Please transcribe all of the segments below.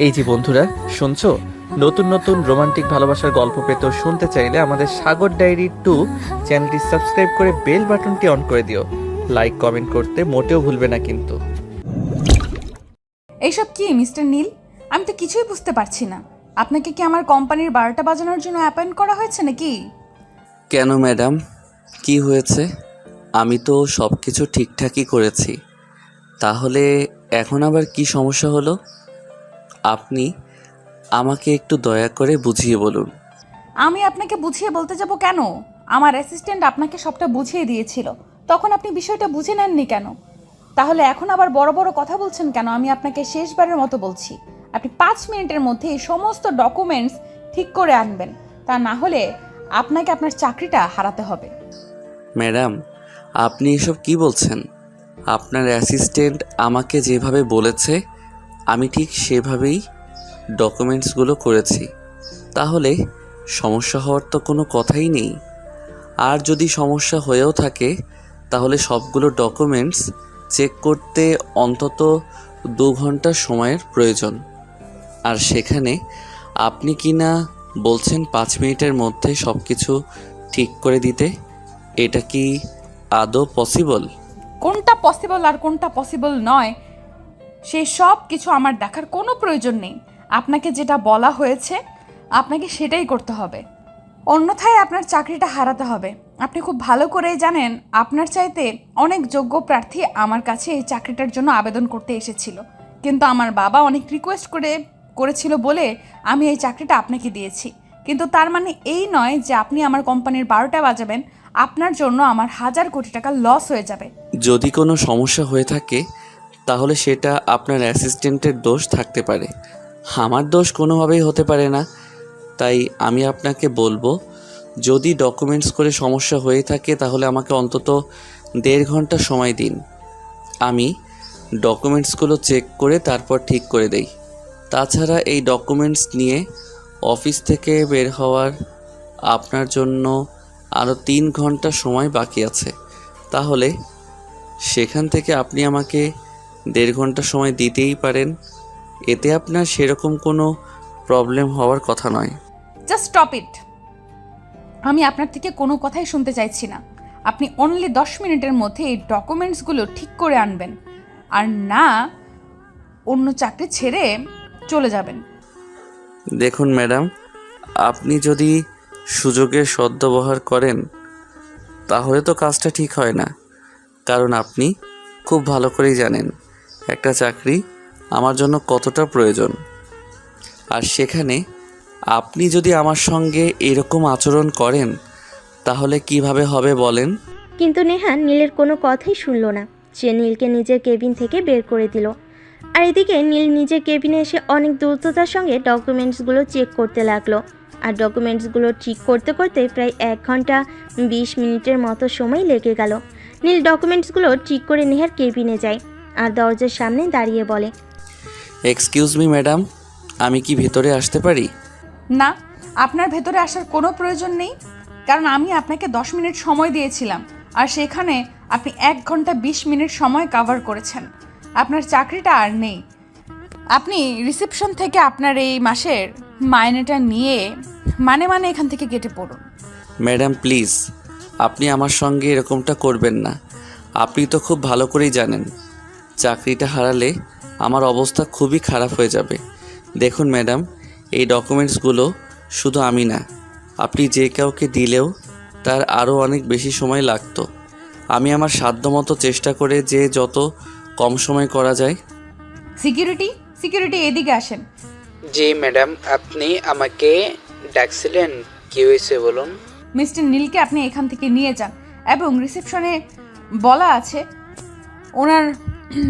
এই যে বন্ধুরা, শুনছো? নতুন নতুন রোমান্টিক ভালোবাসার গল্প পেতে ও শুনতে চাইলে আমাদের সাগর ডায়েরি 2 চ্যানেলটি সাবস্ক্রাইব করে বেল বাটনটি অন করে দিও। লাইক কমেন্ট করতে মোটেও ভুলবে না কিন্তু। এইসব কি মিস্টার নীল? আমি তো কিছুই বুঝতে পারছি না। আপনাকে কি আমার কোম্পানির 12টা বাজানোর জন্য অ্যাপয়েন্ট করা হয়েছে নাকি? কেন ম্যাডাম, কি হয়েছে? আমি তো সব কিছু ঠিকঠাকই করেছি, তাহলে এখন আবার কি সমস্যা হলো? আপনি আমাকে একটু দয়া করে বুঝিয়ে বলুন। আমি আপনাকে বুঝিয়ে বলতে যাব কেন? আমার অ্যাসিস্ট্যান্ট আপনাকে সবটা বুঝিয়ে দিয়েছিল, তখন আপনি বিষয়টা বুঝে নেননি কেন? তাহলে এখন আবার বড় বড় কথা বলছেন কেন? আমি আপনাকে শেষবারের মতো বলছি, আপনি 5 মিনিটের মধ্যে এই সমস্ত ডকুমেন্টস ঠিক করে আনবেন, তা না হলে আপনাকে আপনার চাকরিটা হারাতে হবে। ম্যাডাম, আপনি এসব কি বলছেন? আপনার অ্যাসিস্ট্যান্ট আমাকে যেভাবে বলেছে আমি ঠিক সেভাবেই ডকুমেন্টসগুলো করেছি, তাহলে সমস্যা হওয়ার তো কোনো কথাই নেই। আর যদি সমস্যা হয়েও থাকে তাহলে সবগুলো ডকুমেন্টস চেক করতে অন্তত 2 ঘন্টা সময়ের প্রয়োজন। আর সেখানে আপনি কি না বলছেন 5 মিনিটের মধ্যে সব কিছু ঠিক করে দিতে? এটা কি আদৌ পসিবল? কোনটা পসিবল আর কোনটা পসিবল নয় সেই সব কিছু আমার দেখার কোনো প্রয়োজন নেই। আপনাকে যেটা বলা হয়েছে আপনাকে সেটাই করতে হবে, অন্যথায় আপনার চাকরিটা হারাতে হবে। আপনি খুব ভালো করেই জানেন আপনার চাইতে অনেক যোগ্য প্রার্থী আমার কাছে এই চাকরিটার জন্য আবেদন করতে এসেছিল, কিন্তু আমার বাবা অনেক রিকোয়েস্ট করেছিল বলে আমি এই চাকরিটা আপনাকে দিয়েছি। কিন্তু তার মানে এই নয় যে আপনি আমার কোম্পানির 12টা বাজাবেন, আপনার জন্য আমার 1000 কোটি টাকা লস হয়ে যাবে। যদি কোনো সমস্যা হয়ে থাকে তাহলে সেটা আপনার অ্যাসিস্ট্যান্টের দোষ থাকতে পারে, আমার দোষ কোনোভাবেই হতে পারে না। তাই আমি আপনাকে বলবো, যদি ডকুমেন্টস করে সমস্যা হয়ে থাকে তাহলে আমাকে অন্তত 1.5 ঘন্টা সময় দিন। আমি ডকুমেন্টসগুলো চেক করে তারপর ঠিক করে দেই। তাছাড়া এই ডকুমেন্টস নিয়ে অফিস থেকে বের হওয়ার আপনার জন্য আরও 3 ঘন্টা সময় বাকি আছে, তাহলে সেখান থেকে আপনি আমাকে 1.5 ঘন্টা সময় দিতেই পারেন। এতে আপনার সেরকম কোনো প্রবলেম হওয়ার কথা নয়। Just stop it. আমি আপনার থেকে কোনো কথাই শুনতে চাইছি না। আপনি অনলি 10 মিনিটের মধ্যে এই ডকুমেন্টসগুলো ঠিক করে আনবেন, আর না অন্য চাকরি ছেড়ে চলে যাবেন। দেখুন ম্যাডাম, আপনি যদি সুযোগের সদ্ব্যবহার করেন তাহলে তো কাজটা ঠিক হয় না, কারণ আপনি খুব ভালো করেই জানেন একটা চাকরি আমার জন্য কতটা প্রয়োজন। আর সেখানে আপনি যদি আমার সঙ্গে এরকম আচরণ করেন তাহলে কিভাবে হবে বলেন? কিন্তু নেহা নীলের কোনো কথাই শুনল না। সে নীলকে নিজের কেবিন থেকে বের করে দিল। আর এদিকে নীল নিজের কেবিনে এসে অনেক দ্রুততার সঙ্গে ডকুমেন্টসগুলো চেক করতে লাগলো। আর ডকুমেন্টসগুলো ঠিক করতে করতে প্রায় 1 ঘন্টা 20 মিনিটের মতো সময় লেগে গেল। নীল ডকুমেন্টসগুলো ঠিক করে নেহার কেবিনে যায় আর দরজার সামনে দাঁড়িয়ে বলে, এক্সকিউজ মি ম্যাডাম, আমি কি ভেতরে আসতে পারি? না, আপনার ভেতরে আসার কোনো প্রয়োজন নেই, কারণ আমি আপনাকে 10 মিনিট সময় দিয়েছিলাম আর সেখানে আপনি 1 ঘন্টা 20 মিনিট সময় কভার করেছেন। আপনার চাকরিটা আর নেই। আপনি রিসেপশন থেকে আপনার এই মাসের মাইনেটা নিয়ে মানে এখান থেকে কেটে পড়ুন। ম্যাডাম প্লিজ, আপনি আমার সঙ্গে এরকমটা করবেন না। আপনি তো খুব ভালো করেই জানেন চাকরিটা হারালে আমার অবস্থা খুবই খারাপ হয়ে যাবে। দেখুন ম্যাডাম, এই ডকুমেন্টসগুলো শুধু আমি না, আপনি যে কাউকে দিলেও তার আরও অনেক বেশি সময় লাগতো। আমি আমার সাধ্যমতো চেষ্টা করে যে যত কম সময় করা যায়। সিকিউরিটি এদিকে আসেন। জি ম্যাডাম, আপনি আমাকে ডাকছিলেন, কি হয়েছে বলুন? মিস্টার নীলকে আপনি এখান থেকে নিয়ে যান এবং রিসেপশনে বলা আছে ওনার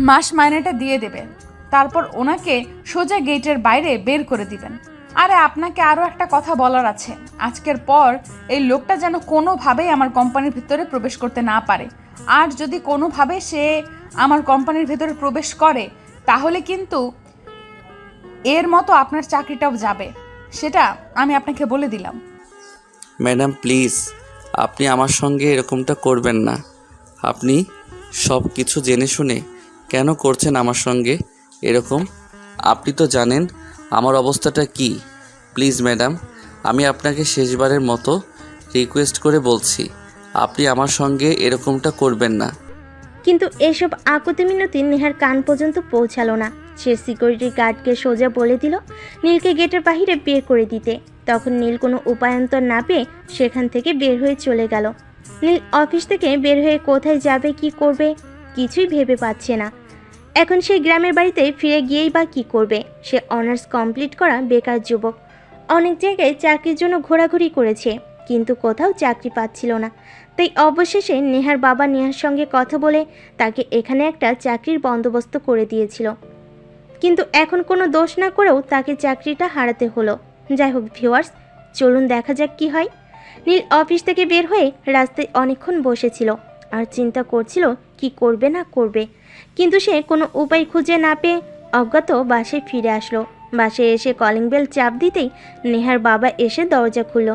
মাস মাইনেটা দিয়ে দেবেন, তারপর ওনাকে সোজা গেটের বাইরে বের করে দিবেন। আরে আপনাকে আরও একটা কথা বলার আছে, আজকের পর এই লোকটা যেন কোনোভাবেই আমার কোম্পানির ভিতরে প্রবেশ করতে না পারে। আর যদি কোনোভাবে সে আমার কোম্পানির ভিতরে প্রবেশ করে তাহলে কিন্তু এর মতো আপনার চাকরিটাও যাবে, সেটা আমি আপনাকে বলে দিলাম। ম্যাডাম প্লিজ, আপনি আমার সঙ্গে এরকমটা করবেন না। আপনি সব কিছু জেনে শুনে কেন করছেন আমার সঙ্গে এরকম? আপনি তো জানেন আমার অবস্থাটা কি? প্লিজ ম্যাডাম, আমি আপনাকে শেষবারের মতো রিকোয়েস্ট করে বলছি, আপনি আমার সঙ্গে এরকমটা করবেন না। কিন্তু এসব আকুতি মিনতি নেহার কান পর্যন্ত পৌঁছালো না। সে সিকিউরিটি গার্ডকে সোজা বলে দিল নীলকে গেটের বাহিরে বের করে দিতে। তখন নীল কোনো উপায়ন্তর না পেয়ে সেখান থেকে বের হয়ে চলে গেল। নীল অফিস থেকে বের হয়ে কোথায় যাবে, কি করবে, কিছুই ভেবে পাচ্ছে না। এখন সে গ্রামের বাড়িতে ফিরে গিয়েই বা কী করবে? সে অনার্স কমপ্লিট করা বেকার যুবক, অনেক জায়গায় চাকরির জন্য ঘোরাঘুরি করেছে, কিন্তু কোথাও চাকরি পাচ্ছিল না। তাই অবশেষে নেহার বাবা নেহার সঙ্গে কথা বলে তাকে এখানে একটা চাকরির বন্দোবস্ত করে দিয়েছিল। কিন্তু এখন কোনো দোষ না করেও তাকে চাকরিটা হারাতে হলো। যাই হোক ভিউয়ার্স, চলুন দেখা যাক কি হয়। নীল অফিস থেকে বের হয়ে রাস্তায় অনেকক্ষণ বসেছিল আর চিন্তা করছিল কি করবে না করবে, কিন্তু সে কোনো উপায় খুঁজে না পেয়ে অজ্ঞাত বাসায় ফিরে আসলো। বাসায় এসে কলিং বেল চাপ দিতেই নেহার বাবা এসে দরজা খুলল।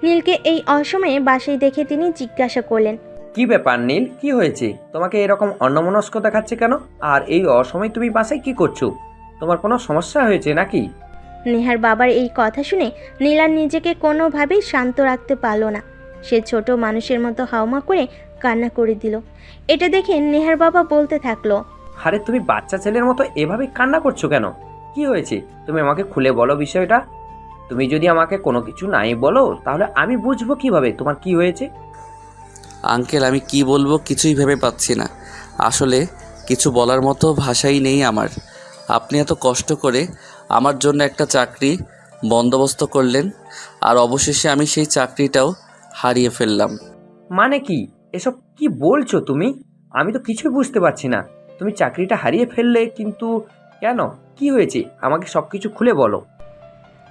নীলকে এই অসময়ে বাসায় দেখে তিনি জিজ্ঞাসা করলেন, কি ব্যাপার নীল, কি হয়েছে? তোমাকে এরকম অন্যমনস্ক দেখাচ্ছে কেন? আর এই অসময় তুমি বাসায় কি করছো? তোমার কোনো সমস্যা হয়েছে নাকি? নেহার বাবার এই কথা শুনে নীল আর নিজেকে কোনোভাবেই শান্ত রাখতে পারল না। সে ছোট মানুষের মতো হাউমা করে কান্না করে দিল। এটা দেখে নেহার বাবা বলতে থাকলো, আরে তুমি বাচ্চা ছেলের মতো এভাবে কান্না করছো কেন? কি হয়েছে তুমি আমাকে খুলে বলো বিষয়টা। তুমি যদি আমাকে কোনো কিছু নাই বলো তাহলে আমি বুঝবো কিভাবে তোমার কি হয়েছে। আঙ্কেল, আমি কি বলবো কিছুই ভেবে পাচ্ছি না। আসলে কিছু বলার মতো ভাষাই নেই আমার। আপনি এত কষ্ট করে আমার জন্য একটা চাকরি বন্দোবস্ত করলেন, আর অবশেষে আমি সেই চাকরিটাও হারিয়ে ফেললাম। মানে কি এসব কি বলছো তুমি? আমি তো কিছুই বুঝতে পারছি না। তুমি চাকরিটা হারিয়ে ফেললে, কিন্তু কেন, কি হয়েছে আমাকে সব কিছু খুলে বলো।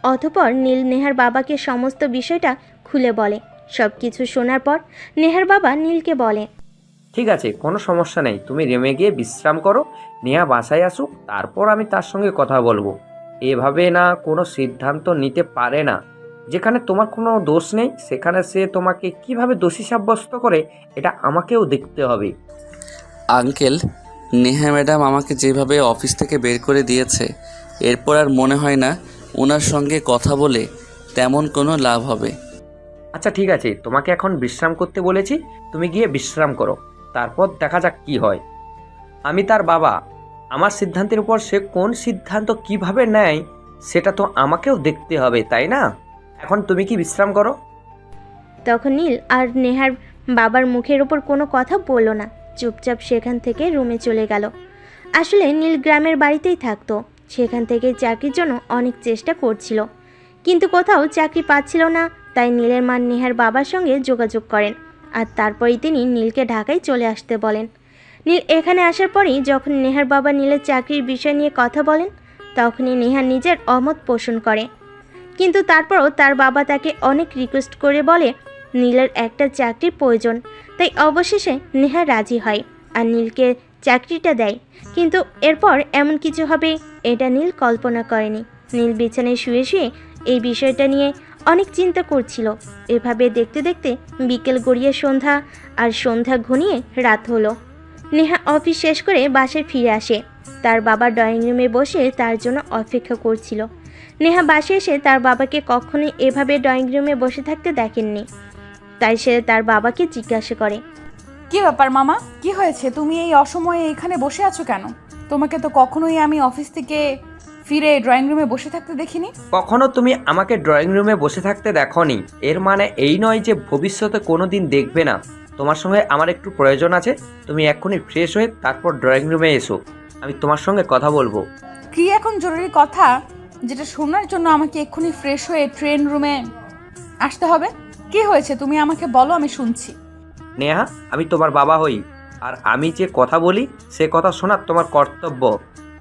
অতঃপর নীল নেহার বাবাকে সমস্ত বিষয়টা খুলে বলে। সব কিছু শোনার পর নেহার বাবা নীলকে বলে, ঠিক আছে, কোনো সমস্যা নেই, তুমি রুমে গিয়ে বিশ্রাম করো। নেহা বাসায় আসুক, তারপর আমি তার সঙ্গে কথা বলবো। এভাবে না কোনো সিদ্ধান্ত নিতে পারে না। যেখানে তোমার কোনো দোষ নেই সেখানে সে তোমাকে কিভাবে দোষী সাব্যস্ত করে এটা আমাকেও দেখতে হবে। আঙ্কেল, নেহা ম্যাডাম আমাকে যেভাবে অফিস থেকে বের করে দিয়েছে, এরপর আর মনে হয় না ওনার সঙ্গে কথা বলে তেমন কোনো লাভ হবে। আচ্ছা ঠিক আছে, তোমাকে এখন বিশ্রাম করতে বলেছি, তুমি গিয়ে বিশ্রাম করো, তারপর দেখা যাক কি হয়। আমি তার বাবা, আমার সিদ্ধান্তের উপর সে কোন সিদ্ধান্ত কিভাবে নেয় সেটা তো আমাকেও দেখতে হবে, তাই না? এখন তুমি কি বিশ্রাম করো। তখন নীল আর নেহার বাবার মুখের ওপর কোনো কথা বলল না, চুপচাপ সেখান থেকে রুমে চলে গেল। আসলে নীল গ্রামের বাড়িতেই থাকতো। সেখান থেকে চাকরির জন্য অনেক চেষ্টা করছিল, কিন্তু কোথাও চাকরি পাচ্ছিল না। তাই নীলের মা নেহার বাবার সঙ্গে যোগাযোগ করেন, আর তারপরেই তিনি নীলকে ঢাকায় চলে আসতে বলেন। নীল এখানে আসার পরেই যখন নেহার বাবা নীলের চাকরির বিষয় নিয়ে কথা বলেন, তখনই নেহা নিজের অমত পোষণ করে। কিন্তু তারপরও তার বাবা তাকে অনেক রিকোয়েস্ট করে বলে নীলের একটা চাকরির প্রয়োজন। তাই অবশেষে নেহা রাজি হয় আর নীলকে চাকরিটা দেয়। কিন্তু এরপর এমন কিছু হবে এটা নীল কল্পনা করেনি। নীল বিছানায় শুয়ে শুয়ে এই বিষয়টা নিয়ে অনেক চিন্তা করছিল। এভাবে দেখতে দেখতে বিকেল গড়িয়ে সন্ধ্যা, আর সন্ধ্যা ঘনিয়ে রাত হলো। নেহা অফিস শেষ করে বাসায় ফিরে আসে। তার বাবা ড্রয়িং রুমে বসে তার জন্য অপেক্ষা করছিল। নেহা বাসায় এসে তার বাবাকে কখনোই এভাবে ড্রয়িং রুমে বসে থাকতে দেখেননি। তাই সে তার বাবাকে জিজ্ঞাসা করে, কি ব্যাপার মামা, কি হয়েছে? তুমি এই অসময়ে এখানে বসে আছো কেন? তোমাকে তো কখনোই আমি অফিস থেকে ফিরে ড্রয়িং রুমে বসে থাকতে দেখিনি। কখনো তুমি আমাকে ড্রয়িং রুমে বসে থাকতে দেখোনি, এর মানে এই নয় যে ভবিষ্যতে কোনো দিন দেখবে না। তোমার সঙ্গে আমার একটু প্রয়োজন আছে, তুমি এক্ষুনি ফ্রেশ হয়ে তারপর ড্রয়িং রুমে এসো, আমি তোমার সঙ্গে কথা বলবো। কি এখন জরুরি কথা যেটা শোনার জন্য আমাকে এক্ষুনি ফ্রেশ হয়ে ট্রেন রুমে আসতে হবে? কি হয়েছে তুমি আমাকে বলো, আমি শুনছি। নেহা, আমি তোমার বাবা হই, আর আমি যে কথা বলি সে কথা শোনা তোমার কর্তব্য।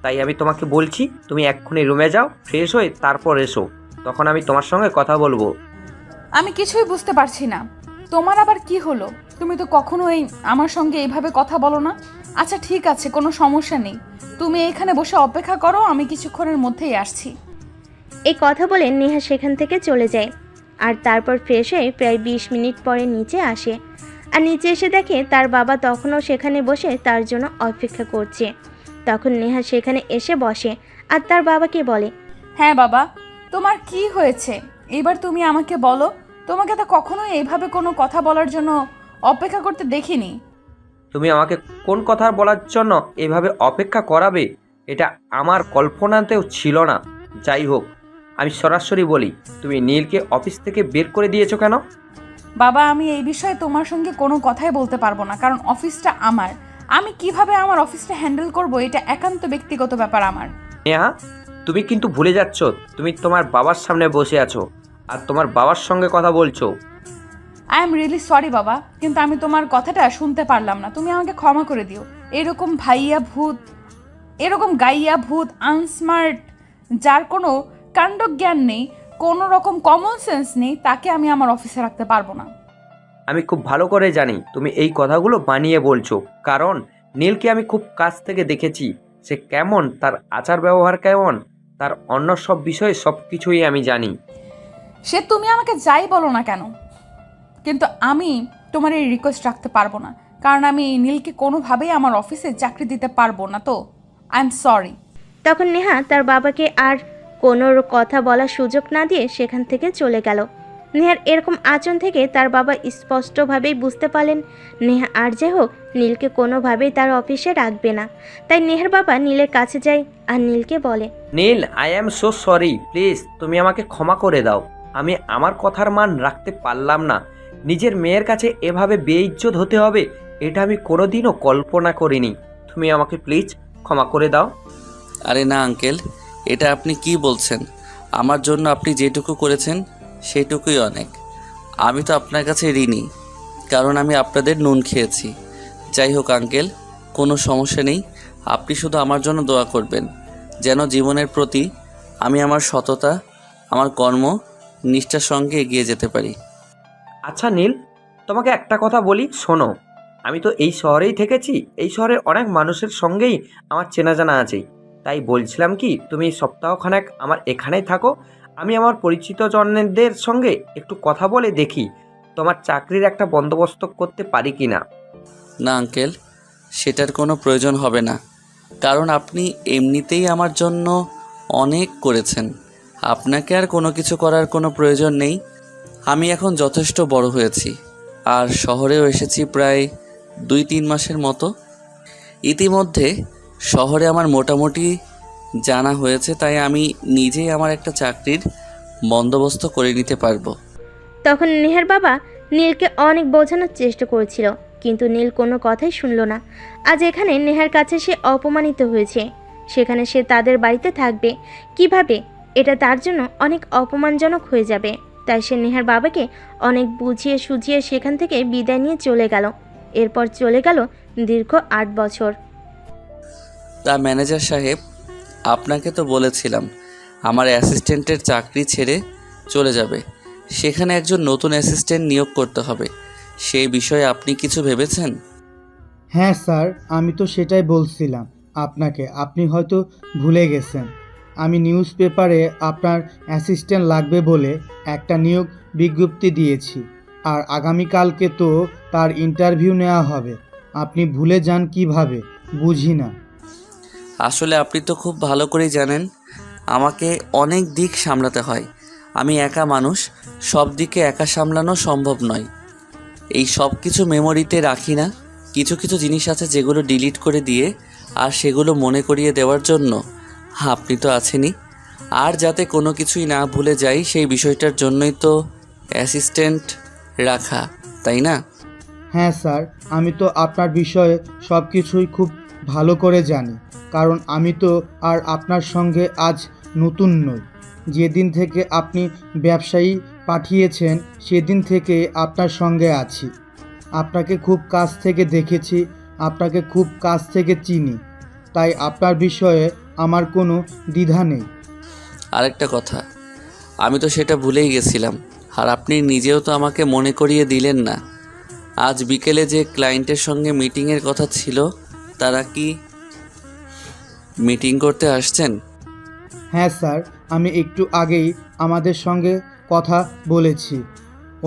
তাই আমি তোমাকে বলছি তুমি এক্ষুনি রুমে যাও, ফ্রেশ হয়ে তারপর এসো, তখন আমি তোমার সঙ্গে কথা বলবো। আমি কিছুই বুঝতে পারছি না, তোমার আবার কি হলো? তুমি তো কখনোই আমার সঙ্গে এইভাবে কথা বলো না। আচ্ছা ঠিক আছে, কোনো সমস্যা নেই, তুমি এখানে বসে অপেক্ষা করো, আমি কিছুক্ষণের মধ্যেই আসছি। এই কথা বলে নেহা সেখান থেকে চলে যায়। আর তারপর ফ্রেশ হয়ে প্রায় 20 মিনিট পরে নিচে আসে। আর নিচে এসে দেখে তার বাবা তখনও সেখানে বসে তার জন্য অপেক্ষা করছে। তখন নেহা সেখানে এসে বসে আর তার বাবাকে বলে, হ্যাঁ বাবা, তোমার কি হয়েছে এবার তুমি আমাকে বলো। তোমাকে তো কখনোই এইভাবে কোনো কথা বলার জন্য অপেক্ষা করতে দেখিনি। তুমি আমাকে কোন কথা বলার জন্য এভাবে অপেক্ষা করাবে, এটা আমার কল্পনাতেও ছিল না। যাই হোক, আমি সরাসরি বলি, তুমি নীলকে অফিস থেকে বের করে দিয়েছো কেন? বাবা, আমি এই বিষয়ে তোমার সঙ্গে কোনো কথাই বলতে পারবো না, কারণ অফিসটা আমার। আমি কিভাবে আমার অফিসটা হ্যান্ডেল করব এটা একান্ত ব্যক্তিগত ব্যাপার আমার। নেহা, তুমি কিন্তু ভুলে যাচ্ছ তুমি তোমার বাবার সামনে বসে আছো আর তোমার বাবার সঙ্গে কথা বলছো। আই এম রিয়েলি সরি বাবা, কিন্তু আমি তোমার কথাটা শুনতে পারলাম না। তুমি আমাকে ক্ষমা করে দিও। এরকম গাইয়া ভূত আনস্মার্ট, যার কোনো কাণ্ডজ্ঞান নেই, কোনো রকম কমন সেন্স নেই, তাকে আমি আমার অফিসে রাখতে পারবো না। আমি খুব ভালো করে জানি তুমি এই কথাগুলো বানিয়ে বলছো, কারণ নীলকে আমি খুব কাছ থেকে দেখেছি। সে কেমন, তার আচার ব্যবহার কেমন, তার অন্য সব বিষয়ে সব কিছুই আমি জানি। সে তুমি আমাকে যাই বলো না কেন, কিন্তু আমি তোমার এই রিকোয়েস্ট রাখতে পারবো না, কারণ আমি নীলকে কোনোভাবেই আমার অফিসে চাকরি দিতে পারবো না। তো আই এম সরি। তখন নেহা তার বাবাকে আর কোনো কথা বলার সুযোগ না দিয়ে সেখান থেকে চলে গেল। নেহার এরকম আচরণ থেকে তার বাবা স্পষ্টভাবেই বুঝতে পারলেন নেহা আর যে হোক নীলকে কোনোভাবেই তার অফিসে রাখবে না। তাই নেহার বাবা নীলের কাছে যায় আর নীলকে বলে, Neel, I am so sorry, please তুমি আমাকে ক্ষমা করে দাও। আমি আমার কথার মান রাখতে পারলাম না। নিজের মেয়ের কাছে এভাবে বেইজ্জত হতে হবে, এটা আমি কোনোদিনও কল্পনা করিনি। তুমি আমাকে প্লিজ ক্ষমা করে দাও। আরে না আঙ্কেল, এটা আপনি কি বলছেন? আমার জন্য আপনি যেটুকু করেছেন সেটুকুই অনেক। আমি তো আপনার কাছে ঋণী, কারণ আমি আপনাদের নুন খেয়েছি। যাই হোক আঙ্কেল, কোনো সমস্যা নেই। আপনি শুধু আমার জন্য দোয়া করবেন, যেন জীবনের প্রতি আমি আমার সততা, আমার কর্ম নিষ্ঠার সঙ্গে এগিয়ে যেতে পারি। আচ্ছা নীল, তোমাকে একটা কথা বলি, শোনো। আমি তো এই শহরেই থেকেছি, এই শহরের অনেক মানুষের সঙ্গেই আমার চেনা জানা আছে। তাই বলছিলাম কি, তুমি সপ্তাহখানেক আমার এখানেই থাকো। আমি আমার পরিচিত জনদের সঙ্গে একটু কথা বলে দেখি তোমার চাকরির একটা বন্দোবস্ত করতে পারি কি না। না আঙ্কেল, সেটার কোনো প্রয়োজন হবে না, কারণ আপনি এমনিতেই আমার জন্য অনেক করেছেন। আপনাকে আর কোনো কিছু করার কোনো প্রয়োজন নেই। আমি এখন যথেষ্ট বড় হয়েছি, আর শহরেও এসেছি প্রায় 2-3 মাসের মতো। ইতিমধ্যে শহরে আমার মোটামুটি জানা হয়েছে, তাই আমি নিজেই আমার একটা চাকরির বন্দোবস্ত করে নিতে পারবো। তখন নেহার বাবা নীলকে অনেক বোঝানোর চেষ্টা করেছিল, কিন্তু নীল কোনো কথাই শুনল না। আজ এখানে নেহার কাছে সে অপমানিত হয়েছে, সেখানে সে তাদের বাড়িতে থাকবে কিভাবে, এটা তার জন্য অনেক অপমানজনক হয়ে যাবে। তাই সে নেহার বাবাকে অনেক বুঝিয়ে সুঝিয়ে সেখান থেকে বিদায় নিয়ে চলে গেল। এরপর চলে গেল দীর্ঘ 8 বছর। তা ম্যানেজার সাহেব, আপনাকে তো বলেছিলাম আমার অ্যাসিস্ট্যান্টের চাকরি ছেড়ে চলে যাবে, সেখানে একজন নতুন অ্যাসিস্ট্যান্ট নিয়োগ করতে হবে। সেই বিষয়ে আপনি কিছু ভেবেছেন? হ্যাঁ স্যার, আমি তো সেটাই বলছিলাম আপনাকে, আপনি হয়তো ভুলে গেছেন। আমি নিউজ পেপারে আপনার অ্যাসিস্ট্যান্ট লাগবে বলে একটা নিয়োগ বিজ্ঞপ্তি দিয়েছি, আর আগামীকালকে তো তার ইন্টারভিউ নেওয়া হবে। আপনি ভুলে যান কিভাবে, বুঝি না। আসলে আপনি তো খুব ভালো করেই জানেন আমাকে অনেক দিক সামলাতে হয়। আমি একা মানুষ, সব দিকে একা সামলানো সম্ভব নয়। এই সব কিছু মেমোরিতে রাখি না, কিছু কিছু জিনিস আছে যেগুলো ডিলিট করে দিয়ে আর সেগুলো মনে করিয়ে দেওয়ার জন্য আপনি তো আছেনই। আর যাতে কোনো কিছুই না ভুলে যাই সেই বিষয়টার জন্যই তো অ্যাসিস্ট্যান্ট রাখা, তাই না? হ্যাঁ স্যার, আমি তো আপনার বিষয়ে সব কিছুই খুব ভালো করে জানি, কারণ আমি তো আর আপনার সঙ্গে আজ নতুন নই। যেদিন থেকে আপনি ব্যবসায়ী পাঠিয়েছেন সেদিন থেকে আপনার সঙ্গে আছি। আপনাকে খুব কাছ থেকে দেখেছি, আপনাকে খুব কাছ থেকে চিনি, তাই আপনার বিষয়ে আমার কোনো দ্বিধা নেই। আরেকটা কথা, আমি তো সেটা ভুলেই গেছিলাম, আর আপনি নিজেও তো আমাকে মনে করিয়ে দিলেন না। আজ বিকেলে যে ক্লায়েন্টের সঙ্গে মিটিংয়ের কথা ছিল, তারা কি মিটিং করতে আসছেন? হ্যাঁ স্যার, আমি একটু আগেই আমাদের সঙ্গে কথা বলেছি।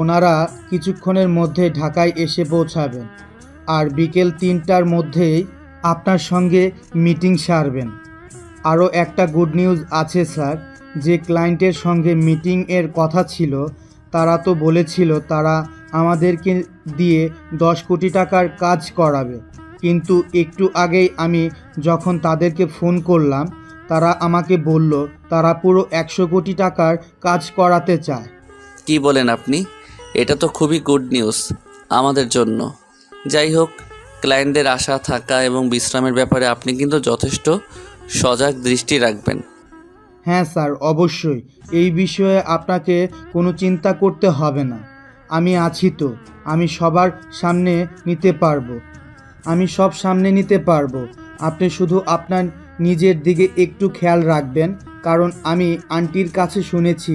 ওনারা কিছুক্ষণের মধ্যে ঢাকায় এসে পৌঁছাবেন, আর বিকেল 3টার মধ্যেই আপনার সঙ্গে মিটিং সারবেন। আরও একটা গুড নিউজ আছে স্যার। যে ক্লায়েন্টের সঙ্গে মিটিংয়ের কথা ছিল তারা তো বলেছিল তারা আমাদেরকে দিয়ে 10 কোটি টাকার কাজ করাবে, কিন্তু একটু আগেই আমি যখন তাদেরকে ফোন করলাম তারা আমাকে বলল তারা পুরো 100 কোটি টাকার কাজ করাতে চায়। কি বলেন আপনি? এটা তো খুবই গুড নিউজ আমাদের জন্য। যাই হোক, ক্লায়েন্টদের আশা থাকা এবং বিশ্রামের ব্যাপারে আপনি কিন্তু যথেষ্ট সজাগ দৃষ্টি রাখবেন। হ্যাঁ স্যার, অবশ্যই। এই বিষয়ে আপনাকে কোনো চিন্তা করতে হবে না। আমি আছি তো, আমি সবার সামনে নিতে পারবো, আমি সব সামনে নিতে পারবো। আপনি শুধু আপনার নিজের দিকে একটু খেয়াল রাখবেন, কারণ আমি আন্টির কাছে শুনেছি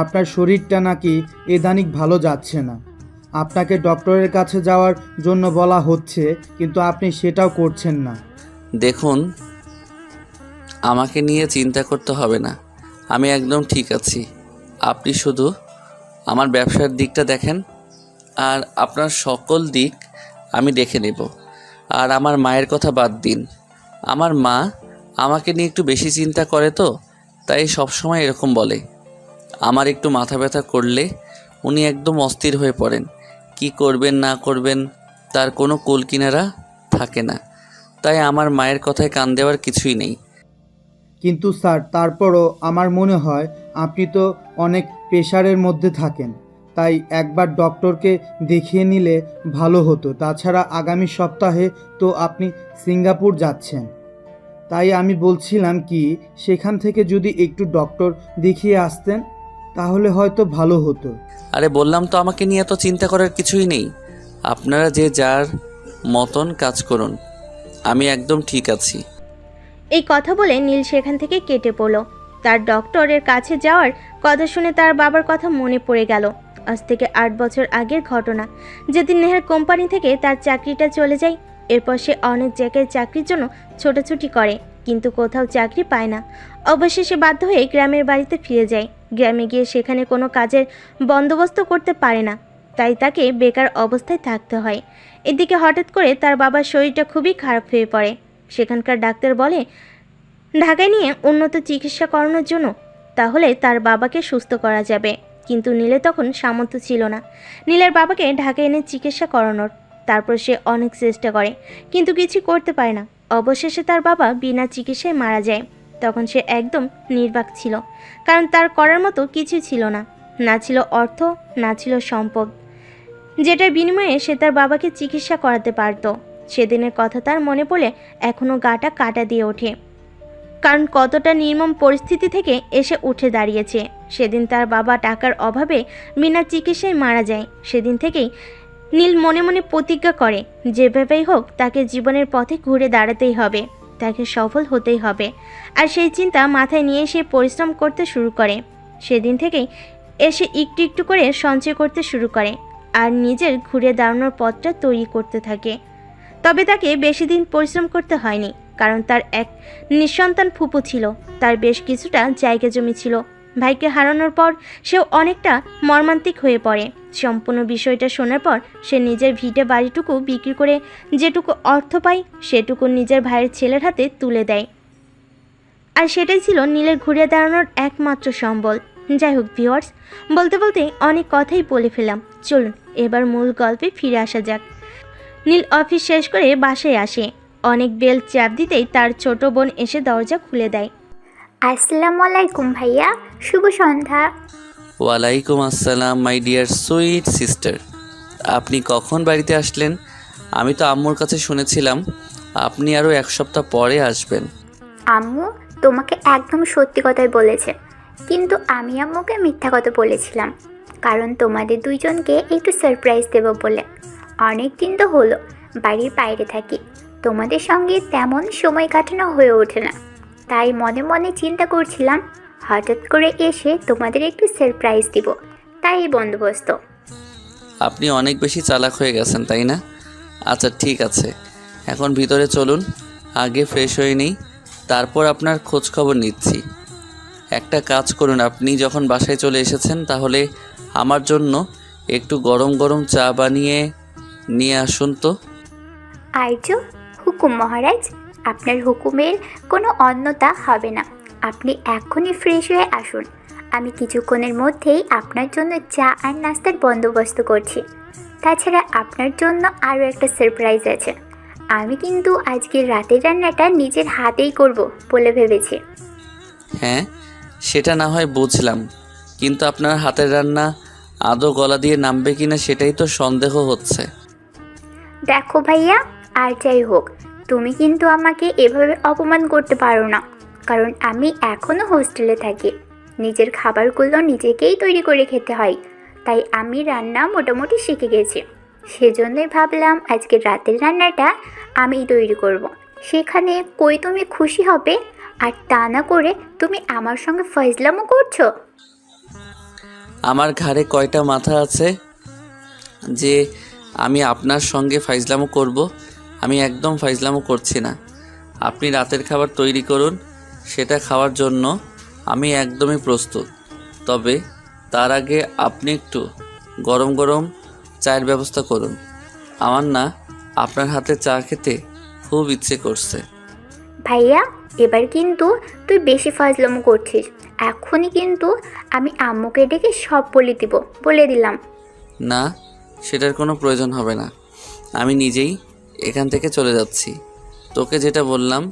আপনার শরীরটা নাকি ইদানিং ভালো যাচ্ছে না। আপনাকে ডক্টরের কাছে যাওয়ার জন্য বলা হচ্ছে, কিন্তু আপনি সেটাও করছেন না। দেখুন, আমাকে নিয়ে চিন্তা করতে হবে না, আমি একদম ঠিক আছি। আপনি শুধু আমার ব্যবসার দিকটা দেখেন, আর আপনার সকল দিক আমি দেখে নেব। আর আমার মায়ের কথা বাদ দিন, আমার মা আমাকে নিয়ে একটু বেশি চিন্তা করে তো, তাই সবসময় এরকম বলে। আমার একটু মাথা ব্যথা করলে উনি একদম অস্থির হয়ে পড়েন। কি করবেন না করবেন তার কোনো কুল কিনারা থাকে না, তাই আমার মায়ের কথায় কান দেওয়ার কিছুই নেই। কিন্তু স্যার, তারপরও আমার মনে হয় আপনি তো অনেক প্রেশারের মধ্যে থাকেন, তাই একবার ডক্টরকে দেখিয়ে নিলে ভালো হতো। তাছাড়া আগামী সপ্তাহে তো আপনি সিঙ্গাপুর যাচ্ছেন, তাই আমি বলছিলাম কি সেখান থেকে যদি একটু ডক্টর দেখিয়ে আসতেন তাহলে হয়তো ভালো হতো। আরে বললাম তো, আমাকে নিয়ে এত চিন্তা করার কিছুই নেই। আপনারা যে যার মতন কাজ করুন, আমি একদম ঠিক আছি। এই কথা বলে নীল সেখান থেকে কেটে পড়ল। তার ডক্টরের কাছে যাওয়ার কথা শুনে তার বাবার কথা মনে পড়ে গেল। আজ থেকে 8 বছর আগের ঘটনা, যেদিন নেহার কোম্পানি থেকে তার চাকরিটা চলে যায়। এরপর সে অনেক জায়গায় চাকরির জন্য ছোটাছুটি করে, কিন্তু কোথাও চাকরি পায় না। অবশেষে বাধ্য হয়ে গ্রামের বাড়িতে ফিরে যায়। গ্রামে গিয়ে সেখানে কোনো কাজের বন্দোবস্ত করতে পারে না, তাই তাকে বেকার অবস্থায় থাকতে হয়। এদিকে হঠাৎ করে তার বাবার শরীরটা খুবই খারাপ হয়ে পড়ে। সেখানকার ডাক্তার বলে ঢাকায় নিয়ে উন্নত চিকিৎসা করানোর জন্য, তাহলে তার বাবাকে সুস্থ করা যাবে। কিন্তু নীলের তখন সামর্থ্য ছিল না নীলের বাবাকে ঢাকায় এনে চিকিৎসা করানোর। তারপর সে অনেক চেষ্টা করে, কিন্তু কিছু করতে পারে না। অবশেষে তার বাবা বিনা চিকিৎসায় মারা যায়। তখন সে একদম নির্বাক ছিল, কারণ তার করার মতো কিছু ছিল না। না ছিল অর্থ, না ছিল সম্পদ, যেটার বিনিময়ে সে তার বাবাকে চিকিৎসা করাতে পারত। সেদিনের কথা তার মনে পড়লে এখনও গাটা কাটা দিয়ে ওঠে, কারণ কতটা নির্মম পরিস্থিতি থেকে এসে উঠে দাঁড়িয়েছে। সেদিন তার বাবা টাকার অভাবে বিনা চিকিৎসায় মারা যায়। সেদিন থেকেই নীল মনে মনে প্রতিজ্ঞা করে, যেভাবেই হোক তাকে জীবনের পথে ঘুরে দাঁড়াতেই হবে, তাকে সফল হতেই হবে। আর সেই চিন্তা মাথায় নিয়ে সে পরিশ্রম করতে শুরু করে। সেদিন থেকেই এসে একটু একটু করে সঞ্চয় করতে শুরু করে আর নিজের ঘুরে দাঁড়ানোর পথটা তৈরি করতে থাকে। তবে তাকে বেশি দিন পরিশ্রম করতে হয়নি, কারণ তার এক নিঃসন্তান ফুপু ছিল। তার বেশ কিছুটা জায়গা জমি ছিল। ভাইকে হারানোর পর সেও অনেকটা মর্মান্তিক হয়ে পড়ে। সম্পূর্ণ বিষয়টা শোনার পর সে নিজের ভিটে বাড়িটুকু বিক্রি করে যেটুকু অর্থ পায় সেটুকু নিজের ভাইয়ের ছেলের হাতে তুলে দেয়। আর সেটাই ছিল নীলের ঘুরে দাঁড়ানোর একমাত্র সম্বল। যাই হোক ভিউয়ার্স, বলতে বলতে অনেক কথাই বলে ফেললাম। চলুন এবার মূল গল্পে ফিরে আসা যাক। নীল অফিস শেষ করে বাসায় আসে। অনেক বেল চাপ দিতেই তার ছোট বোন এসে দরজা খুলে দেয়। আসসালামু আলাইকুম ভাইয়া, শুভ সন্ধ্যা। ওয়ালাইকুম আসসালাম মাই ডিয়ার সুইট সিস্টার। আপনি কখন বাড়িতে আসলেন? আমি তো আম্মুর কাছে শুনেছিলাম আপনি আরও 1 সপ্তাহ পরে আসবেন। আম্মু তোমাকে একদম সত্যি কথাই বলেছে, কিন্তু আমি আম্মুকে মিথ্যা কথা বলেছিলাম, কারণ তোমাদের দুইজনকে একটু সারপ্রাইজ দেব বলে। অনেক দিন তো হলো বাড়ির বাইরে থাকি, তোমাদের সঙ্গে তেমন সময় কাটানো হয়ে ওঠে না, তাই মনে মনে চিন্তা করছিলাম হঠাৎ করে এসে তোমাদের একটু সারপ্রাইজ দিব, তাই এই বন্দোবস্ত। আপনি অনেক বেশি চালাক হয়ে গেছেন, তাই না? আচ্ছা ঠিক আছে, এখন ভিতরে চলুন, আগে ফ্রেশ হয়ে নিই, তারপর আপনার খোঁজ খবর নিচ্ছি। একটা কাজ করুন, আপনি যখন বাসায় চলে এসেছেন তাহলে আমার জন্য একটু গরম গরম চা বানিয়ে নিয়ে আসুন তো। আইজো হুকুম মহারাজ, আপনার হুকুমের কোনো অন্যতা হবে না। আপনি এখনই ফ্রেশ হয়ে আসুন। আমি কিছুক্ষণের মধ্যেই আপনার জন্য চা আর নাস্তার বন্দোবস্ত করছি। তাছাড়া আপনার জন্য আরও একটা সারপ্রাইজ আছে। আমি কিন্তু আজকের রাতের রান্নাটা নিজের হাতেই করব বলে ভেবেছি। হ্যাঁ, সেটা না হয় বুঝলাম, কিন্তু আপনার হাতের রান্না আদৌ গলা দিয়ে নামবে কিনা সেটাই তো সন্দেহ হচ্ছে। দেখো ভাইয়া, আর যাই হোক, তুমি কিন্তু আমাকে এভাবে অপমান করতে পারো না, কারণ আমি এখনও হোস্টেলে থাকি। নিজের খাবারগুলো নিজেকেই তৈরি করে খেতে হয়, তাই আমি রান্না মোটামুটি শিখে গেছি। সেজন্যই ভাবলাম আজকের রাতের রান্নাটা আমিই তৈরি করব। সেখানে কই তুমি খুশি হবে, আর তা না করে তুমি আমার সঙ্গে ফয়জলামও করছো। আমার ঘাড়ে কয়টা মাথা আছে যে আমি আপনার সঙ্গে ফাইজলামো করব? আমি একদম ফাইজলামো করছি না। আপনি রাতের খাবার তৈরি করুন, সেটা খাওয়ার জন্য আমি একদমই প্রস্তুত। তবে তার আগে আপনি একটু গরম গরম চায়ের ব্যবস্থা করুন। আমার না আপনার হাতে চা খেতে খুব ইচ্ছে করছে। ভাইয়া, এবার কিন্তু তুই বেশি ফাজলামো করছিস। এখনই কিন্তু আমি আম্মুকে ডেকে সব বলে দিলাম। না, সেটার কোনো প্রয়োজন হবে না। আমি নিজেই এখান থেকে চলে যাচ্ছি। তোকে যেটা বললাম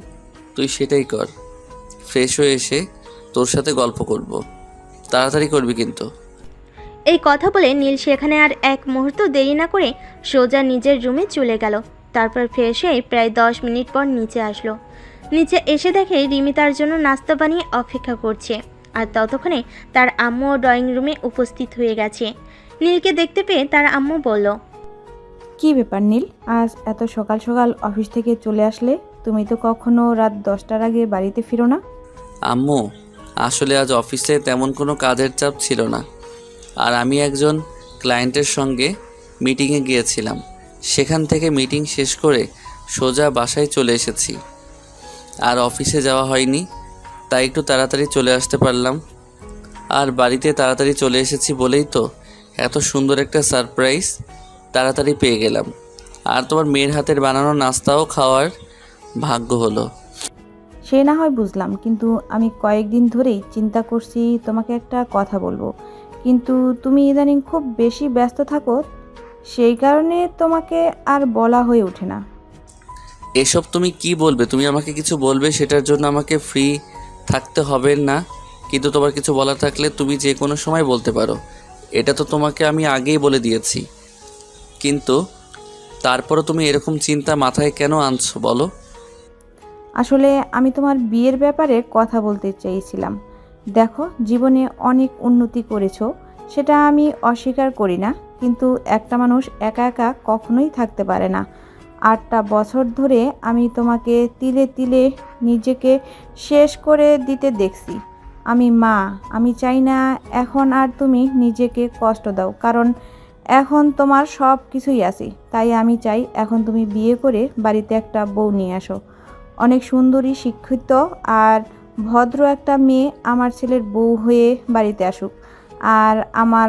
তুই সেটাই কর। ফ্রেশ হয়ে এসে তোর সাথে গল্প করব। তাড়াতাড়ি করবি কিন্তু। এই কথা বলে নীল সেখানে আর এক মুহূর্ত দেরি না করে সোজা নিজের রুমে চলে গেল। তারপর ফ্রেশ হয়ে প্রায় 10 মিনিট পর নিচে আসলো। নিচে এসে দেখে রিমি তার জন্য নাস্তা বানিয়ে অপেক্ষা করছে, আর ততক্ষণে তার আম্মুও ড্রয়িং রুমে উপস্থিত হয়ে গেছে। নীলকে দেখতে পেয়ে তার আম্মু বলল, কি ব্যাপার নীল, আজ এত সকাল সকাল অফিস থেকে চলে আসলে? তুমি তো কখনো রাত 10টার আগে বাড়িতে ফিরো না। আম্মু, আসলে আজ অফিসে তেমন কোনো কাজের চাপ ছিল না, আর আমি একজন ক্লায়েন্টের সঙ্গে মিটিংয়ে গিয়েছিলাম। সেখান থেকে মিটিং শেষ করে সোজা বাসায় চলে এসেছি, আর অফিসে যাওয়া হয়নি, তাই একটু তাড়াতাড়ি চলে আসতে পারলাম। আর বাড়িতে তাড়াতাড়ি চলে এসেছি বলেই তো এত সুন্দর একটা সারপ্রাইজ তাড়াতাড়ি পেয়ে গেলাম। আর তোমার মেয়ের হাতের বানানো নাস্তাও খাওয়ার ভাগ্য হলো। সে না হয় বুঝলাম, কিন্তু আমি কয়েকদিন ধরেই চিন্তা করছি তোমাকে একটা কথা বলবো, কিন্তু তুমি ইদানিং খুব বেশি ব্যস্ত থাকো, সেই কারণে তোমাকে আর বলা হয়ে ওঠে না। এসব তুমি কি বলবে? তুমি আমাকে কিছু বলবে, সেটার জন্য আমাকে ফ্রি থাকতে হবে না, কিন্তু তোমার কিছু বলার থাকলে তুমি যে কোনো সময় বলতে পারো। এটা তো তোমাকে আমি আগেই বলে দিয়েছি, কিন্তু তারপরও তুমি এরকম চিন্তা মাথায় কেন আনছো বলো? আসলে আমি তোমার বিয়ের ব্যাপারে কথা বলতে চেয়েছিলাম। দেখো, জীবনে অনেক উন্নতি করেছো, সেটা আমি অস্বীকার করি না, কিন্তু একটা মানুষ একা একা কখনোই থাকতে পারে না। 8টা বছর ধরে আমি তোমাকে তিলে তিলে নিজেকে শেষ করে দিতে দেখছি। আমি মা, আমি চাই না এখন আর তুমি নিজেকে কষ্ট দাও, কারণ এখন তোমার সব কিছুই আছে। তাই আমি চাই এখন তুমি বিয়ে করে বাড়িতে একটা বউ নিয়ে আসো। অনেক সুন্দরী, শিক্ষিত আর ভদ্র একটা মেয়ে আমার ছেলের বউ হয়ে বাড়িতে আসুক, আর আমার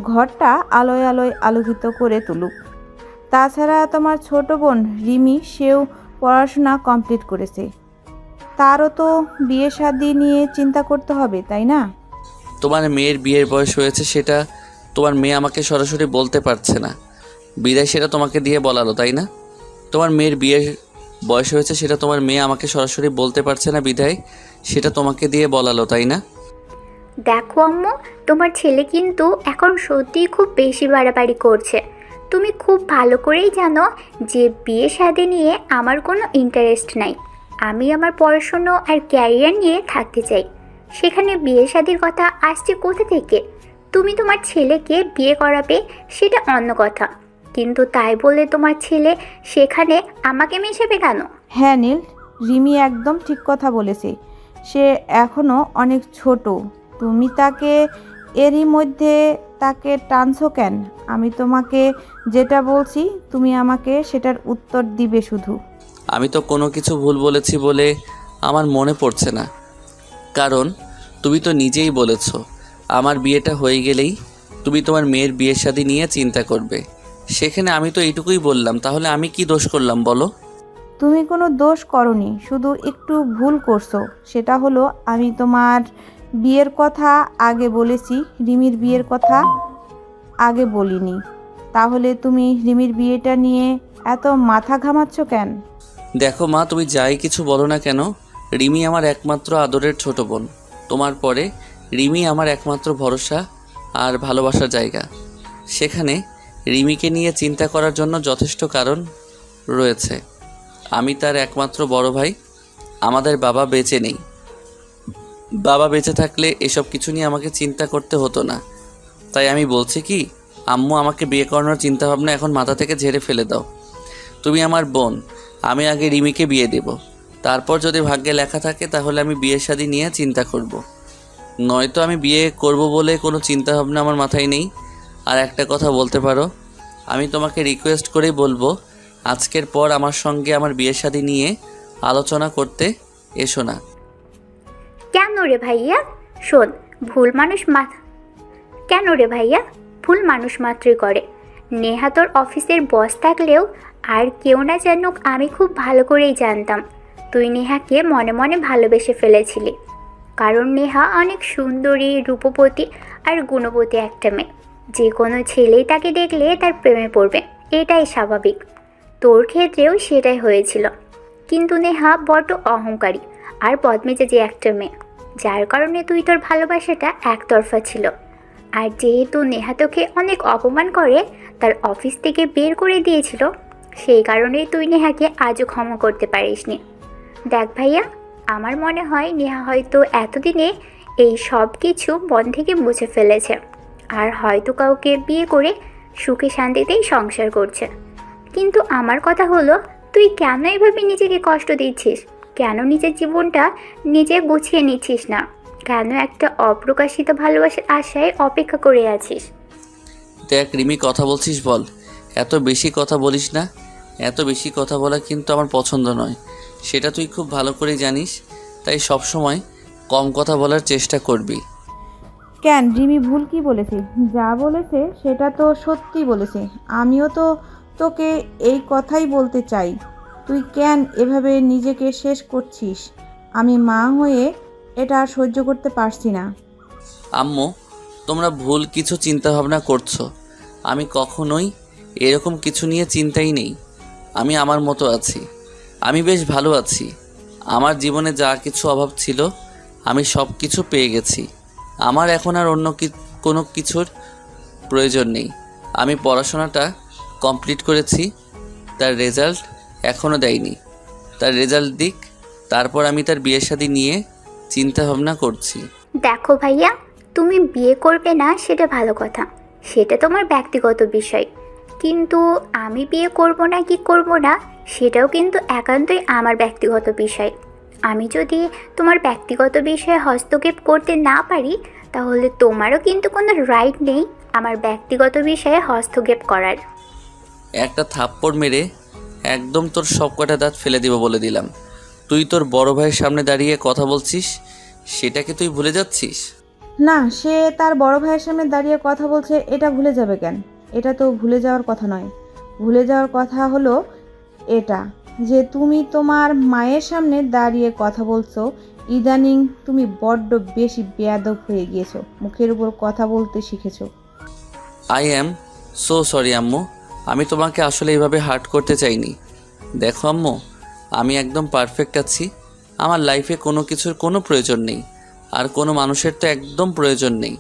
ঘরটা আলোয় আলোয় আলোকিত করে তুলুক। তাছাড়া তোমার ছোট বোন রিমি, সেও পড়াশোনা কমপ্লিট করেছে, তারও তো বিয়ে শাদী নিয়ে চিন্তা করতে হবে, তাই না? তোমার মেয়ের বিয়ের বয়স হয়েছে, সেটা তোমার মেয়ে আমাকে সরাসরি বলতে পারছে না, বিদায় সেটা তোমাকে দিয়ে বলালো, তাই না? তোমার মেয়ের বিয়ের বয়স হয়েছে, সেটা তোমার মেয়ে আমাকে সরাসরি বলতে পারছে না, বিদায় সেটা তোমাকে দিয়ে বলালো, তাই না? দেখো আম্মু, তোমার ছেলে কিন্তু এখন সত্যিই খুব বেশি বাড়াবাড়ি করছে। তুমি খুব ভালো করেই জানো যে বিয়ে শাদী নিয়ে আমার কোনো ইন্টারেস্ট নাই। আমি আমার পড়াশুনো আর ক্যারিয়ার নিয়ে থাকতে চাই। সেখানে বিয়ে শাদীর কথা আসছে কোথা থেকে? তুমি তোমার ছেলেকে বিয়ে করাবে সেটা অন্য কথা, কিন্তু তাই বলে তোমার ছেলে সেখানে আমাকে মেশাবে কেন? হ্যাঁ নীল, রিমি একদম ঠিক কথা বলেছে। সে এখনও অনেক ছোট, তুমি তাকে এরই মধ্যে তাকে টানছো কেন? আমি তোমাকে যেটা বলছি তুমি আমাকে সেটার উত্তর দিবে শুধু। আমি তো কোনো কিছু ভুল বলেছি বলে আমার মনে পড়ছে না, কারণ তুমি তো নিজেই বলেছো আমার বিয়েটা হয়ে গেলেই তুমি তোমার মেয়ের বিয়ের শাদী নিয়ে চিন্তা করবে। সেখানে আমি তো এইটুকুই বললাম, তাহলে আমি কি দোষ করলাম বলো? তুমি কোনো দোষ করনি, শুধু একটু ভুল করছো। সেটা হলো আমি তোমার বিয়ের কথা আগে বলেছি, রিমির বিয়ের কথা আগে বলিনি। তাহলে তুমি রিমির বিয়েটা নিয়ে এত মাথা ঘামাচ্ছ কেন? দেখো মা, তুমি যাই কিছু বলো না কেন, রিমি আমার একমাত্র আদরের ছোট বোন। তোমার পরে রিমি আমার একমাত্র ভরসা আর ভালোবাসার জায়গা। সেখানে রিমিকে নিয়ে চিন্তা করার জন্য যথেষ্ট কারণ রয়েছে। আমি তার একমাত্র বড় ভাই। আমাদের বাবা বেঁচে নেই। বাবা বেঁচে থাকলে এসব কিছু নিয়ে আমাকে চিন্তা করতে হতো না। তাই আমি বলছি কি, আম্মু, আমাকে বিয়ে করানোর চিন্তাভাবনা এখন মাথা থেকে ঝেড়ে ফেলে দাও। তুমি আমার বোন, আমি আগে রিমিকে বিয়ে দেব। তারপর যদি ভাগ্যে লেখা থাকে তাহলে আমি বিয়ের শাদী নিয়ে চিন্তা করব। নয়তো আমি বিয়ে করব বলে কোনো চিন্তাভাবনা আমার মাথায় নেই। আর একটা কথা বলতে পারো, আমি তোমাকে রিকোয়েস্ট করেই বলবো, আজকের পর আমার সঙ্গে আমার বিয়ের শাদী নিয়ে আলোচনা করতে এসো না। কেন রে ভাইয়া? শোন, ভুল মানুষ মাত্রই করে। নেহা তোর অফিসের বস থাকলেও আর কেউ না জানুক, আমি খুব ভালো করেই জানতাম তুই নেহাকে মনে মনে ভালোবেসে ফেলেছিলি। কারণ নেহা অনেক সুন্দরী, রূপবতী আর গুণবতী একটা মেয়ে। যে কোনো ছেলেই তাকে দেখলে তার প্রেমে পড়বে, এটাই স্বাভাবিক। তোর ক্ষেত্রেও সেটাই হয়েছিল। কিন্তু নেহা বড্ড অহংকারী আর বদমেজাজি একটা মেয়ে, যার কারণে তুই তোর ভালোবাসাটা একতরফা ছিল। আর যেহেতু নেহা তোকে অনেক অপমান করে তার অফিস থেকে বের করে দিয়েছিল, সেই কারণেই তুই নেহাকে আজও ক্ষমা করতে পারিসনি। দেখ ভাইয়া, আমার মনে হয় নেহা হয়তো এতদিনে এই সব কিছু মন থেকে মুছে ফেলেছে আর হয়তো কাউকে বিয়ে করে সুখে শান্তিতেই সংসার করছে। কিন্তু আমার কথা হলো, তুই কেন এভাবে নিজেকে কষ্ট দিচ্ছিস? কেন নিজের জীবনটা নিজে গুছিয়ে নিচ্ছিস না? কেন একটা অপ্রকাশিত ভালোবাসার আশায় অপেক্ষা করে আছিস? দেখ রিমি, কথা বলছিস বল, এত বেশি কথা বলিস না। এত বেশি কথা বলা কিন্তু আমার পছন্দ নয়, সেটা তুই খুব ভালো করেই জানিস। তাই সবসময় কম কথা বলার চেষ্টা করবি। কেন, রিমি ভুল কি বলেছে? যা বলেছে সেটা তো সত্যি বলেছে। আমিও তো তোকে এই কথাই বলতে চাই। তুই কেন এভাবে নিজেকে শেষ করছিস? আমি মা হয়ে এটা আর সহ্য করতে পারছি না। আম্মু, তোমরা ভুল কিছু চিন্তাভাবনা করছো। আমি কখনোই এরকম কিছু নিয়ে চিন্তাই নেই। আমি আমার মতো আছি, আমি বেশ ভালো আছি। আমার জীবনে যা কিছু অভাব ছিল আমি সব কিছু পেয়ে গেছি। আমার এখন আর অন্য কোনো কিছুর প্রয়োজন নেই। আমি পড়াশোনাটা কমপ্লিট করেছি, তার রেজাল্ট এখনও দেয়নি। তার রেজাল্ট দিক, তারপর আমি তার বিয়ের শাদী নিয়ে চিন্তা ভাবনা করছি। দেখো ভাইয়া, তুমি বিয়ে করবে না সেটা ভালো কথা, সেটা তোমার ব্যক্তিগত বিষয়। কিন্তু আমি বিয়ে করব না কি করব না সেটাও কিন্তু একান্তই আমার ব্যক্তিগত বিষয়। আমি যদি তোমার ব্যক্তিগত বিষয়ে হস্তক্ষেপ করতে না পারি, তাহলে তোমারও কিন্তু কোনো রাইট নেই আমার ব্যক্তিগত বিষয়ে হস্তক্ষেপ করার। একটা থাপ্পড় মেরে একদম তোর সব কটা দাঁত ফেলে দিব বলে দিলাম। তুই তোর বড় ভাইয়ের সামনে দাঁড়িয়ে কথা বলছিস, সেটাকে তুই ভুলে যাচ্ছিস? না, সে তার বড় ভাইয়ের সামনে দাঁড়িয়ে কথা বলছে, এটা ভুলে যাবে কেন? এটা তো ভুলে যাওয়ার কথা নয়। ভুলে যাওয়ার কথা হলো এটা যে তুমি তোমার মায়ের সামনে দাঁড়িয়ে কথা বলছো। ইদানিং তুমি বড্ড বেশি বেয়াদব হয়ে গিয়েছো, মুখের উপর কথা বলতে শিখেছো। আই অ্যাম সো সরি আম্মু, আমি তোমাকে আসলে এইভাবে হার্ট করতে চাইনি। দেখো আম্মু, আমি একদম পারফেক্ট আছি। আমার লাইফে কোনো কিছুর কোনো প্রয়োজন নেই, আর কোনো মানুষের তো একদম প্রয়োজন নেই।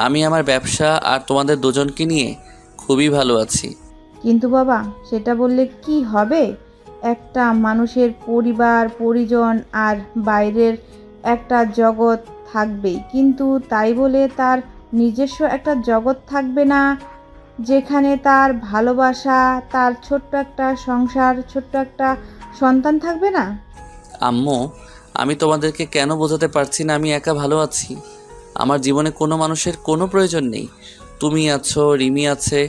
আমি আমার ব্যবসা আর তোমাদের দুজনকে নিয়ে খুবই ভালো আছি। কিন্তু বাবা, সেটা বললে কি হবে? একটা মানুষের পরিবার, পরিজন আর বাইরের একটা জগৎ থাকবেই, কিন্তু তাই বলে তার নিজস্ব একটা জগৎ থাকবে না, যেখানে তার ভালোবাসা, তার ছোট্ট একটা সংসার, ছোট্ট একটা সন্তান থাকবে না? আম্মু, আমি তোমাদেরকে কেন বোঝাতে পারছি না আমি একা ভালো আছি? আমার জীবনে কোনো মানুষের কোনো প্রয়োজন নেই। তুমি আছো, রিমি আছে,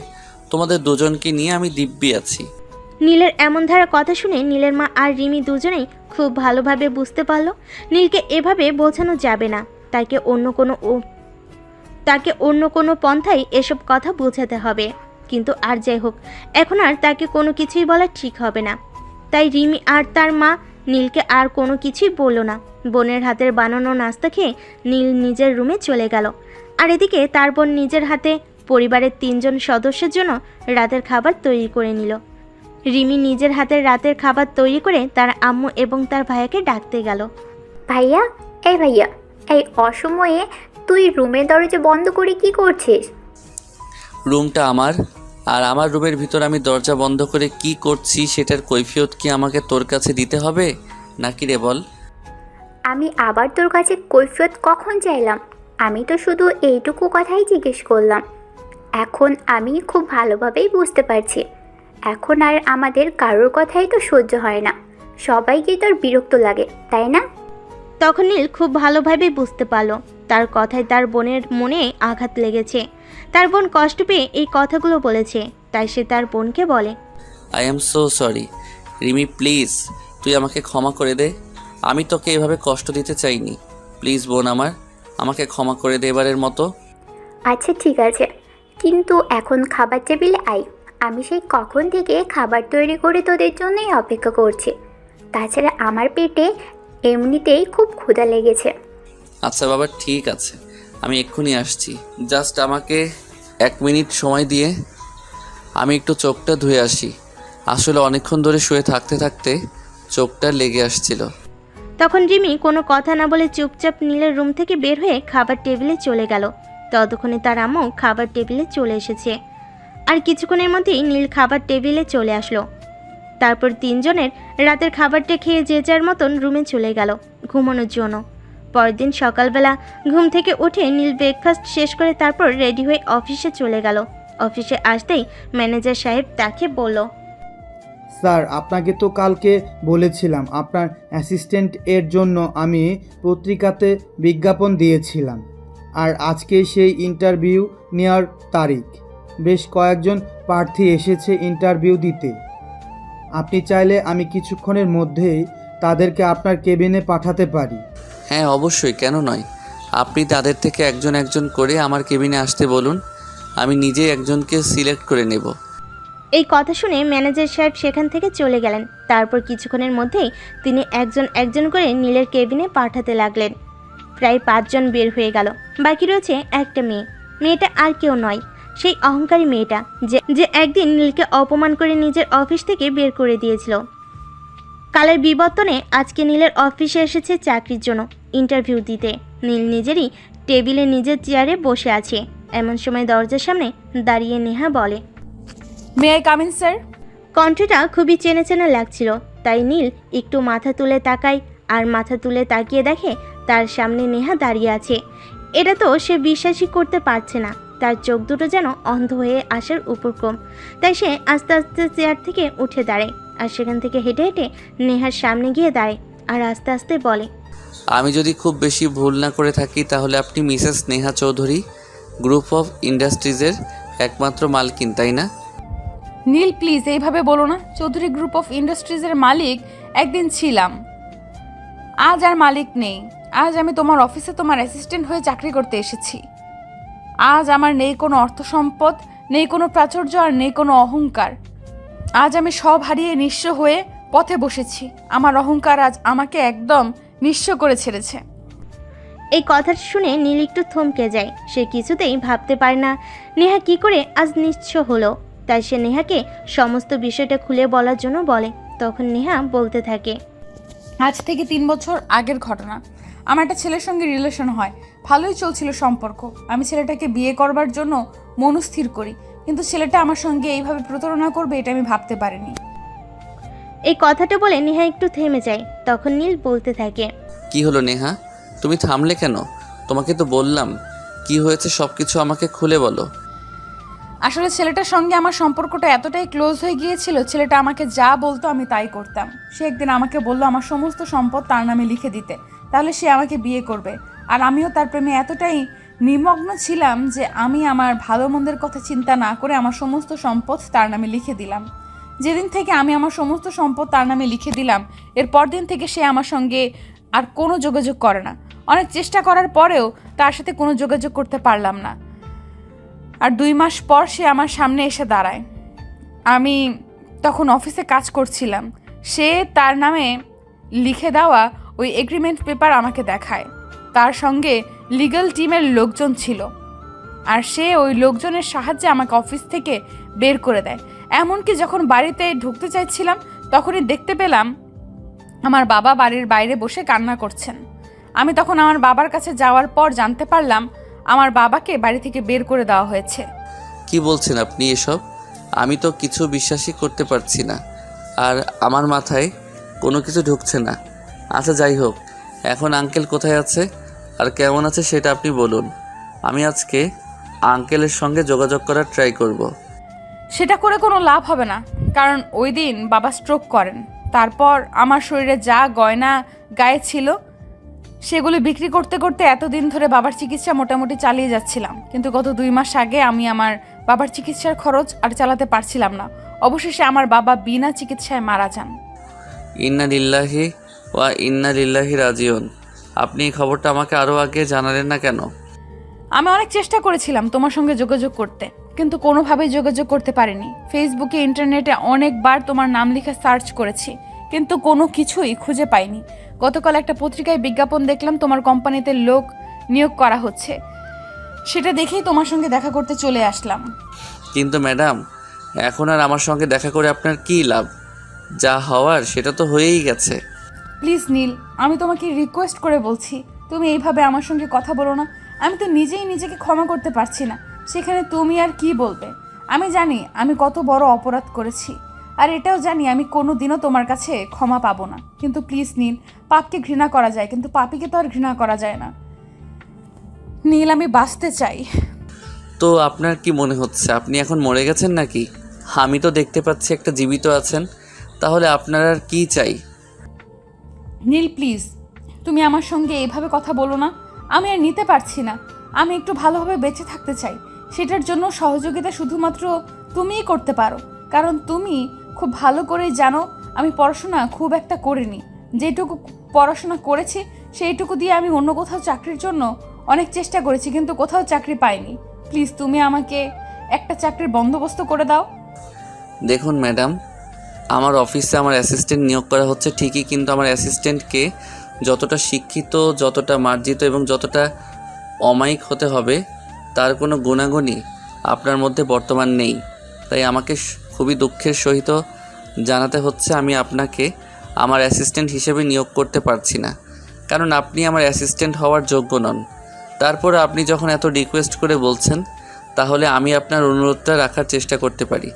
তোমাদের দুজনকে নিয়ে আমি দিব্যি আছি। নীলের এমন ধারা কথা শুনে নীলের মা আর রিমি দুজনেই খুব ভালোভাবে বুঝতে পারল নীলকে এভাবে বোঝানো যাবে না। তাকে অন্য কোনো পন্থায় এসব কথা বোঝাতে হবে। কিন্তু আর যাই হোক, এখন আর তাকে কোনো কিছুই বলা ঠিক হবে না। তাই রিমি আর তার মা নীলকে আর কোনো কিছুই বলল না। বোনের হাতের বানানো নাস্তা খেয়ে নীল নিজের রুমে চলে গেল। আর এদিকে তার বোন নিজের হাতে পরিবারের 3 জন সদস্যের জন্য রাতের খাবার তৈরি করে নিল। রিমি নিজের হাতের রাতের খাবার তৈরি করে তার আম্মু এবং তার ভাইয়াকে ডাকতে গেল। ভাইয়া, এই অসময়ে তুই রুমের দরজা বন্ধ করে কি করছিস? রুমটা আমার, আর আমার রুমের ভিতর আমি দরজা বন্ধ করে কি করছি সেটার কৈফিয়ত কি আমাকে তোর কাছে দিতে হবে নাকি রে বল? আমি আবার তোর কাছে কৈফিয়ত কখন চাইলাম? আমি তো শুধু এইটুকু কথাই জিজ্ঞেস করলাম। এখন আমি খুব ভালোভাবেই বুঝতে পারছি, এখন আর আমাদের কারোর কথাই তো সহ্য হয় না, সবাইকেই তোর বিরক্ত লাগে, তাই না? তখন নীল খুব ভালোভাবে বুঝতে পারল তার কথায় তার বোনের মনে আঘাত লেগেছে। তার বোন কষ্ট পেয়ে এই কথাগুলো বলেছে, তাই সে তার বোনকে বলে, I am so sorry Rimi, please তুই আমাকে ক্ষমা করে দে। আমি তোকে এভাবে কষ্ট দিতে চাইনি। প্লিজ বোন আমার, আমাকে ক্ষমা করে দে এবারের মতো। আচ্ছা ঠিক আছে, কিন্তু এখন খাবার টেবিলে আয়। আমি সেই কখন থেকে খাবার তৈরি করে তোদের জন্যই অপেক্ষা করছি। তাছাড়া আমার পেটে এমনিতেই খুব ক্ষুধা লেগেছে। আচ্ছা বাবা, ঠিক আছে, আমি এক্ষুনি আসছি। জাস্ট আমাকে 1 মিনিট সময় দিয়ে আমি একটু চোখটা ধুয়ে আসি। আসলে অনেকক্ষণ ধরে শুয়ে থাকতে থাকতে চোখটা লেগে আসছিল। তখন রিমি কোনো কথা না বলে চুপচাপ নীলের রুম থেকে বের হয়ে খাবার টেবিলে চলে গেল। ততক্ষণে তার আম্মু খাবার টেবিলে চলে এসেছে। আর কিছুক্ষণের মধ্যেই নীল খাবার টেবিলে চলে আসলো। তারপর 3 জনের রাতের খাবারটা খেয়ে যে যার মতন রুমে চলে গেল ঘুমানোর জন্য। পরের দিন সকালবেলা ঘুম থেকে উঠে নীল ব্রেকফাস্ট শেষ করে তারপর রেডি হয়ে অফিসে চলে গেল। অফিসে আসতেই ম্যানেজার সাহেব তাকে বলল, স্যার, আপনাকে তো কালকে বলেছিলাম আপনার অ্যাসিস্ট্যান্ট এর জন্য আমি পত্রিকাতে বিজ্ঞাপন দিয়েছিলাম, আর আজকে সেই ইন্টারভিউ নেওয়ার তারিখ। বেশ কয়েকজন প্রার্থী এসেছে ইন্টারভিউ দিতে। আপনি চাইলে আমি কিছুক্ষণের মধ্যেই তাদেরকে আপনার কেবিনে পাঠাতে পারি। হ্যাঁ অবশ্যই, কেন নয়। আপনি তাদের থেকে একজন একজন করে আমার কেবিনে আসতে বলুন, আমি নিজেই একজনকে সিলেক্ট করে নেব। এই কথা শুনে ম্যানেজার সাহেব সেখান থেকে চলে গেলেন। তারপর কিছুক্ষণের মধ্যেই তিনি একজন একজন করে নীলের কেবিনে পাঠাতে লাগলেন। প্রায় 5 জন বের হয়ে গেল। বাকি রয়েছে একটা মেয়ে। মেয়েটা আর কেউ নয়, সেই অহংকারী মেয়েটা যে একদিন নীলকে অপমান করে নিজের অফিস থেকে বের করে দিয়েছিল। কালের বিবর্তনে আজকে নীলের অফিসে এসেছে চাকরির জন্য ইন্টারভিউ দিতে। নীল নিজেরই টেবিলে নিজের চেয়ারে বসে আছে। এমন সময় দরজার সামনে দাঁড়িয়ে নেহা বলে, may I come in sir? কণ্ঠটা খুবই চেনা চেনা লাগছিল, তাই নীল একটু মাথা তুলে তাকায়। আর মাথা তুলে তাকিয়ে দেখে তার সামনে নেহা দাঁড়িয়ে আছে। এটা তো সে বিশ্বাসই করতে পারছে না। তার চোখ দুটো যেন অন্ধ হয়ে আসার উপক্রম। তাই সে আস্তে আস্তে চেয়ার থেকে উঠে দাঁড়ায় আর সেখান থেকে হেঁটে হেঁটে নেহার সামনে গিয়ে দাঁড়ায় আর আস্তে আস্তে বলে, আমি যদি খুব বেশি ভুল না করে থাকি তাহলে আপনি Mrs Neha Chowdhury, group of ইন্ডাস্ট্রিজের একমাত্র মালকিন, তাই না? নীল প্লিজ এইভাবে বলো না। চৌধুরী গ্রুপ অফ ইন্ডাস্ট্রিজের মালিক একদিন ছিলাম, আজ আর মালিক নেই। আজ আমি তোমার অফিসে তোমার অ্যাসিস্ট্যান্ট হয়ে চাকরি করতে এসেছি। আজ আমার নেই কোনো অর্থ সম্পদ, নেই কোনো প্রাচুর্য, আর নেই কোনো অহংকার। আজ আমি সব হারিয়ে নিঃস্ব হয়ে পথে বসেছি। আমার অহংকার আজ আমাকে একদম নিঃস্ব করে ছেড়েছে। এই কথাটা শুনে নীল একটু থমকে যায়। সে কিছুতেই ভাবতে পারে না নেহা কি করে আজ নিঃস্ব হলো। তাই সে নেহাকে সমস্ত বিষয়টা খুলে বলার জন্য বলে। তখন নেহা বলতে থাকে, আজ থেকে 3 বছর আগের ঘটনা। আমার একটা ছেলের সঙ্গে রিলেশন হয়, ভালোই চলছিল সম্পর্ক। আমি ছেলেটাকে বিয়ে করবার জন্য মনস্থির করি, কিন্তু ছেলেটা আমার সঙ্গে এইভাবে প্রতারণা করবে এটা আমি ভাবতে পারিনি। এই কথাটা বলে নেহা একটু থেমে যায়। তখন নীল বলতে থাকে, কি হলো নেহা, তুমি থামলে কেন? তোমাকে তো বললাম, কি হয়েছে সব কিছু আমাকে খুলে বলো। আসলে ছেলেটার সঙ্গে আমার সম্পর্কটা এতটাই ক্লোজ হয়ে গিয়েছিল, ছেলেটা আমাকে যা বলতো আমি তাই করতাম। সে একদিন আমাকে বললো আমার সমস্ত সম্পদ তার নামে লিখে দিতে, তাহলে সে আমাকে বিয়ে করবে। আর আমিও তার প্রেমে এতটাই নিমগ্ন ছিলাম যে আমি আমার ভালো মন্দের কথা চিন্তা না করে আমার সমস্ত সম্পদ তার নামে লিখে দিলাম। যেদিন থেকে আমি আমার সমস্ত সম্পদ তার নামে লিখে দিলাম, এর পর দিন থেকে সে আমার সঙ্গে আর কোনো যোগাযোগ করে না। অনেক চেষ্টা করার পরেও তার সাথে কোনো যোগাযোগ করতে পারলাম না। আর 2 মাস পর সে আমার সামনে এসে দাঁড়ায়। আমি তখন অফিসে কাজ করছিলাম। সে তার নামে লিখে দেওয়া ওই এগ্রিমেন্ট পেপার আমাকে দেখায়। তার সঙ্গে লিগ্যাল টিমের লোকজন ছিল, আর সে ওই লোকজনের সাহায্যে আমাকে অফিস থেকে বের করে দেয়। এমনকি যখন বাড়িতে ঢুকতে চাইছিলাম তখনই দেখতে পেলাম আমার বাবা বাড়ির বাইরে বসে কান্না করছেন। আমি তখন আমার বাবার কাছে যাওয়ার পর জানতে পারলাম আমার বাবাকে বাড়ি থেকে বের করে দেওয়া হয়েছে। কি বলছেন আপনি এসব? আমি তো কিছু বিশ্বাসই করতে পারছি না, আর আমার মাথায় কোনো কিছু ঢুকছে না। আচ্ছা যাই হোক, এখন আঙ্কেল কোথায় আছে আর কেমন আছে সেটা আপনি বলুন। আমি আজকে আঙ্কেলের সঙ্গে যোগাযোগ করার ট্রাই করব। সেটা করে কোনো লাভ হবে না, কারণ ওই দিন বাবা স্ট্রোক করেন। তারপর আমার শরীরে যা গয়না গায়ে ছিল সেগুলো বিক্রি করতে করতে এতদিন ধরে বাবার চিকিৎসা মোটামুটি চালিয়ে যাচ্ছিলাম। কিন্তু গত 2 মাস আগে আমি আমার বাবার চিকিৎসার খরচ আর চালাতে পারছিলাম না। অবশেষে আমার বাবা বিনা চিকিৎসায় মারা যান। ইন্না লিল্লাহি ওয়া ইন্না লিল্লাহি রাজিউন। আপনি এই খবরটা আমাকে আরও আগে জানালেন না কেন? আমি অনেক চেষ্টা করেছিলাম তোমার সঙ্গে যোগাযোগ করতে, কিন্তু কোনোভাবেই যোগাযোগ করতে পারিনি। ফেসবুকে, ইন্টারনেটে অনেকবার তোমার নাম লিখে সার্চ করেছি, কিন্তু কোনো কিছুই খুঁজে পাইনি। গতকাল একটা পত্রিকায় বিজ্ঞাপন দেখলাম তোমার কোম্পানিতে লোক নিয়োগ করা হচ্ছে। সেটা দেখেই তোমার সঙ্গে দেখা করতে চলে আসলাম। কিন্তু ম্যাডাম, এখন আর আমার সঙ্গে দেখা করে আপনার কী লাভ? যা হওয়ার সেটা তো হয়েই গেছে। প্লিজ নীল, আমি তোমাকে রিকোয়েস্ট করে বলছি, তুমি এইভাবে আমার সঙ্গে কথা বলো না। আমি তো নিজেই নিজেকে ক্ষমা করতে পারছি না, সেখানে তুমি আর কি বলবে? আমি জানি আমি কত বড় অপরাধ করেছি, আর এটাও জানি আমি কোনো দিনও তোমার কাছে ক্ষমা পাবো না। কিন্তু প্লিজ নীল, পাপকে ঘৃণা করা যায়, কিন্তু পাপীকে তো আর ঘৃণা করা যায় না। নীল, আমি বাঁচতে চাই। তো আপনার কি মনে হচ্ছে আপনি এখন মরে গেছেন নাকি? আমি তো দেখতে পাচ্ছি একটা জীবিত আছেন। তাহলে আপনার আর কি চাই? নীল প্লিজ, তুমি আমার সঙ্গে এইভাবে কথা বলো না। আমি আর নিতে পারছি না। আমি একটু ভালোভাবে বেঁচে থাকতে চাই। সেটার জন্য সহযোগিতা শুধুমাত্র তুমিই করতে পারো, কারণ তুমি খুব ভালো করেই জানো আমি পড়াশোনা খুব একটা করিনি। যেটুকু পড়াশোনা করেছি সেইটুকু দিয়ে আমি অন্য কোথাও চাকরির জন্য অনেক চেষ্টা করেছি, কিন্তু কোথাও চাকরি পাইনি। প্লিজ তুমি আমাকে একটা চাকরির বন্দোবস্ত করে দাও। দেখুন ম্যাডাম, আমার অফিসে আমার অ্যাসিস্ট্যান্ট নিয়োগ করা হচ্ছে ঠিকই, কিন্তু আমার অ্যাসিস্ট্যান্টকে যতটা শিক্ষিত, যতটা মার্জিত এবং যতটা অমায়িক হতে হবে তার কোনো গুণাগুণই আপনার মধ্যে বর্তমান নেই। তাই আমাকে খুবই দুঃখের সহিত জানাতে হচ্ছে আমি আপনাকে আমার অ্যাসিস্ট্যান্ট হিসেবে নিয়োগ করতে পারছি না, কারণ আপনি আমার অ্যাসিস্ট্যান্ট হওয়ার যোগ্য নন। তারপর আপনি যখন এত রিকোয়েস্ট করে বলছেন, তাহলে আমি আপনার অনুরোধটা রাখার চেষ্টা করতে পারি।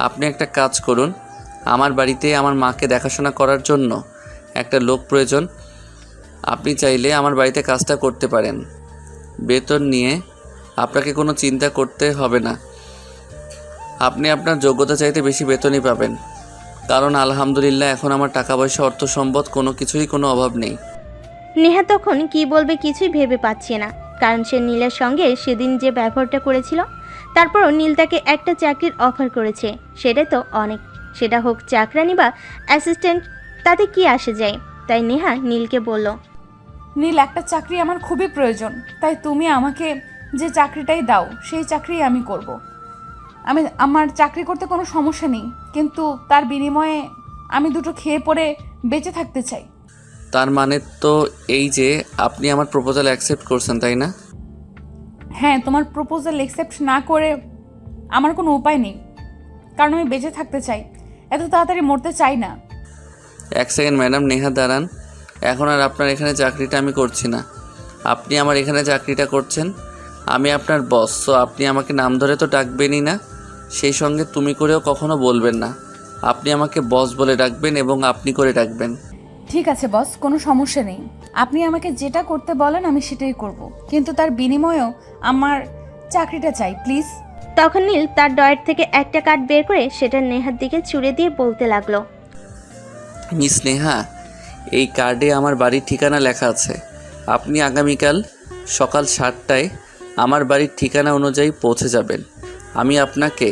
আপনি একটা কাজ করুন, আমার বাড়িতে আমার মাকে দেখাশোনা করার জন্য একটা লোক প্রয়োজন। আপনি চাইলে আমার বাড়িতে কাজটা করতে পারেন। বেতন নিয়ে আপনাকে কোনো চিন্তা করতে হবে না। আপনি আপনার যোগ্যতা চাইতে বেশি বেতনই পাবেন, কারণ আলহামদুলিল্লাহ এখন আমার টাকা পয়সা, অর্থ সম্পদ কোনো কিছুই কোনো অভাব নেই। নেহা তখন কি বলবে কিছুই ভেবে পাচ্ছে না, কারণ সে নীলের সঙ্গে সেদিন যে ব্যবহারটা করেছিল, তারপরও নীল তাকে একটা চাকরির অফার করেছে। সেটাই তো অনেক। সেটা হোক চাকরানি বা অ্যাসিস্ট্যান্ট, তাতে কি আসে যায়। তাই নেহা নীলকে বলল, নীল, একটা চাকরি আমার খুবই প্রয়োজন, তাই তুমি আমাকে যে চাকরিটাই দাও সেই চাকরি আমি করব। আমার চাকরি করতে কোনো সমস্যা নেই, কিন্তু তার বিনিময়ে আমি দুটো খেয়ে পরে বেঁচে থাকতে চাই। তার মানে তো এই যে আপনি আমার প্রপোজাল অ্যাকসেপ্ট করছেন, তাই না? হ্যাঁ, তোমার প্রপোজাল অ্যাকসেপ্ট না করে আমার কোনো উপায় নেই, কারণ আমি বেঁচে থাকতে চাই, এত তাড়াতাড়ি মরতে চাই না। এক সেকেন্ড ম্যাডাম, নেহা দাঁড়ান। এখন আর আপনার এখানে চাকরিটা আমি করছি না, আপনি আমার এখানে চাকরিটা করছেন। আমি আপনার বস, সো আপনি আমাকে নাম ধরে তো ডাকবেনই না, সেই সঙ্গে তুমি করেও কখনো বলবেন না। আপনি আমাকে বস বলে ডাকবেন এবং আপনি করে ডাকবেন। ঠিক আছে বস, কোনো সমস্যা নেই। আপনি আমাকে যেটা করতে বলেন আমি সেটাই করব, কিন্তু তার বিনিময়েও আমার চাকরিটা চাই প্লিজ। তখন নীল তার ডয়ের থেকে একটা কার্ড বের করে সেটা নেহার দিকে ছুঁড়ে দিয়ে বলতে লাগলো, মিস নেহা, এই কার্ডে আমার বাড়ির ঠিকানা লেখা আছে। আপনি আগামীকাল সকাল 7টায় আমার বাড়ির ঠিকানা অনুযায়ী পৌঁছে যাবেন। আমি আপনাকে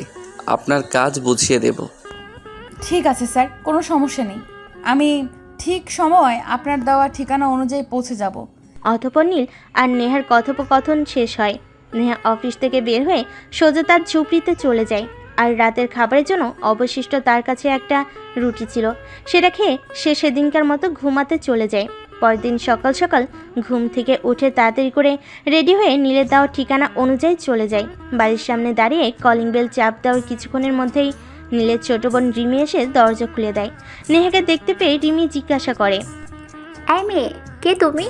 আপনার কাজ বুঝিয়ে দেব। ঠিক আছে স্যার, কোনো সমস্যা নেই। আমি ঠিক সময় আপনার দেওয়া ঠিকানা অনুযায়ী পৌঁছে যাব। অতঃপর নীল আর নেহার কথোপকথন শেষ হয়। নেহা অফিস থেকে বের হয়ে সোজা তার ঝুপড়িতে চলে যায়। আর রাতের খাবারের জন্য অবশিষ্ট তার কাছে একটা রুটি ছিল। সেটা খেয়ে সে সেদিনকার মতো ঘুমাতে চলে যায়। পরের দিন সকাল সকাল ঘুম থেকে উঠে তাড়াতাড়ি করে রেডি হয়ে নীলের দেওয়া ঠিকানা অনুযায়ী চলে যায়। বাড়ির সামনে দাঁড়িয়ে কলিং বেল চাপ দেওয়ার কিছুক্ষণের মধ্যেই নীলের ছোট বোন রিমি এসে দরজা খুলে দেয়। নেহাকে দেখতে পেয়ে রিমি জিজ্ঞাসা করে, এই মেয়ে, কে তুমি?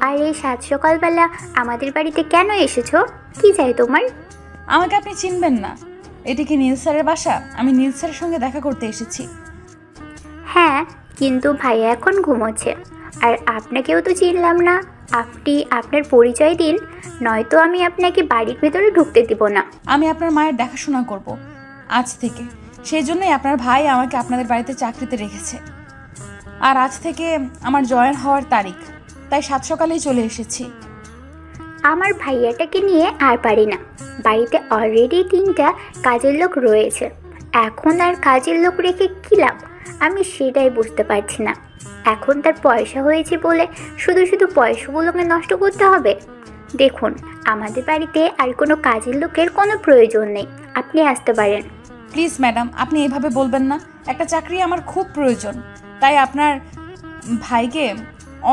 আর এই সাত সকালবেলা আমাদের বাড়িতে কেন এসেছো? কি চাই তোমার? আমাকে আপনি চিনবেন না? এটা কি নীল স্যারের বাসা? আমি নীল স্যারের সঙ্গে দেখা করতে এসেছি। হ্যাঁ, কিন্তু ভাইয়া এখন ঘুমোচ্ছে। আর আপনাকেও তো চিনলাম না। আপনি আপনার পরিচয় দিন, নয়তো আমি আপনাকে বাড়ির ভেতরে ঢুকতে দিব না। আমি আপনার মায়ের দেখাশোনা করব আজ থেকে। সেই জন্যই আপনার ভাই আমাকে আপনাদের বাড়িতে চাকরিতে রেখেছে। আর আজ থেকে আমার জয়েন হওয়ার তারিখ, তাই সাত সকালেই চলে এসেছি। আমার ভাইয়াটাকে নিয়ে আর পারি না। বাড়িতে অলরেডি 3টা কাজের লোক রয়েছে, এখন আর কাজের লোক রেখে কী লাভ? আমি সেটাই বুঝতে পারছি না। এখন তার পয়সা হয়েছে বলে শুধু শুধু পয়সাগুলোকে নষ্ট করতে হবে? দেখুন, আমাদের বাড়িতে আর কোনো কাজের লোকের কোনো প্রয়োজন নেই, আপনি আসতে পারেন। প্লিজ ম্যাডাম, আপনি এভাবে বলবেন না। একটা চাকরি আমার খুব প্রয়োজন, তাই আপনার ভাইকে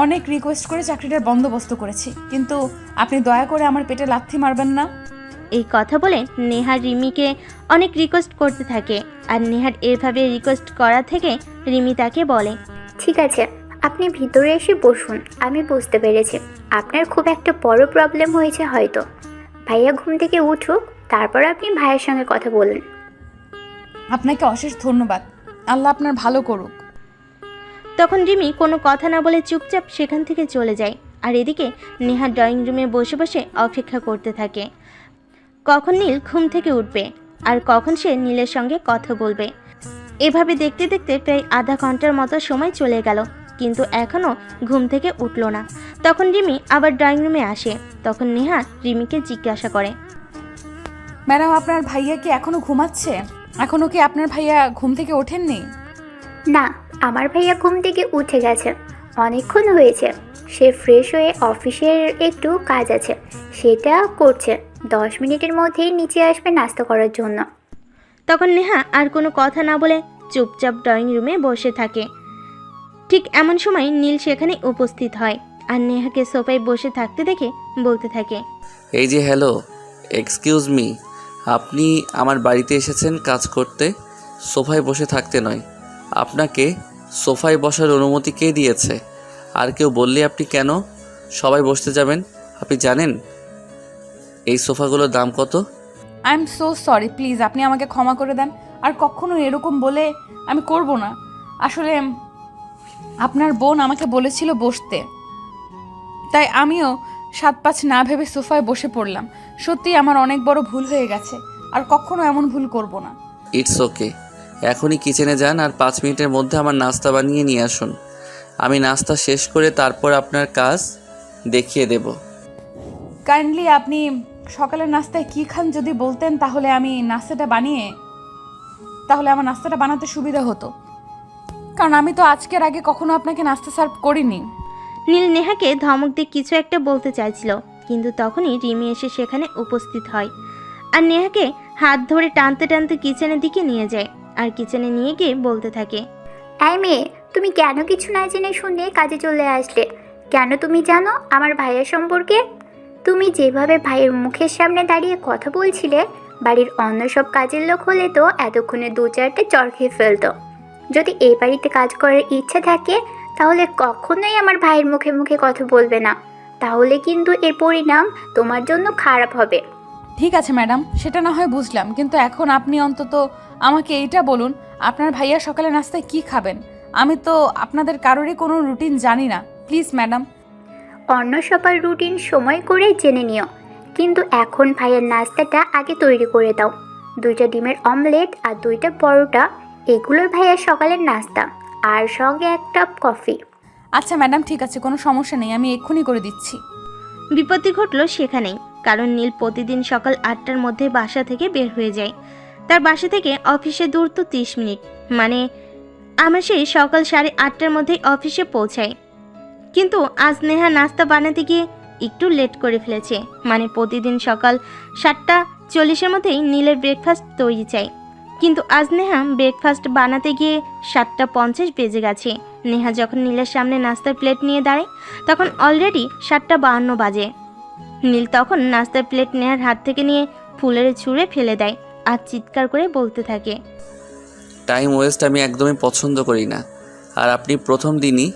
অনেক রিকোয়েস্ট করে চাকরিটার বন্দোবস্ত করেছি, কিন্তু আপনি দয়া করে আমার পেটে লাথি মারবেন না। এই কথা বলে নেহা রিমিকে অনেক রিকোয়েস্ট করতে থাকে। আর নেহার এভাবে রিকোয়েস্ট করা থেকে রিমি তাকে বলে, ঠিক আছে, আপনি ভিতরে এসে বসুন। আমি বুঝতে পেরেছি আপনার খুব একটা বড় প্রবলেম হয়েছে হয়তো। ভাইয়া ঘুম থেকে উঠুক, তারপর আপনি ভাইয়ের সঙ্গে কথা বলুন। আপনাকে অশেষ ধন্যবাদ, আল্লাহ আপনার ভালো করুক। তখন রিমি কোনো কথা না বলে চুপচাপ সেখান থেকে চলে যায়। আর এদিকে নেহা ড্রয়িং রুমে বসে বসে অপেক্ষা করতে থাকে কখন নীল ঘুম থেকে উঠবে আর কখন সে নীলের সঙ্গে কথা বলবে। এভাবে দেখতে দেখতে প্রায় আধা ঘন্টার মতো সময় চলে গেল, কিন্তু এখনও ঘুম থেকে উঠল না। তখন রিমি আবার ড্রয়িং রুমে আসে। তখন নেহা রিমিকে জিজ্ঞাসা করে, ম্যাডাম, আপনার ভাইয়া কি এখনো ঘুমাচ্ছে? এখনো কি আপনার ভাইয়া ঘুম থেকে ওঠেননি? না, আমার ভাইয়া ঘুম থেকে উঠে গেছে, অনেকক্ষণ হয়েছে। সে ফ্রেশ হয়ে অফিসের একটু কাজ আছে, সেটা করছে। 10 মিনিটের মধ্যেই নিচে আসবে নাস্তা করার জন্য। তখন নেহা আর কোনো কথা না বলে চুপচাপ ড্রয়িং রুমে বসে থাকে। ঠিক এমন সময় নীল সেখানে উপস্থিত হয় আর নেহাকে সোফায় বসে থাকতে দেখে বলতে থাকে, এই যে হ্যালো, এক্সকিউজ মি, আপনি আমার বাড়িতে এসেছেন কাজ করতে, সোফায় বসে থাকতে নয়। আপনাকে সোফায় বসার অনুমতি কে দিয়েছে? আর কেউ বললে আপনি কেন সবাই বসতে যাবেন? আপনি জানেন এই সোফাগুলোর দাম কত? I am so sorry, please আপনি আমাকে ক্ষমা করে দেন। আর কখনো এরকম বলে আমি করব না। আসলে আপনার বোন আমাকে বলেছিল বসতে, তাই আমিও 7-5 না ভেবে সোফায় বসে পড়লাম। সত্যি আমার অনেক বড় ভুল হয়ে গেছে, আর কখনো এমন ভুল করব না। ইটস ওকে, এখনই কিচেনে যান আর 5 মিনিটের মধ্যে আমার নাস্তা বানিয়ে নিয়ে আসুন। আমি নাস্তা শেষ করে তারপর আপনার কাজ দেখিয়ে দেব। কাইন্ডলি আপনি সকালের নাস্তায় কী খান যদি বলতেন, তাহলে আমার নাস্তাটা বানাতে সুবিধা হতো, কারণ আমি তো আজকের আগে কখনো আপনাকে নাস্তা সার্ভ করিনি। নীল নেহাকে ধমক দিয়ে কিছু একটা বলতে চাইছিল, কিন্তু তখনই রিমি এসে সেখানে উপস্থিত হয় আর নেহাকে হাত ধরে টানতে টানতে কিচেনের দিকে নিয়ে যায়। আর কিচেনে নিয়ে গিয়ে বলতে থাকে, এই মেয়ে, তুমি কেন কিছু না জেনে শুনে কাজে চলে আসলে? কেন তুমি জানো আমার ভাইয়ের সম্পর্কে? তুমি যেভাবে ভাইয়ের মুখের সামনে দাঁড়িয়ে কথা বলছিলে, বাড়ির অন্য সব কাজের লোক হলে তো এতক্ষণে 2-4টে চড় খেয়ে ফেলতো। যদি এই বাড়িতে কাজ করার ইচ্ছা থাকে, তাহলে কখনোই আমার ভাইয়ের মুখে মুখে কথা বলবে না, তাহলে কিন্তু এর পরিণাম তোমার জন্য খারাপ হবে। ঠিক আছে ম্যাডাম, সেটা না হয় বুঝলাম, কিন্তু এখন আপনি অন্তত আমাকে এইটা বলুন, আপনার ভাইয়া সকালে নাস্তায় কি খাবেন? আমি তো আপনাদের কারোরই কোনো রুটিন জানি না। Please madam. অন্য সবার রুটিন সময় করে জেনে নিও, কিন্তু এখন ভাইয়ের নাস্তাটা আগে তৈরি করে দাও। 2টা ডিমের অমলেট আর 2টা পরোটা, এগুলোই ভাইয়ার সকালের নাস্তা, আর সঙ্গে 1 কাপ কফি। আচ্ছা ম্যাডাম, ঠিক আছে, কোনো সমস্যা নেই, আমি এক্ষুনি করে দিচ্ছি। বিপত্তি ঘটলো সেখানেই, কারণ নীল প্রতিদিন সকাল 8টার মধ্যে বাসা থেকে বের হয়ে যায়। তার বাসা থেকে অফিসে দূর তো 30 মিনিট, মানে আমার সেই সকাল 8:30টার মধ্যেই অফিসে পৌঁছায়। কিন্তু আজ নেহা নাস্তা বানাতে গিয়ে একটু লেট করে ফেলেছে, মানে প্রতিদিন সকাল 7:40-এর মধ্যেই নীলের ব্রেকফাস্ট তৈরি চাই। কিন্তু আজ নেহা ব্রেকফাস্ট বানাতে গিয়ে 7:50 বেজে গেছে। নেহা যখন নীলের সামনে নাস্তার প্লেট নিয়ে দাঁড়ায় তখন অলরেডি 7:52 বাজে। নীল তখন নাস্তার প্লেট নেহার হাত থেকে নিয়ে ফুলের ছুঁড়ে ফেলে দেয় আর চিৎকার করে বলতে থাকে, টাইম ওয়েস্ট আমি একদমই পছন্দ করি না। আর আপনি প্রথম দিনই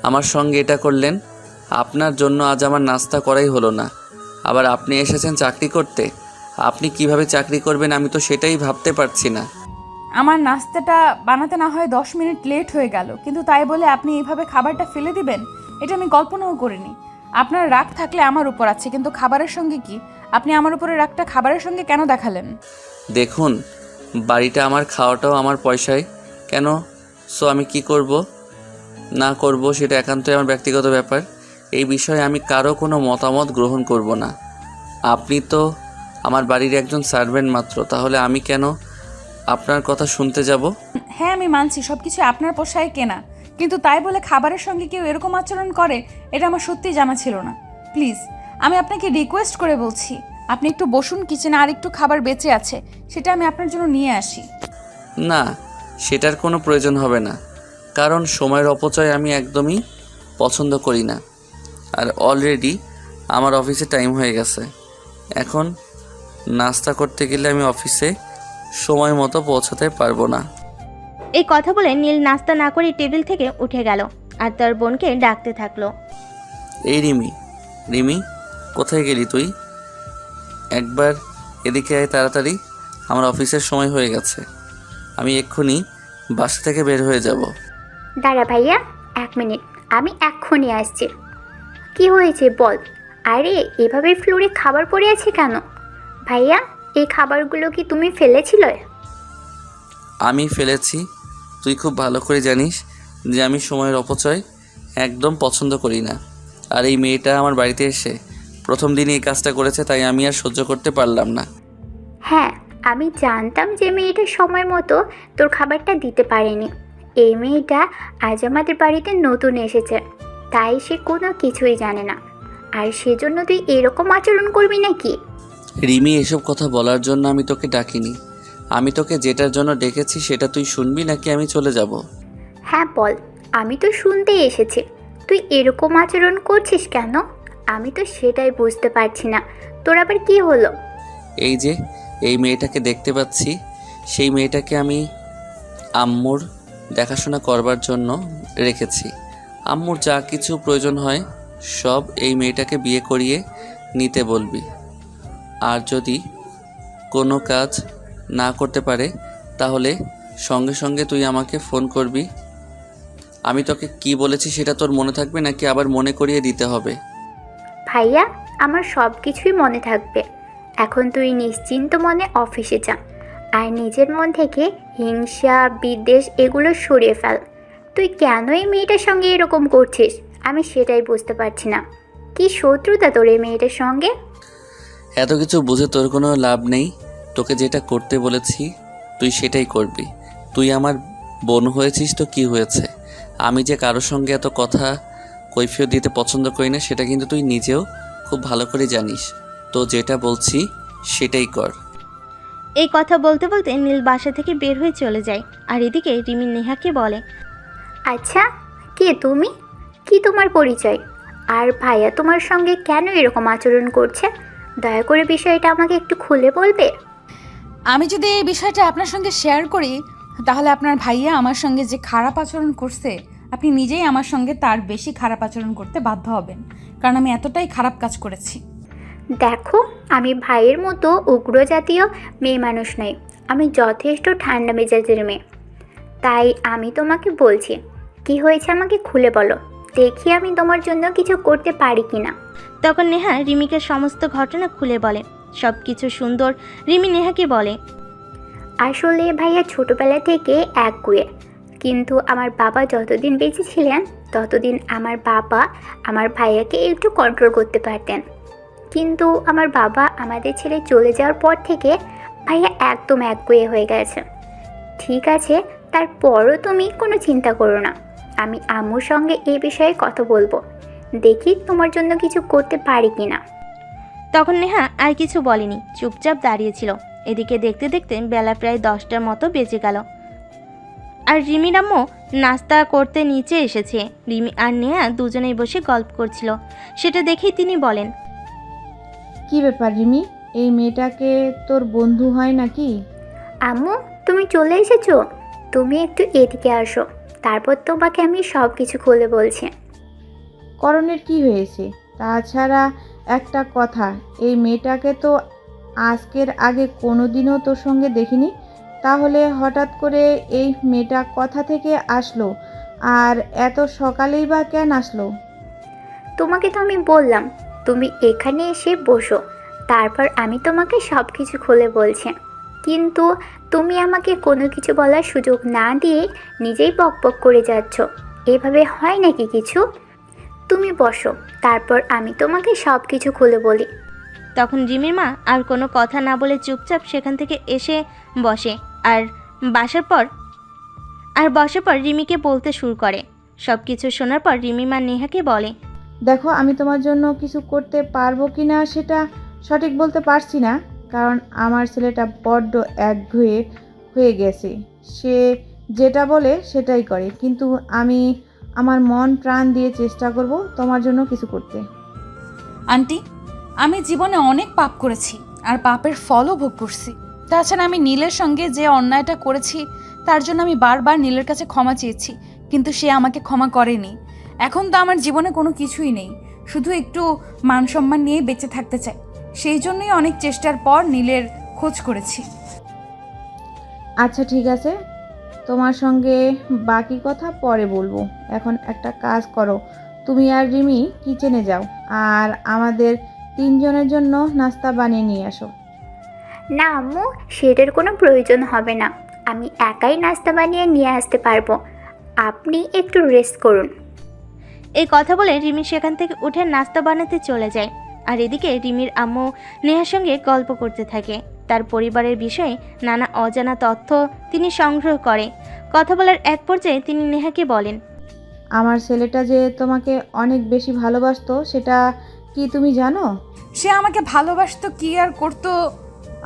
আমার সঙ্গে এটা করলেন। আপনার জন্য আজ আমার নাস্তা করাই হলো না। আবার আপনি এসেছেন চাকরি করতে। আপনি কিভাবে চাকরি করবেন আমি তো সেটাই ভাবতে পারছি না। আমার নাস্তাটা বানাতে না হয় 10 মিনিট লেট হয়ে গেল, কিন্তু তাই বলে আপনি এইভাবে খাবারটা ফেলে দিবেন, এটা আমি কল্পনাও করিনি। আপনার রাগ থাকলে আমার উপর আছে, কিন্তু খাবারের সঙ্গে কি? আপনি আমার উপরে রাগটা খাবারের সঙ্গে কেন দেখালেন? দেখুন, বাড়িটা আমার, খাওয়াটাও আমার পয়সায় কেন। সো আমি কি করব না করব সেটা একান্তই আমার ব্যক্তিগত ব্যাপার। এই বিষয়ে আমি কারো কোনো মতামত গ্রহণ করব না। আপনি তো আমার বাড়ির একজন সার্ভেন্ট মাত্র, তাহলে আমি কেন আপনার কথা শুনতে যাব? হ্যাঁ, আমি মানছি সব কিছু আপনার পোষায় কেনা, কিন্তু তাই বলে খাবারের সঙ্গে কেউ এরকম আচরণ করে এটা আমার সত্যিই জানা ছিল না। প্লিজ, আমি আপনাকে রিকোয়েস্ট করে বলছি, আপনি একটু বসুন, কিচেনে আর একটু খাবার বেঁচে আছে, সেটা আমি আপনার জন্য নিয়ে আসি। না, সেটার কোনো প্রয়োজন হবে না, কারণ সময়ের অপচয় আমি একদমই পছন্দ করি না। আর অলরেডি আমার অফিসে টাইম হয়ে গেছে। এখন নাস্তা করতে গেলে আমি অফিসে সময় মতো পৌঁছাতে পারবো না। এই কথা বলে নীল নাস্তা না করে টেবিল থেকে উঠে গেল আর তার বোনকে ডাকতে থাকলো। এই রিমি, রিমি কোথায় গেলি তুই? একবার এদিকে আয় তাড়াতাড়ি, আমার অফিসের সময় হয়ে গেছে। আমি এক্ষুনি বাসা থেকে বের হয়ে যাব। দাঁড়া ভাইয়া, 1 মিনিট, আমি এক্ষুনি আসছি। কি হয়েছে বল? আরে এভাবে ফ্লোরে খাবার পড়ে আছে কেন? ভাইয়া, এই খাবারগুলো কি তুমি ফেলেছিলে? আমি ফেলেছি। তুই খুব ভালো করে জানিস যে আমি সময়ের অপচয় একদম পছন্দ করি না। আর এই মেয়েটা আমার বাড়িতে এসে প্রথম দিনই এই কাজটা করেছে, তাই আমি আর সহ্য করতে পারলাম না। হ্যাঁ, আমি জানতাম যে মেয়েটা সময় মতো তোর খাবারটা দিতে পারেনি। এই মেয়েটা আজ আমাদের বাড়িতে নতুন এসেছে, তাই সে কোনো কিছুই জানে না। আর সেজন্য তুই এরকম আচরণ করবি নাকি? রিমি, এসব কথা বলার জন্য আমি তোকে ডাকিনি। আমি তোকে যেটার জন্য ডেকেছি সেটা তুই শুনবি নাকি আমি চলে যাব? হ্যাঁ বল, আমি তো শুনতেই এসেছি। তুই এরকম আচরণ করছিস কেন? আমি তো সেটাই বুঝতে পারছি না। তোর আবার কি হলো? এই যে এই মেয়েটাকে দেখতে পাচ্ছি, সেই মেয়েটাকে আমি আম্মুর দেখাশোনা করবার জন্য রেখেছি। আম্মুর যা কিছু প্রয়োজন হয় সব এই মেয়েটাকে বিয়ে করিয়ে নিতে বলবি। আর যদি কোনো কাজ না করতে পারে তাহলে সঙ্গে সঙ্গে তুই আমাকে ফোন করবি। আমি তোকে কি বলেছি সেটা তোর মনে থাকবে নাকি আবার মনে করিয়ে দিতে হবে? ভাইয়া, আমার সব কিছুই মনে থাকবে। এখন তুই নিশ্চিন্ত মনে অফিসে যা, আর নিজের মন থেকে হিংসা বিদ্বেষ এগুলো সরিয়ে ফেল। তুই কেন এই মেয়েটার সঙ্গে এরকম করছিস আমি সেটাই বুঝতে পারছি না। কি শত্রুতা তোর এই মেয়েটার সঙ্গে? এত কিছু বুঝে তোর কোনো লাভ নেই। তোকে যেটা করতে বলেছি তুই সেটাই করবি। তুই আমার বোন হয়েছিস তো কি হয়েছে? আমি যে কারোর সঙ্গে এত কথা কৈফিয়ত দিতে পছন্দ করি না সেটা কিন্তু তুই নিজেও খুব ভালো করে জানিস। তো যেটা বলছি সেটাই কর। এই কথা বলতে বলতে নীল বাসা থেকে বের হয়ে চলে যায়। আর এদিকে রিমি নেহাকে বলে, আচ্ছা, কে তুমি? কি তোমার পরিচয়? আর ভাইয়া তোমার সঙ্গে কেন এরকম আচরণ করছে? দয়া করে বিষয়টা আমাকে একটু খুলে বলবে? আমি যদি এই বিষয়টা আপনার সঙ্গে শেয়ার করি তাহলে আপনার ভাইয়া আমার সঙ্গে যে খারাপ আচরণ করছে আপনি নিজেই আমার সঙ্গে তার বেশি খারাপ আচরণ করতে বাধ্য হবেন, কারণ আমি এতটাই খারাপ কাজ করেছি। দেখো, আমি ভাইয়ের মতো উগ্র জাতীয় মেয়ে মানুষ নই। আমি যথেষ্ট ঠান্ডা মেজাজের মেয়ে। তাই আমি তোমাকে বলছি, কি হয়েছে আমাকে খুলে বলো, দেখি আমি তোমার জন্য কিছু করতে পারি কিনা। তখন নেহা রিমিকে সমস্ত ঘটনা খুলে বলে। সব কিছু সুন্দর রিমি নেহাকে বলে, আসলে ভাইয়া ছোটবেলা থেকে একগুঁয়ে, কিন্তু আমার বাবা যতদিন বেঁচে ছিলেন ততদিন আমার বাবা আমার ভাইয়াকে একটু কন্ট্রোল করতে পারতেন। কিন্তু আমার বাবা আমাদের ছেড়ে চলে যাওয়ার পর থেকে ভাইয়া একদম একগুঁয়ে হয়ে গেছে। ঠিক আছে, তারপরও তুমি কোনো চিন্তা করো না, আমি আম্মুর সঙ্গে এই বিষয়ে কথা বলবো, দেখি তোমার জন্য কিছু করতে পারি কিনা। তখন নেহা আর কিছু বলেনি, চুপচাপ দাঁড়িয়েছিল। এদিকে দেখতে দেখতে বেলা প্রায় 10টার মতো বেজে গেল। আর রিমির আম্মু নাস্তা করতে নিচে এসেছে। রিমি আর নেহা দুজনেই বসে গল্প করছিল। সেটা দেখেই তিনি বলেন, কি ব্যাপার রিমি, এই মেয়েটাকে তোর বন্ধু হয় নাকি? আম্মু, তুমি চলে এসেছো? তুমি একটু এদিকে আসো, তারপর তোমাকে আমি সব কিছু খুলে বলছি। করণের কি হয়েছে? তাছাড়া একটা কথা, এই মেয়েটাকে তো আজকের আগে কোনোদিনও তোর সঙ্গে দেখিনি, তাহলে হঠাৎ করে এই মেয়েটা কথা থেকে আসলো আর এত সকালেই বা কেন আসলো? তোমাকে তো আমি বললাম তুমি এখানে এসে বসো, তারপর আমি তোমাকে সব কিছু খুলে বলছি, কিন্তু তুমি আমাকে কোনো কিছু বলার সুযোগ না দিয়ে নিজেই বকবক করে যাচ্ছ। এভাবে হয় নাকি কিছু? তুমি বসো, তারপর আমি তোমাকে সব কিছু খুলে বলি। তখন রিমির মা আর কোনো কথা না বলে চুপচাপ সেখান থেকে এসে বসে আর বসার পর রিমিকে বলতে শুরু করে। সব কিছু শোনার পর রিমি মা নেহাকে বলে, দেখো, আমি তোমার জন্য কিছু করতে পারবো কি না সেটা সঠিক বলতে পারছি না, কারণ আমার ছেলেটা বড্ড একগুঁয়ে হয়ে গেছে। সে যেটা বলে সেটাই করে, কিন্তু আমি আমার মন প্রাণ দিয়ে চেষ্টা করব তোমার জন্য কিছু করতে। আন্টি, আমি জীবনে অনেক পাপ করেছি আর পাপের ফলও ভোগ করছি। তাছাড়া আমি নীলের সঙ্গে যে অন্যায়টা করেছি তার জন্য আমি বারবার নীলের কাছে ক্ষমা চেয়েছি, কিন্তু সে আমাকে ক্ষমা করেনি। এখন তো আমার জীবনে কোনো কিছুই নেই, শুধু একটু মান সম্মান নিয়ে বেঁচে থাকতে চাই। সেই জন্যই অনেক চেষ্টার পর নীলের খোঁজ করেছি। আচ্ছা ঠিক আছে, তোমার সঙ্গে বাকি কথা পরে বলবো। এখন একটা কাজ করো, তুমি আর রিমি কিচেনে যাও আর আমাদের 3 জনের জন্য নাস্তা বানিয়ে নিয়ে আসো। না আম্মু, সেটার কোনো প্রয়োজন হবে না, আমি একাই নাস্তা বানিয়ে নিয়ে আসতে পারবো। আপনি একটু রেস্ট করুন। এই কথা বলে রিমি সেখান থেকে উঠে নাস্তা বানাতে চলে যায়। আর এদিকে রিমির আম্মু নেহার সঙ্গে গল্প করতে থাকে। তার পরিবারের বিষয়ে নানা অজানা তথ্য তিনি সংগ্রহ করে। কথা বলার এক পর্যায়ে তিনি নেহাকে বলেন, আমার ছেলেটা যে তোমাকে অনেক বেশি ভালোবাসতো সেটা কি তুমি জানো? সে আমাকে ভালোবাসতো কি আর করতো,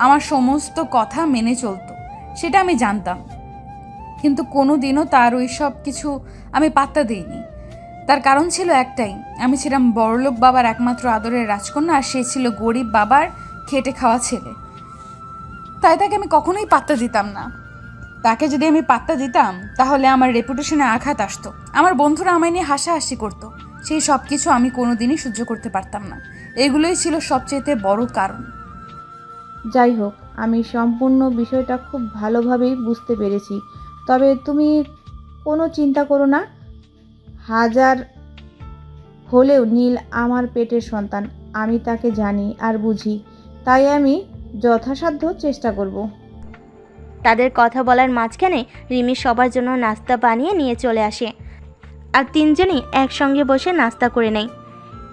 আমার সমস্ত কথা মেনে চলতো, সেটা আমি জানতাম, কিন্তু কোনো দিনও তার ওই সব কিছু আমি পাত্তা দিইনি। তার কারণ ছিল একটাই, আমি ছিলাম বড়লোক বাবার একমাত্র আদরের রাজকন্যা আর সে ছিল গরিব বাবার খেটে খাওয়া ছেলে। তাই তাকে আমি কখনোই পাত্তা দিতাম না। তাকে যদি আমি পাত্তা দিতাম তাহলে আমার রেপুটেশনে আঘাত আসতো, আমার বন্ধুরা আমায় নিয়ে হাসাহাসি করতো। সেই সব কিছু আমি কোনোদিনই সহ্য করতে পারতাম না। এগুলোই ছিল সবচেয়ে বড় কারণ। যাই হোক, আমি সম্পূর্ণ বিষয়টা খুব ভালোভাবেই বুঝতে পেরেছি। তবে তুমি কোনো চিন্তা করো না, হাজার হলেও নীল আমার পেটের সন্তান, আমি তাকে জানি আর বুঝি, তাই আমি যথাসাধ্য চেষ্টা করব। তাদের কথা বলার মাঝখানে রিমি সবার জন্য নাস্তা বানিয়ে নিয়ে চলে আসে আর 3 জনই একসঙ্গে বসে নাস্তা করে নেয়।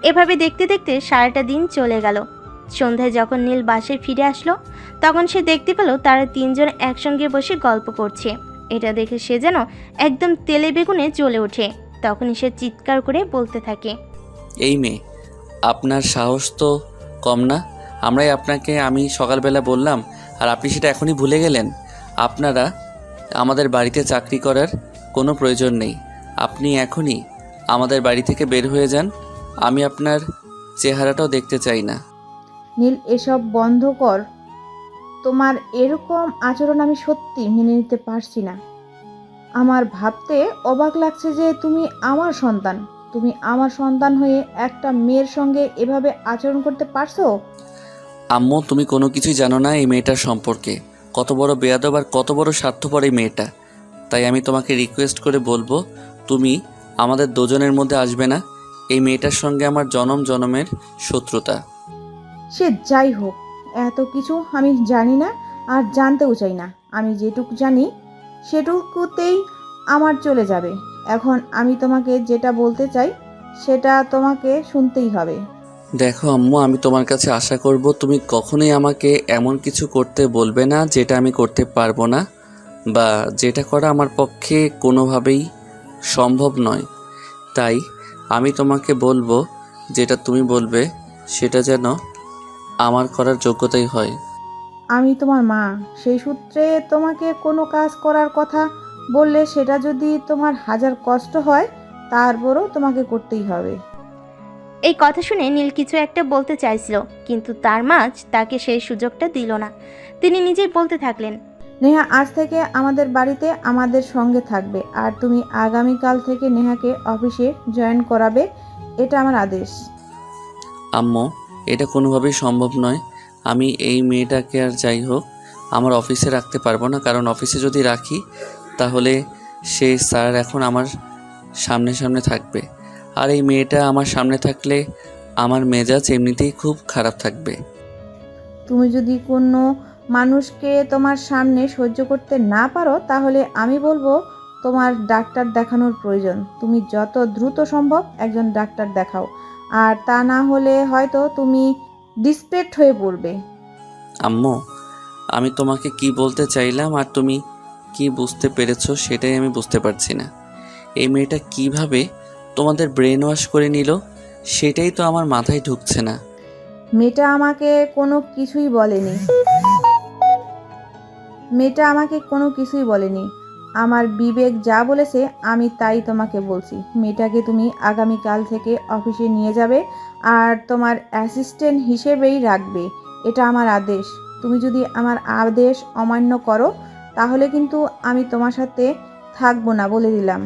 এভাবে দেখতে দেখতে সারাটা দিন চলে গেল। সন্ধ্যায় যখন নীল বাসায় ফিরে আসলো তখন সে দেখতে পেল তারা 3 জন একসঙ্গে বসে গল্প করছে। এটা দেখে সে যেন একদম তেলে বেগুনে জ্বলে ওঠে। তখনই সে চিৎকার করে বলতে থাকে, এই মেয়ে, আপনার সাহস তো কম না? আমি সকালবেলা বললাম আর আপনি সেটা এখনই ভুলে গেলেন? আপনারা আমাদের বাড়িতে চাকরি করার কোনো প্রয়োজন নেই। আপনি এখনই আমাদের বাড়ি থেকে বের হয়ে যান। আমি আপনার চেহারাটাও দেখতে চাই না। নীল, এসব বন্ধ কর। তোমার এরকম আচরণ আমি সত্যি মেনে নিতে পারছি না। আমার ভাবতে অবাক লাগছে যে তুমি আমার সন্তান। তুমি আমার সন্তান হয়ে একটা মেয়ের সঙ্গে এভাবে আচরণ করতে পারছো? আম্মু, তুমি কোনো কিছুই জানো না এই মেয়েটার সম্পর্কে। কত বড় বেয়াদব আর কত বড় স্বার্থপর এই মেয়েটা। তাই আমি তোমাকে রিকোয়েস্ট করে বলবো, তুমি আমাদের দুজনের মধ্যে আসবে না। এই মেয়েটার সঙ্গে আমার জনম জনমের শত্রুতা। সে যাই হোক, এত কিছু আমি জানি না আর জানতেও চাই না। আমি যেটুকু জানি সেটুকুতেই আমার চলে যাবে। এখন আমি তোমাকে যেটা বলতে চাই সেটা তোমাকে শুনতেই হবে। দেখো আম্মু, আমি তোমার কাছে আশা করব তুমি কখনোই আমাকে এমন কিছু করতে বলবে না যেটা আমি করতে পারবো না, বা যেটা করা আমার পক্ষে কোনোভাবেই সম্ভব নয়। তাই আমি তোমাকে বলবো, যেটা তুমি বলবে সেটা যেন আমার করার যোগ্যতাই হয়। আমি তোমার মা, সেই সূত্রে তোমাকে কোনো কাজ করার কথা বললে সেটা যদি তোমার হাজার কষ্ট হয় তারপরও তোমাকে করতেই হবে। এই কথা শুনে নীল কিছু একটা বলতে চাইছিল, কিন্তু তার মাঝ তাকে সেই সুযোগটা দিল না। তিনি নিজেই বলতে থাকলেন, নেহা আজ থেকে আমাদের বাড়িতে আমাদের সঙ্গে থাকবে, আর তুমি আগামীকাল থেকে নেহাকে অফিসে জয়েন করাবে, এটা আমার আদেশ। আম্মু, এটা কোনোভাবেই সম্ভব নয়। আমি এই মেয়েটাকে আর যাই হোক আমার অফিসে রাখতে পারবো না, কারণ অফিসে যদি রাখি তাহলে সে স্যার এখন আমার সামনে সামনে থাকবে, আর এই মেয়েটা আমার সামনে থাকলে আমার মেজাজ এমনিতেই খুব খারাপ থাকবে। তুমি যদি কোনো মানুষকে তোমার সামনে সহ্য করতে না পারো তাহলে আমি বলবো তোমার ডাক্তার দেখানোর প্রয়োজন। তুমি যত দ্রুত সম্ভব একজন ডাক্তার দেখাও, আর তা না হলে হয়তো তুমি ডিসপ্রেট হয়ে পড়বে। আম্মু, আমি তোমাকে কি বলতে চাইলাম আর তুমি কি বুঝতে পেরেছো সেটাই আমি বুঝতে পারছি না। এই মেয়েটা কিভাবে তোমাদের ব্রেন ওয়াশ করে নিল সেটাই তো আমার মাথায় ঢুকছে না। মেয়েটা আমাকে কোনো কিছুই বলেনি। আমার বিবেক যা বলেছে আমি তাই তোমাকে বলছি। মেয়েটাকে তুমি আগামীকাল থেকে অফিসে নিয়ে যাবে আর তোমার অ্যাসিস্ট্যান্ট হিসেবেই রাখবে, এটা আমার আদেশ। তুমি যদি আমার আদেশ অমান্য করো তাহলে কিন্তু আমি তোমার সাথে থাকবো না, বলে দিলাম।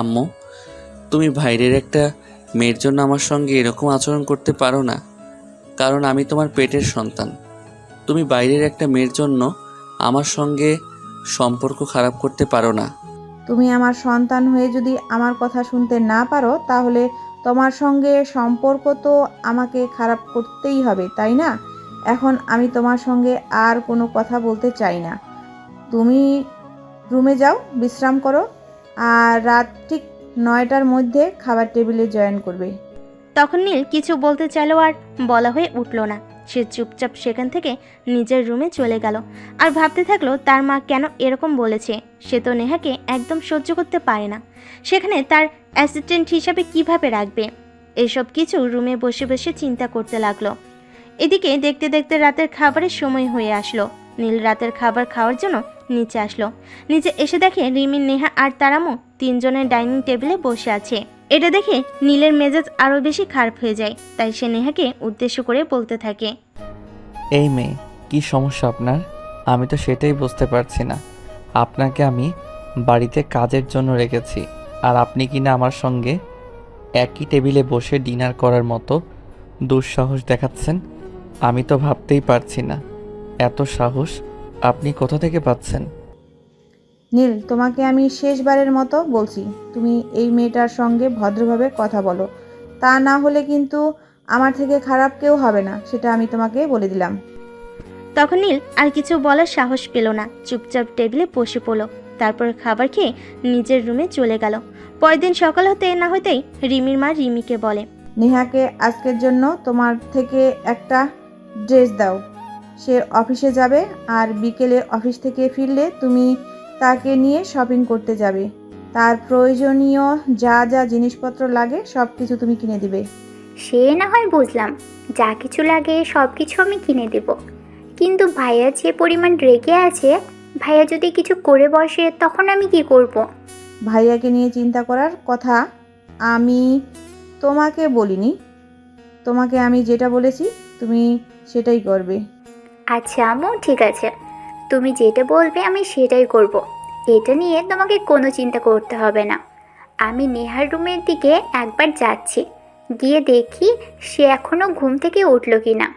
আম্মু, তুমি বাইরের একটা মেয়ের জন্য আমার সঙ্গে এরকম আচরণ করতে পারো না, কারণ আমি তোমার পেটের সন্তান। তুমি বাইরের একটা মেয়ের জন্য আমার সঙ্গে সম্পর্ক খারাপ করতে পারো না। তুমি আমার সন্তান হয়ে যদি আমার কথা শুনতে না পারো তাহলে তোমার সঙ্গে সম্পর্ক তো আমাকে খারাপ করতেই হবে, তাই না? এখন আমি তোমার সঙ্গে আর কোনো কথা বলতে চাই না। তুমি রুমে যাও, বিশ্রাম করো, আর রাত ঠিক 9টার মধ্যে খাবার টেবিলে জয়েন করবে। তখন নীল কিছু বলতে চাইলো আর বলা হয়ে উঠল না। সে চুপচাপ সেখান থেকে নিজের রুমে চলে গেল আর ভাবতে থাকলো তার মা কেন এরকম বলেছে। সে তো নেহাকে একদম সহ্য করতে পারে না, সেখানে তার অ্যাসিস্ট্যান্ট হিসাবে কিভাবে রাখবে। এসব কিছু রুমে বসে বসে চিন্তা করতে লাগলো। এদিকে দেখতে দেখতে রাতের খাবারের সময় হয়ে আসলো। নীল রাতের খাবার খাওয়ার জন্য নিচে আসলো। নিচে এসে দেখে রিমি, নেহা আর তারামু তিনজনের ডাইনিং টেবিলে বসে আছে। এটা দেখে নীলের মেজাজ আরও বেশি খারাপ হয়ে যায়, তাই সে নেহাকে উদ্দেশ্য করে বলতে থাকে, এই মেয়ে, কি সমস্যা আপনার? আমি তো সেটাই বুঝতে পারছি না। আপনাকে আমি বাড়িতে কাজের জন্য রেখেছি, আর আপনি কিনা আমার সঙ্গে একই টেবিলে বসে ডিনার করার মতো দুঃসাহস দেখাচ্ছেন। আমি তো ভাবতেই পারছি না, এত সাহস আপনি কোথা থেকে পাচ্ছেন? নীল, তোমাকে আমি শেষবারের মতো বলছি, তুমি এই মেয়েটার সঙ্গে ভদ্রভাবে কথা বলো, তা না হলে কিন্তু আমার থেকে খারাপ কেউ হবে না, সেটা আমি তোমাকে বলে দিলাম। তখন নীল আর কিছু বলার সাহস পেল না, চুপচাপ টেবিলে বসে পড়ল। তারপর খাবার খেয়ে নিজের রুমে চলে গেল। পরের দিন সকাল হতে না হতেই রিমির মা রিমিকে বলে, নেহাকে আজকের জন্য তোমার থেকে একটা ড্রেস দাও, সে অফিসে যাবে, আর বিকেলে অফিস থেকে ফিরলে তুমি তাকে নিয়ে শপিং করতে যাবে। তার প্রয়োজনীয় যা যা জিনিসপত্র লাগে সব কিছু তুমি কিনে দিবে। সে না হয় বুঝলাম, যা কিছু লাগে সব কিছু আমি কিনে দেব, কিন্তু ভাইয়া যে পরিমাণ রেগে আছে, ভাইয়া যদি কিছু করে বসে তখন আমি কি করব? ভাইয়াকে নিয়ে চিন্তা করার কথা আমি তোমাকে বলিনি, তোমাকে আমি যেটা বলেছি তুমি সেটাই করবে। আচ্ছা আম্মু, ঠিক আছে, তুমি যেটা বলবে আমি সেটাই করব। এটা নিয়ে তোমাকে কোনো চিন্তা করতে হবে না। আমি নেহার রুমের দিকে একবার যাচ্ছি, গিয়ে দেখি সে এখনও ঘুম থেকে উঠল কি না।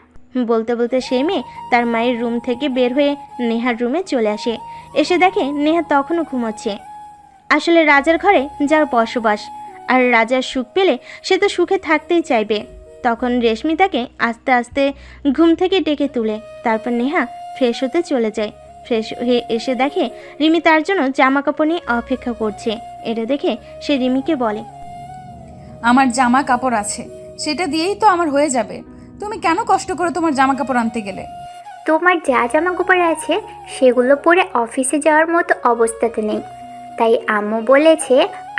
বলতে বলতে সে মেয়ে তার মায়ের রুম থেকে বের হয়ে নেহার রুমে চলে আসে। এসে দেখে নেহা তখনও ঘুমোচ্ছে। আসলে রাজার ঘরে যার বসবাস, আর রাজার সুখ পেলে সে তো সুখে থাকতেই চাইবে। তখন রেশমি তাকে আস্তে আস্তে ঘুম থেকে ডেকে তুলে। তারপর নেহা ফ্রেশ হতে চলে যায়। ফ্রেশ হয়ে এসে দেখে রিমি তার জন্য জামা কাপড় নিয়ে অপেক্ষা করছে। এটা দেখে সে রিমিকে বলে, আমার জামা কাপড় আছে, সেটা দিয়েই তো আমার হয়ে যাবে। তুমি কেন কষ্ট করে তোমার জামা কাপড় আনতে গেলে? তোমার যা জামা কাপড় আছে সেগুলো পরে অফিসে যাওয়ার মতো অবস্থাতে নেই, তাই আম্মু বলেছে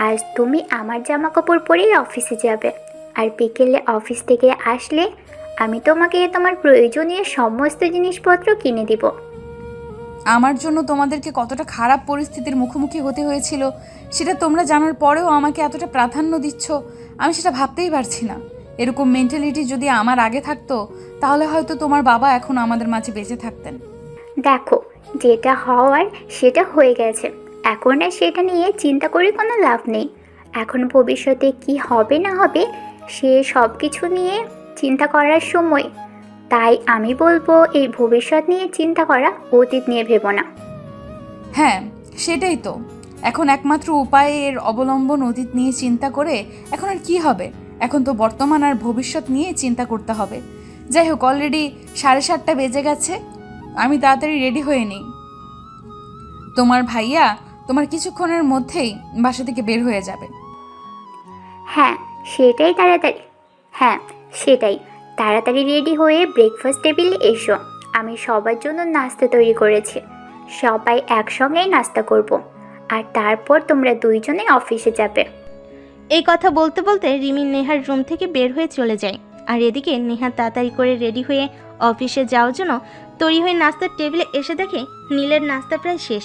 আজ তুমি আমার জামা কাপড় পরেই অফিসে যাবে, আর বিকেলে অফিস থেকে আসলে আমি তোমাকে তোমার প্রয়োজনীয় সমস্ত জিনিসপত্র কিনে দিব। আমার জন্য তোমাদেরকে কতটা খারাপ পরিস্থিতির মুখোমুখি হতে হয়েছিল সেটা তোমরা জানার পরেও আমাকে এতটা প্রাধান্য দিচ্ছ, আমি সেটা ভাবতেই পারছি না। এরকম মেন্টালিটি যদি আমার আগে থাকতো তাহলে হয়তো তোমার বাবা এখন আমাদের মাঝে বেঁচে থাকতেন। দেখো, যেটা হওয়ার সেটা হয়ে গেছে, এখন আর সেটা নিয়ে চিন্তা করে কোনো লাভ নেই। এখন ভবিষ্যতে কি হবে না হবে সে সব কিছু নিয়ে চিন্তা করার সময়। তাই আমি বলবো এই ভবিষ্যৎ নিয়ে চিন্তা করা, অতীত নিয়ে ভেবো না। হ্যাঁ, সেটাই তো। এখন একমাত্র উপায় এর অবলম্বন অতীত নিয়ে চিন্তা করে এখন আর কি হবে? এখন তো বর্তমান আর ভবিষ্যৎ নিয়ে চিন্তা করতে হবে। যাই হোক, অলরেডি 7:30 বেজে গেছে, আমি তাড়াতাড়ি রেডি হয়ে নিই। তোমার ভাইয়া তোমার কিছুক্ষণের মধ্যেই বাসা থেকে বের হয়ে যাবে। হ্যাঁ সেটাই তাড়াতাড়ি রেডি হয়ে ব্রেকফাস্ট টেবিলে এসো। আমি সবার জন্য নাস্তা তৈরি করেছি, সবাই একসঙ্গেই নাস্তা করব। আর তারপর তোমরা দুইজনে অফিসে যাবে। এই কথা বলতে বলতে রিমি নেহার রুম থেকে বের হয়ে চলে যায়। আর এদিকে নেহা তাড়াতাড়ি করে রেডি হয়ে অফিসে যাওয়ার জন্য তৈরি হয়ে নাস্তার টেবিলে এসে দেখে নীলের নাস্তা প্রায় শেষ।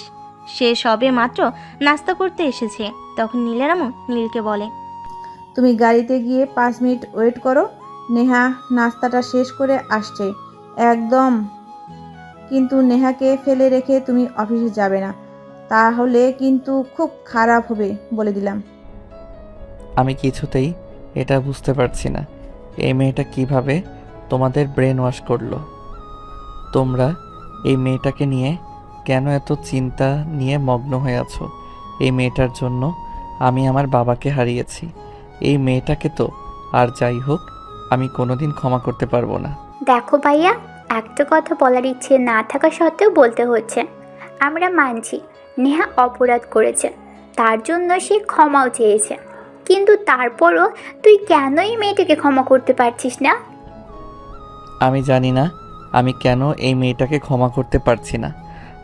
সে সবে মাত্র নাস্তা করতে এসেছে। তখন নীলের আম্মু নীলকে বলে, তুমি গাড়িতে গিয়ে 5 মিনিট ওয়েট করো, নেহা নাস্তাটা শেষ করে আসছে একদম। কিন্তু নেহাকে ফেলে রেখে তুমি অফিসে যাবে না, তাহলে কিন্তু খুব খারাপ হবে বলে দিলাম। আমি কিছুতেই এটা বুঝতে পারছি না, এই মেয়েটা কিভাবে তোমাদের ব্রেন ওয়াশ করলো। তোমরা এই মেয়েটাকে নিয়ে কেন এত চিন্তা নিয়ে মগ্ন হয়ে আছো? এই মেয়েটার জন্য আমি আমার বাবাকে হারিয়েছি। এই মেয়েটাকে তো আর যাই হোক আমি কোনোদিন ক্ষমা করতে পারবো না। দেখো ভাইয়া, একটা কথা বলার ইচ্ছে না থাকা সত্ত্বেও বলতে হচ্ছে। আমরা মানছি নেহা অপরাধ করেছে, তার জন্য সে ক্ষমাও চেয়েছে, কিন্তু তারপরও তুই কেন এই মেয়েটাকে ক্ষমা করতে পারছিস না? আমি জানি না আমি কেন এই মেয়েটাকে ক্ষমা করতে পারছি না,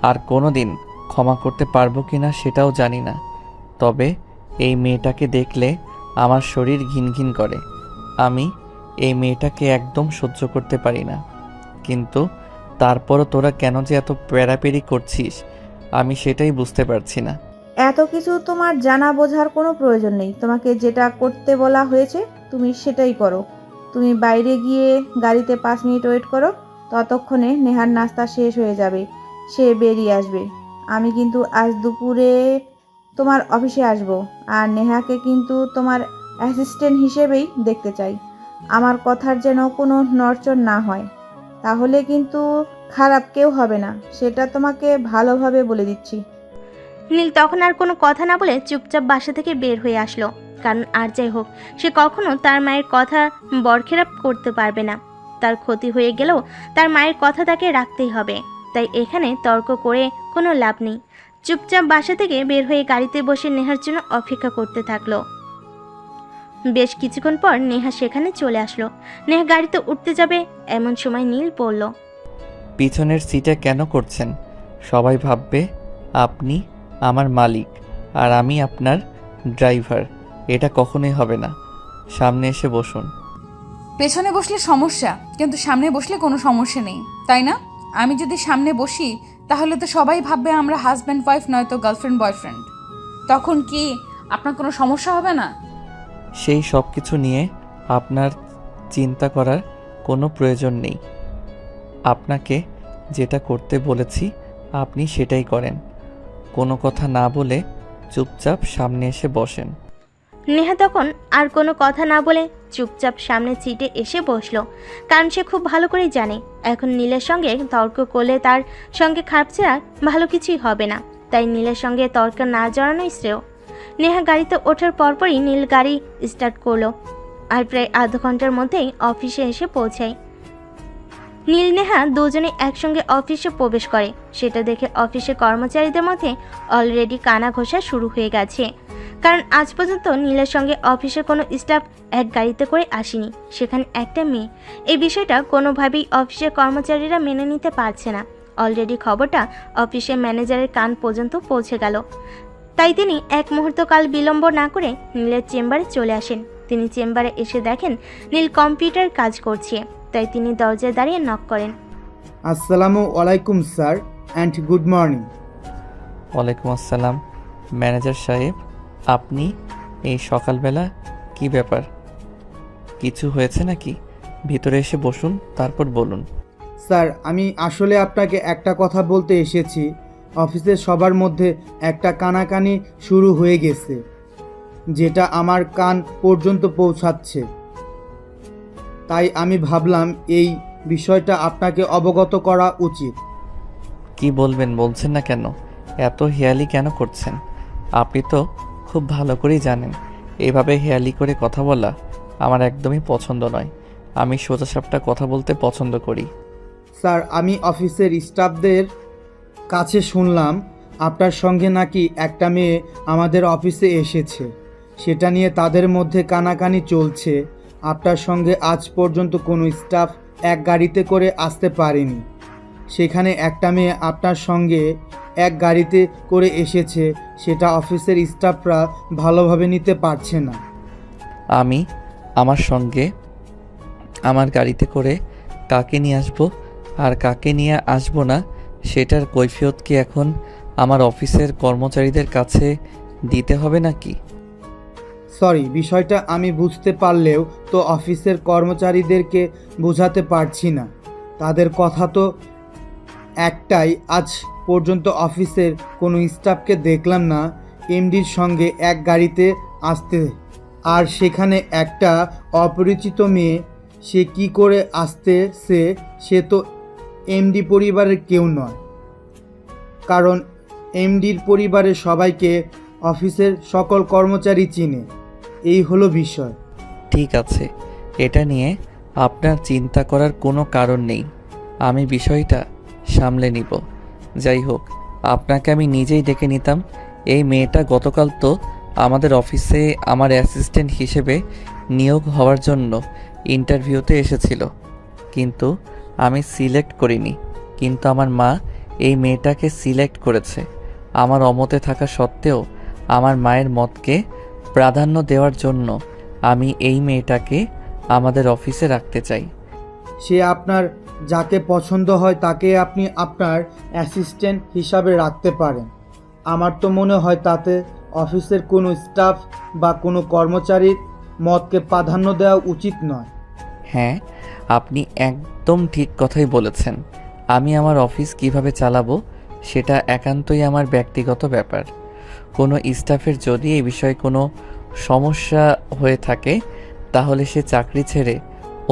আর কোনো দিন ক্ষমা করতে পারবো কি না সেটাও জানি না। তবে এই মেয়েটাকে দেখলে আমার শরীর ঘিনঘিন করে। আমি এই মেয়েটাকে একদম সহ্য করতে পারি না। কিন্তু তারপরও তোরা কেন যে এত প্যারাপেরি করছিস আমি সেটাই বুঝতে পারছি না। এত কিছু তোমার জানা বোঝার কোনো প্রয়োজন নেই। তোমাকে যেটা করতে বলা হয়েছে তুমি সেটাই করো। তুমি বাইরে গিয়ে গাড়িতে 5 মিনিট ওয়েট করো, ততক্ষণে নেহার নাস্তা শেষ হয়ে যাবে, সে বেরিয়ে আসবে। আমি কিন্তু আজ দুপুরে তোমার অফিসে আসব, আর নেহাকে কিন্তু তোমার অ্যাসিস্ট্যান্ট হিসেবেই দেখতে চাই। আমার কথার যেন কোনো নড়চড় না হয়, তাহলে কিন্তু খারাপ কেউ হবে না, সেটা তোমাকে ভালোভাবে বলে দিচ্ছি। নীল তখন আর কোনো কথা না বলে চুপচাপ বাসা থেকে বের হয়ে আসলো। কারণ আর যাই হোক সে কখনো তার মায়ের কথা বরখেলাপ করতে পারবে না। তার ক্ষতি হয়ে গেলেও তার মায়ের কথা তাকে রাখতেই হবে। তাই এখানে তর্ক করে কোনো লাভ নেই। চুপচাপ বাসা থেকে বের হয়ে গাড়িতে বসে নেহার জন্য অপেক্ষা করতে থাকলো। বেশ কিছুক্ষণ পর নেহা সেখানে চলে আসলো। নেহা গাড়িতে উঠতে যাবে এমন সময় নীল বলল, পিছনের সিটে কেন করছেন? সবাই ভাববে আপনি আমার মালিক আর আমি আপনার ড্রাইভার। এটা কখনোই হবে না। সামনে এসে বসুন। পেছনে বসলে সমস্যা, কিন্তু সামনে বসলে কোনো সমস্যা নেই, তাই না? আমি যদি সামনে বসি তাহলে তো সবাই ভাববে আমরা হাজব্যান্ড ওয়াইফ নয়তো গার্লফ্রেন্ড বয়ফ্রেন্ড। তখন কি আপনার কোনো সমস্যা হবে না? সেই সব কিছু নিয়ে আপনার চিন্তা করার কোনো প্রয়োজন নেই। আপনাকে যেটা করতে বলেছি আপনি সেটাই করেন। কোনো কথা না বলে চুপচাপ সামনে এসে বসেন। নেহা তখন আর কোনো কথা না বলে চুপচাপ সামনের সিটে এসে বসলো। কারণ সে খুব ভালো করেই জানে এখন নীলের সঙ্গে তর্ক করলে তার সঙ্গে খারাপ ছাড়া ভালো কিছুই হবে না। তাই নীলের সঙ্গে তর্ক না জড়ানোই শ্রেয়। নেহা গাড়িতে ওঠার পরপরই নীল গাড়ি স্টার্ট করলো, আর প্রায় আধা ঘন্টার মধ্যেই অফিসে এসে পৌঁছায়। নীল নেহা দুজনে একসঙ্গে অফিসে প্রবেশ করে। সেটা দেখে অফিসের কর্মচারীদের মধ্যে অলরেডি কানা ঘোষা শুরু হয়ে গেছে। কারণ আজ পর্যন্ত নীলের সঙ্গে অফিসের কোনো স্টাফ এক গাড়িতে করে আসেনি, সেখানে একটা মেয়ে। এই বিষয়টা কোনোভাবেই অফিসের কর্মচারীরা মেনে নিতে পারছে না। অলরেডি খবরটা অফিসের ম্যানেজারের কান পর্যন্ত পৌঁছে গেল। তাই তিনি এক মুহূর্ত কাল বিলম্ব না করে নীলের চেম্বারে চলে আসেন। তিনি চেম্বারে এসে দেখেন নীল কম্পিউটার কাজ করছে। তাই তিনি দরজায় দাঁড়িয়ে নক করেন। আসসালামু আলাইকুম স্যার অ্যান্ড গুড মর্নিং। ওয়ালাইকুম আসসালাম। ম্যানেজার সাহেব, আপনি এই সকালবেলা কি ব্যাপার? কিছু হয়েছে নাকি? ভিতরে এসে বসুন, তারপর বলুন। স্যার, আমি আসলে আপনাকে একটা কথা বলতে এসেছি। অফিসের সবার মধ্যে একটা কানাকানি শুরু হয়ে গেছে, যেটা আমার কান পর্যন্ত পৌঁছাচ্ছে। তাই আমি ভাবলাম এই বিষয়টা আপনাকে অবগত করা উচিত। কি বলবেন বলছেন না কেন? এত হেয়ালি কেন করছেন? আপনি তো খুব ভালো করেই জানেন এভাবে হেয়ালি করে কথা বলা আমার একদমই পছন্দ নয়। আমি সোজাসাপটা কথা বলতে পছন্দ করি। স্যার, আমি অফিসের স্টাফদের কাছে শুনলাম আপনার সঙ্গে নাকি একটা মেয়ে আমাদের অফিসে এসেছে। সেটা নিয়ে তাদের মধ্যে কানাকানি চলছে। আপনার সঙ্গে আজ পর্যন্ত কোনো স্টাফ এক গাড়িতে করে আসতে পারেনি। সেখানে একটা মেয়ে আপনার সঙ্গে এক গাড়িতে করে এসেছে, সেটা অফিসের স্টাফরা ভালোভাবে নিতে পারছে না। আমি আমার সঙ্গে আমার গাড়িতে করে কাকে নিয়ে আসবো আর কাকে নিয়ে আসবো না সেটার কৈফিয়ত কি এখন আমার অফিসের কর্মচারীদের কাছে দিতে হবে নাকি? সরি, বিষয়টা আমি বুঝতে পারলেও তো অফিসের কর্মচারীদেরকে বোঝাতে পারছি না। তাদের কথা তো একটাই, আজ পর্যন্ত অফিসের কোনো স্টাফকে দেখলাম না এমডির সঙ্গে এক গাড়িতে আসতে। আর সেখানে একটা অপরিচিত মেয়ে, সে কি করে আসতেছে? সে তো এমডি পরিবারের কেউ নয়, কারণ এমডির পরিবারের সবাইকে অফিসের সকল কর্মচারী চিনে। এই হলো বিষয়। ঠিক আছে, এটা নিয়ে আপনার চিন্তা করার কোনো কারণ নেই। আমি বিষয়টা সামলে নিব। যাই হোক, আপনাকে আমি নিজেই ডেকে নিতাম। এই মেয়েটা গতকাল তো আমাদের অফিসে আমার অ্যাসিস্ট্যান্ট হিসেবে নিয়োগ হওয়ার জন্য ইন্টারভিউতে এসেছিল, কিন্তু আমি সিলেক্ট করিনি। কিন্তু আমার মা এই মেয়েটাকে সিলেক্ট করেছে। আমার অমতে থাকা সত্ত্বেও আমার মায়ের মতকে প্রাধান্য দেওয়ার জন্য আমি এই মেয়েটাকে আমাদের অফিসে রাখতে চাই। সে আপনার যাকে পছন্দ হয় তাকে আপনি আপনার অ্যাসিস্ট্যান্ট হিসাবে রাখতে পারেন। আমার তো মনে হয় তাতে অফিসের কোনো স্টাফ বা কোনো কর্মচারীর মতকে প্রাধান্য দেওয়া উচিত নয়। হ্যাঁ, আপনি একদম ঠিক কথাই বলেছেন। আমি আমার অফিস কিভাবে চালাবো সেটা একান্তই আমার ব্যক্তিগত ব্যাপার। কোনো স্টাফের যদি এই বিষয়ে কোনো সমস্যা হয়ে থাকে তাহলে সে চাকরি ছেড়ে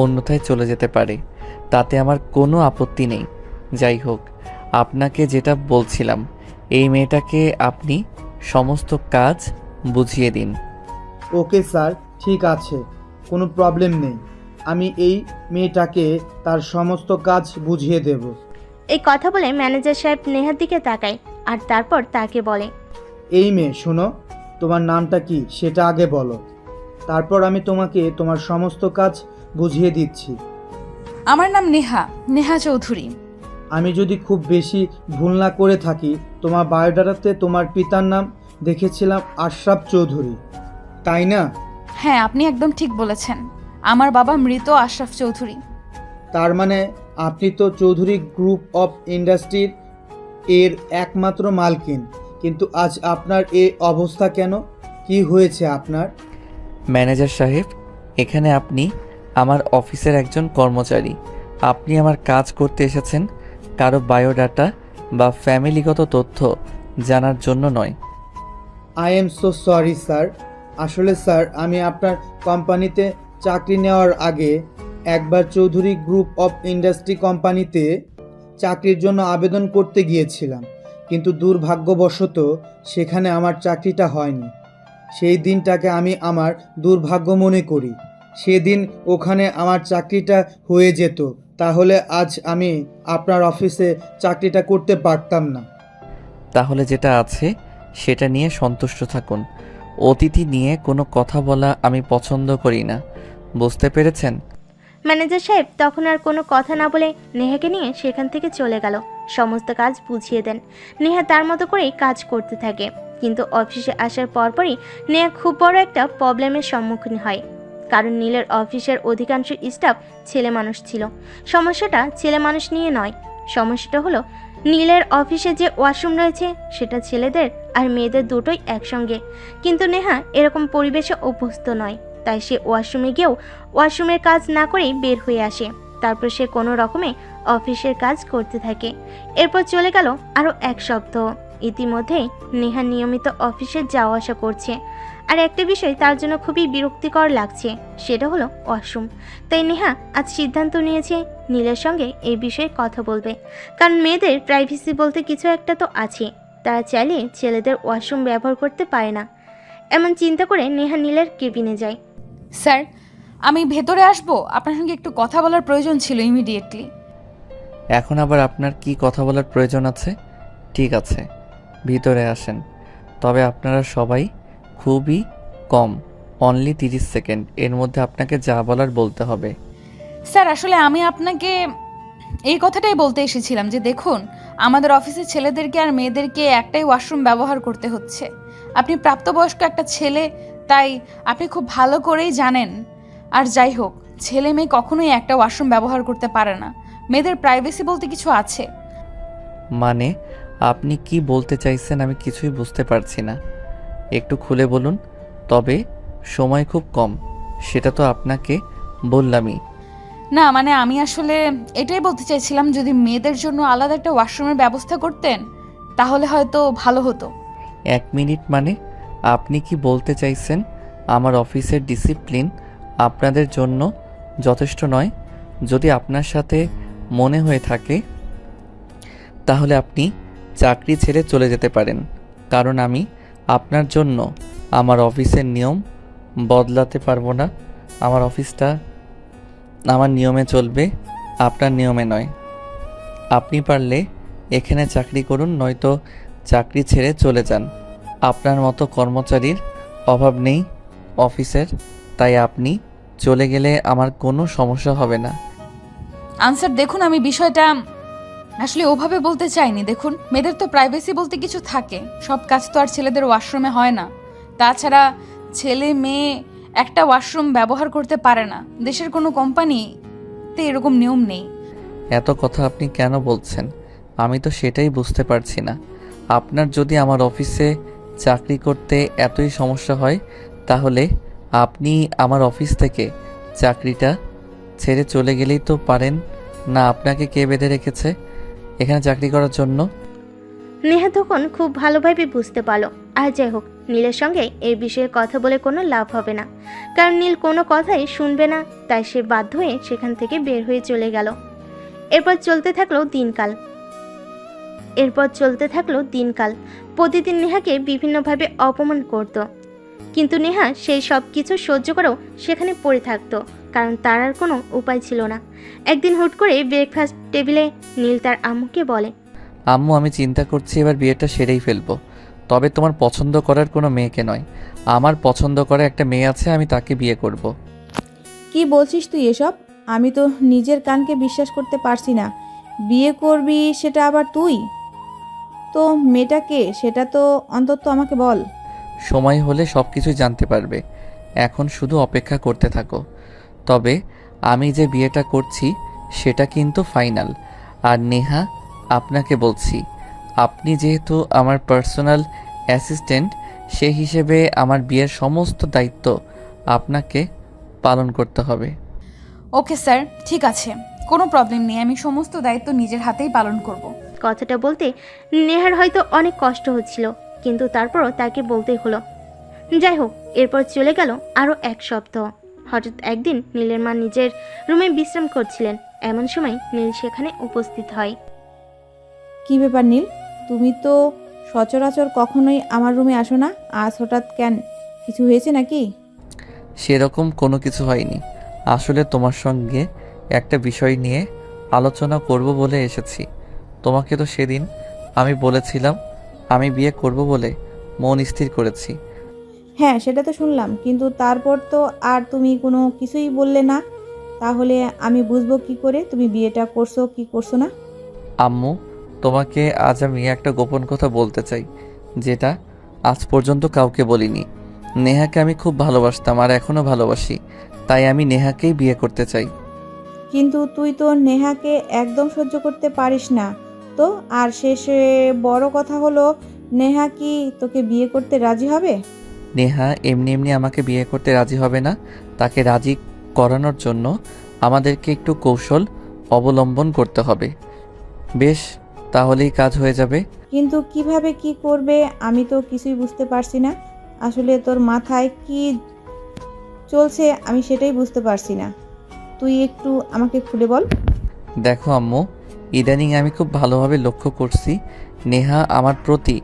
অন্যথায় চলে যেতে পারে, তাতে আমার কোনো আপত্তি নেই। যাই হোক, আপনাকে যেটা বলছিলাম, এই মেয়েটাকে আপনি সমস্ত কাজ বুঝিয়ে দিন। ওকে স্যার, ঠিক আছে, কোনো প্রবলেম নেই। আমি এই মেয়েটাকে তার সমস্ত কাজ বুঝিয়ে দেব। এই কথা বলে ম্যানেজার সাহেব নেহার দিকে তাকায় আর তারপর তাকে বলে, এই মেয়ে, শোনো, তোমার নামটা কি সেটা আগে বলো, তারপর আমি তোমাকে তোমার সমস্ত কাজ বুঝিয়ে দিচ্ছি। আমার নাম নেহা, নেহা চৌধুরী। আমি যদি খুব বেশি ভুল না করে থাকি, তোমার বায়োডাটাতে তোমার পিতার নাম দেখেছিলাম আশরাফ চৌধুরী, তাই না? হ্যাঁ, আপনি একদম ঠিক বলেছেন। আমার বাবা মৃত আশরাফ চৌধুরী। তার মানে আপনি তো চৌধুরী গ্রুপ অফ ইন্ডাস্ট্রির এর একমাত্র মালকিন। কিন্তু আজ আপনার এই অবস্থা কেন? কি হয়েছে আপনার? ম্যানেজার সাহেব, এখানে আপনি আমার অফিসের একজন কর্মচারী। আপনি আমার কাজ করতে এসেছেন কারো বায়োডাটা বা ফ্যামিলিগত তথ্য জানার জন্য নয়। I am so sorry sir. আসলে স্যার, আমি আপনার কোম্পানিতে চাকরি নেওয়ার আগে একবার চৌধুরী গ্রুপ অফ ইন্ডাস্ট্রি কোম্পানিতে চাকরির জন্য আবেদন করতে গিয়েছিলাম, কিন্তু দুর্ভাগ্যবশত সেখানে আমার চাকরিটা হয়নি। সেই দিনটাকে আমি আমার দুর্ভাগ্য মনে করি। সেদিন ওখানে আমার চাকরিটা হয়ে যেত, তাহলে আজ আমি আপনার অফিসে চাকরিটা করতে পারতাম না। তাহলে যেটা আছে সেটা নিয়ে সন্তুষ্ট থাকুন। অতিথি নিয়ে কোনো কথা বলা আমি পছন্দ করি না, বুঝতে পেরেছেন? ম্যানেজার সাহেব তখন আর কোনো কথা না বলে নেহাকে নিয়ে সেখান থেকে চলে গেল। সমস্ত কাজ বুঝিয়ে দেন। নেহা তার মতো করেই কাজ করতে থাকে, কিন্তু অফিসে আসার পরপরই নেহা খুব বড় একটা প্রবলেমের সম্মুখীন হয়। কারণ নীলের অফিসের অধিকাংশ স্টাফ ছেলে মানুষ ছিল। সমস্যাটা ছেলে মানুষ নিয়ে নয়, সমস্যাটা হলো নীলের অফিসে যে ওয়াশরুম রয়েছে সেটা ছেলেদের আর মেয়েদের দুটোই একসঙ্গে। কিন্তু নেহা এরকম পরিবেশে অভ্যস্ত নয়, তাই সে ওয়াশরুমে গিয়েও ওয়াশরুমের কাজ না করেই বের হয়ে আসে। তারপর সে কোনো রকমে অফিসের কাজ করতে থাকে। এরপর চলে গেল আরও 1 সপ্তাহ। ইতিমধ্যেই নেহা নিয়মিত অফিসে যাওয়া আসা করছে, আর একটা বিষয় তার জন্য খুবই বিরক্তিকর লাগছে, সেটা হলো ওয়াশরুম। তাই নেহা আজ সিদ্ধান্ত নিয়েছে নীলের সঙ্গে এই বিষয়ে কথা বলবে, কারণ মেয়েদের প্রাইভেসি বলতে কিছু একটা তো আছে, তারা চাইলে ছেলেদের ওয়াশরুম ব্যবহার করতে পারে না। এমন চিন্তা করে নেহা নীলের কেবিনে যায়। স্যার, আমি ভেতরে আসবো, আপনার সঙ্গে একটু কথা বলার প্রয়োজন ছিল ইমিডিয়েটলি। এখন আবার আপনার কি কথা বলার প্রয়োজন আছে? ঠিক আছে, ভিতরে আসেন। তবে আপনারা সবাই খুবই কম, অনলি 30 সেকেন্ড, এর মধ্যে আপনাকে যা বলার বলতে হবে। স্যার, আসলে আমি আপনাকে এই কথাটাই বলতে এসেছিলাম যে দেখুন, আমাদের অফিসের ছেলেদেরকে আর মেয়েদেরকে একটাই ওয়াশরুম ব্যবহার করতে হচ্ছে। আপনি প্রাপ্তবয়স্ক একটা ছেলে, তাই আপনি খুব ভালো করেই জানেন। আর যাই হোক, ছেলে মেয়ে কখনোই একটা ওয়াশরুম ব্যবহার করতে পারে না, মেয়েদের প্রাইভেসি বলতে কিছু আছে। মানে আপনি কি বলতে চাইছেন আমি কিছুই বুঝতে পারছি না, একটু খুলে বলুন। তবে সময় খুব কম, সেটা তো আপনাকে বললামই। না মানে আমি আসলে এটাই বলতে চাইছিলাম, যদি মেয়েদের জন্য আলাদা একটা ওয়াশরুমের ব্যবস্থা করতেন তাহলে হয়তো ভালো হতো। 1 মিনিট, মানে আপনি কি বলতে চাইছেন আমার অফিসের ডিসিপ্লিন আপনাদের জন্য যথেষ্ট নয়? যদি আপনার সাথে মনে হয়ে থাকে তাহলে আপনি চাকরি ছেড়ে চলে যেতে পারেন, কারণ আমি আপনার জন্য আমার অফিসের নিয়ম বদলাতে পারবো না। আমার অফিসটা আমার নিয়মে চলবে, আপনার নিয়মে নয়। আপনি পারলে এখানে চাকরি করুন, নয়তো চাকরি ছেড়ে চলে যান। আপনার মতো কর্মচারীর অভাব নেই অফিসের, তাই আপনি চলে গেলে আমার কোনো সমস্যা হবে না। আনসার, দেখুন আমি বিষয়টা আসলে ওভাবে বলতে চাইনি। দেখুন, মেয়েদের তো প্রাইভেসি বলতে কিছু থাকে, সব কাজ তো আর ছেলেদের ওয়াশরুমে হয় না। তাছাড়া ছেলে মেয়ে একটা ওয়াশরুম ব্যবহার করতে পারে না, দেশের কোনো কোম্পানিতে এরকম নিয়ম নেই। এত কথা আপনি কেন বলছেন? আমি তো সেটাই বুঝতে পারছি না। আপনার যদি আমার অফিসে চাকরি করতে এতই সমস্যা হয় তাহলে আপনি আমার অফিস থেকে চাকরিটা ছেড়ে চলে গেলেই তো পারেন না? আপনাকে কে বেঁধে রেখেছে এখানে চাকরি করার জন্য? নেহা তখন খুব ভালোভাবে বুঝতে পারলো। আর যাই হোক, নীলের সঙ্গে এই বিষয়ে কথা বলে কোনো লাভ হবে না, কারণ নীল কোনো কথাই শুনবে না। তাই সে বাধ্য হয়ে সেখান থেকে বের হয়ে চলে গেল। এরপর চলতে থাকলো দিনকাল। প্রতিদিন নেহাকে বিভিন্নভাবে অপমান করত, কিন্তু নেহা সেই সব কিছু সহ্য করেও সেখানে পড়ে থাকতো, কারণ তার আর কোনো উপায় ছিল না। একদিন হুট করে ব্রেকফাস্ট টেবিলে নীল তার আম্মুকে বলে, আম্মু, আমি চিন্তা করছি এবার বিয়েটা সেরেই ফেলবো। তবে তোমার পছন্দ করার কোনো মেয়েকে নয়, আমার পছন্দ করা একটা মেয়ে আছে, আমি তাকে বিয়ে করব। কি বলছিস তুই এসব? আমি তো নিজের কানকে বিশ্বাস করতে পারছি না। বিয়ে করবি সেটা আবার তুই? তো মেয়েটাকে সেটা তো অন্তত আমাকে বল। সময় হলে সব কিছুই জানতে পারবে, এখন শুধু অপেক্ষা করতে থাকো। তবে আমি যে বিয়েটা করছি সেটা কিন্তু ফাইনাল। আর নেহা, আপনাকে বলছি, আপনি যেহেতু আমার পার্সোনাল অ্যাসিস্ট্যান্ট, সেই হিসেবে আমার বিয়ের সমস্ত দায়িত্ব আপনাকে পালন করতে হবে। ওকে স্যার, ঠিক আছে, কোনো প্রবলেম নেই, আমি সমস্ত দায়িত্ব নিজের হাতেই পালন করব। কথাটা বলতে নেহার হয়তো অনেক কষ্ট হচ্ছিল, কিন্তু তারপরও তাকে বলতেই হলো। যাই হোক, এরপর চলে গেল আরও 1 সপ্তাহ। হঠাৎ একদিন নীলের মা নিজের রুমে বিশ্রাম করছিলেন, এমন সময় নীল সেখানে উপস্থিত হয়। কি ব্যাপার নীল, তুমি তো সচরাচর কখনোই আমার রুমে আসো না, আজ হঠাৎ কেন? কিছু হয়েছে নাকি? সেরকম কোনো কিছু হয়নি, আসলে তোমার সঙ্গে একটা বিষয় নিয়ে আলোচনা করব বলে এসেছি। তোমাকে তো সেদিন আমি বলেছিলাম আমি বিয়ে করব বলে মন স্থির করেছি। হ্যাঁ, সেটা তো শুনলাম, কিন্তু তারপর তো আর তুমি কোনো কিছুই বললে না। তাহলে আমি বুঝবো কি করে তুমি বিয়েটা করছো কি করছো না? আম্মু, তোমাকে আজ আমি একটা গোপন কথা বলতে চাই, যেটা আজ পর্যন্ত কাউকে বলিনি। নেহাকে আমি খুব ভালোবাসতাম আর এখনও ভালোবাসি, তাই আমি নেহাকেই বিয়ে করতে চাই। কিন্তু তুই তো নেহাকে একদম সহ্য করতে পারিস না তো। আর শেষে বড় কথা হলো, নেহা কি তোকে বিয়ে করতে রাজি হবে? নেহা এমনি এমনি আমাকে বিয়ে করতে রাজি হবে না। তাকে রাজি করানোর জন্য আমাদেরকে একটু কৌশল অবলম্বন করতে হবে। বেশ, তাহলেই কাজ হয়ে যাবে। কিন্তু কিভাবে কি করবে আমি তো কিছুই বুঝতে পারছি না। আসলে তোর মাথায় কি চলছে আমি সেটাই বুঝতে পারছি না। তুই একটু আমাকে খুলে বল। দেখো আম্মু, ইদানিং আমি খুব ভালোভাবে লক্ষ্য করছি নেহা আমার প্রতি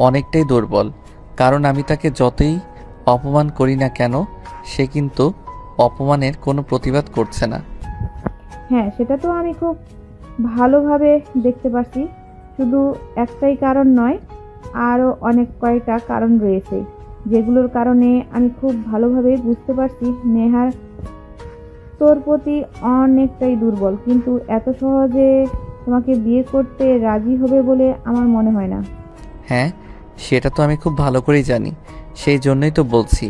অনেকটাই দুর্বল। কারণ আমি তাকে যতই অপমান করি না কেন, সে কিন্তু অপমানের কোনো প্রতিবাদ করছে না। হ্যাঁ, সেটা তো আমি খুব ভালোভাবে দেখতে পাচ্ছি। শুধু একটাই কারণ নয়, আরও অনেক কয়েকটা কারণ রয়েছে, যেগুলোর কারণে আমি খুব ভালোভাবে বুঝতে পারছি নেহার তোর প্রতি অনেকটাই দুর্বল। কিন্তু এত সহজে তোমাকে বিয়ে করতে রাজি হবে বলে আমার মনে হয় না। হ্যাঁ, সেটা তো আমি খুব ভালো করেই জানি। সেই জন্যই তো বলছি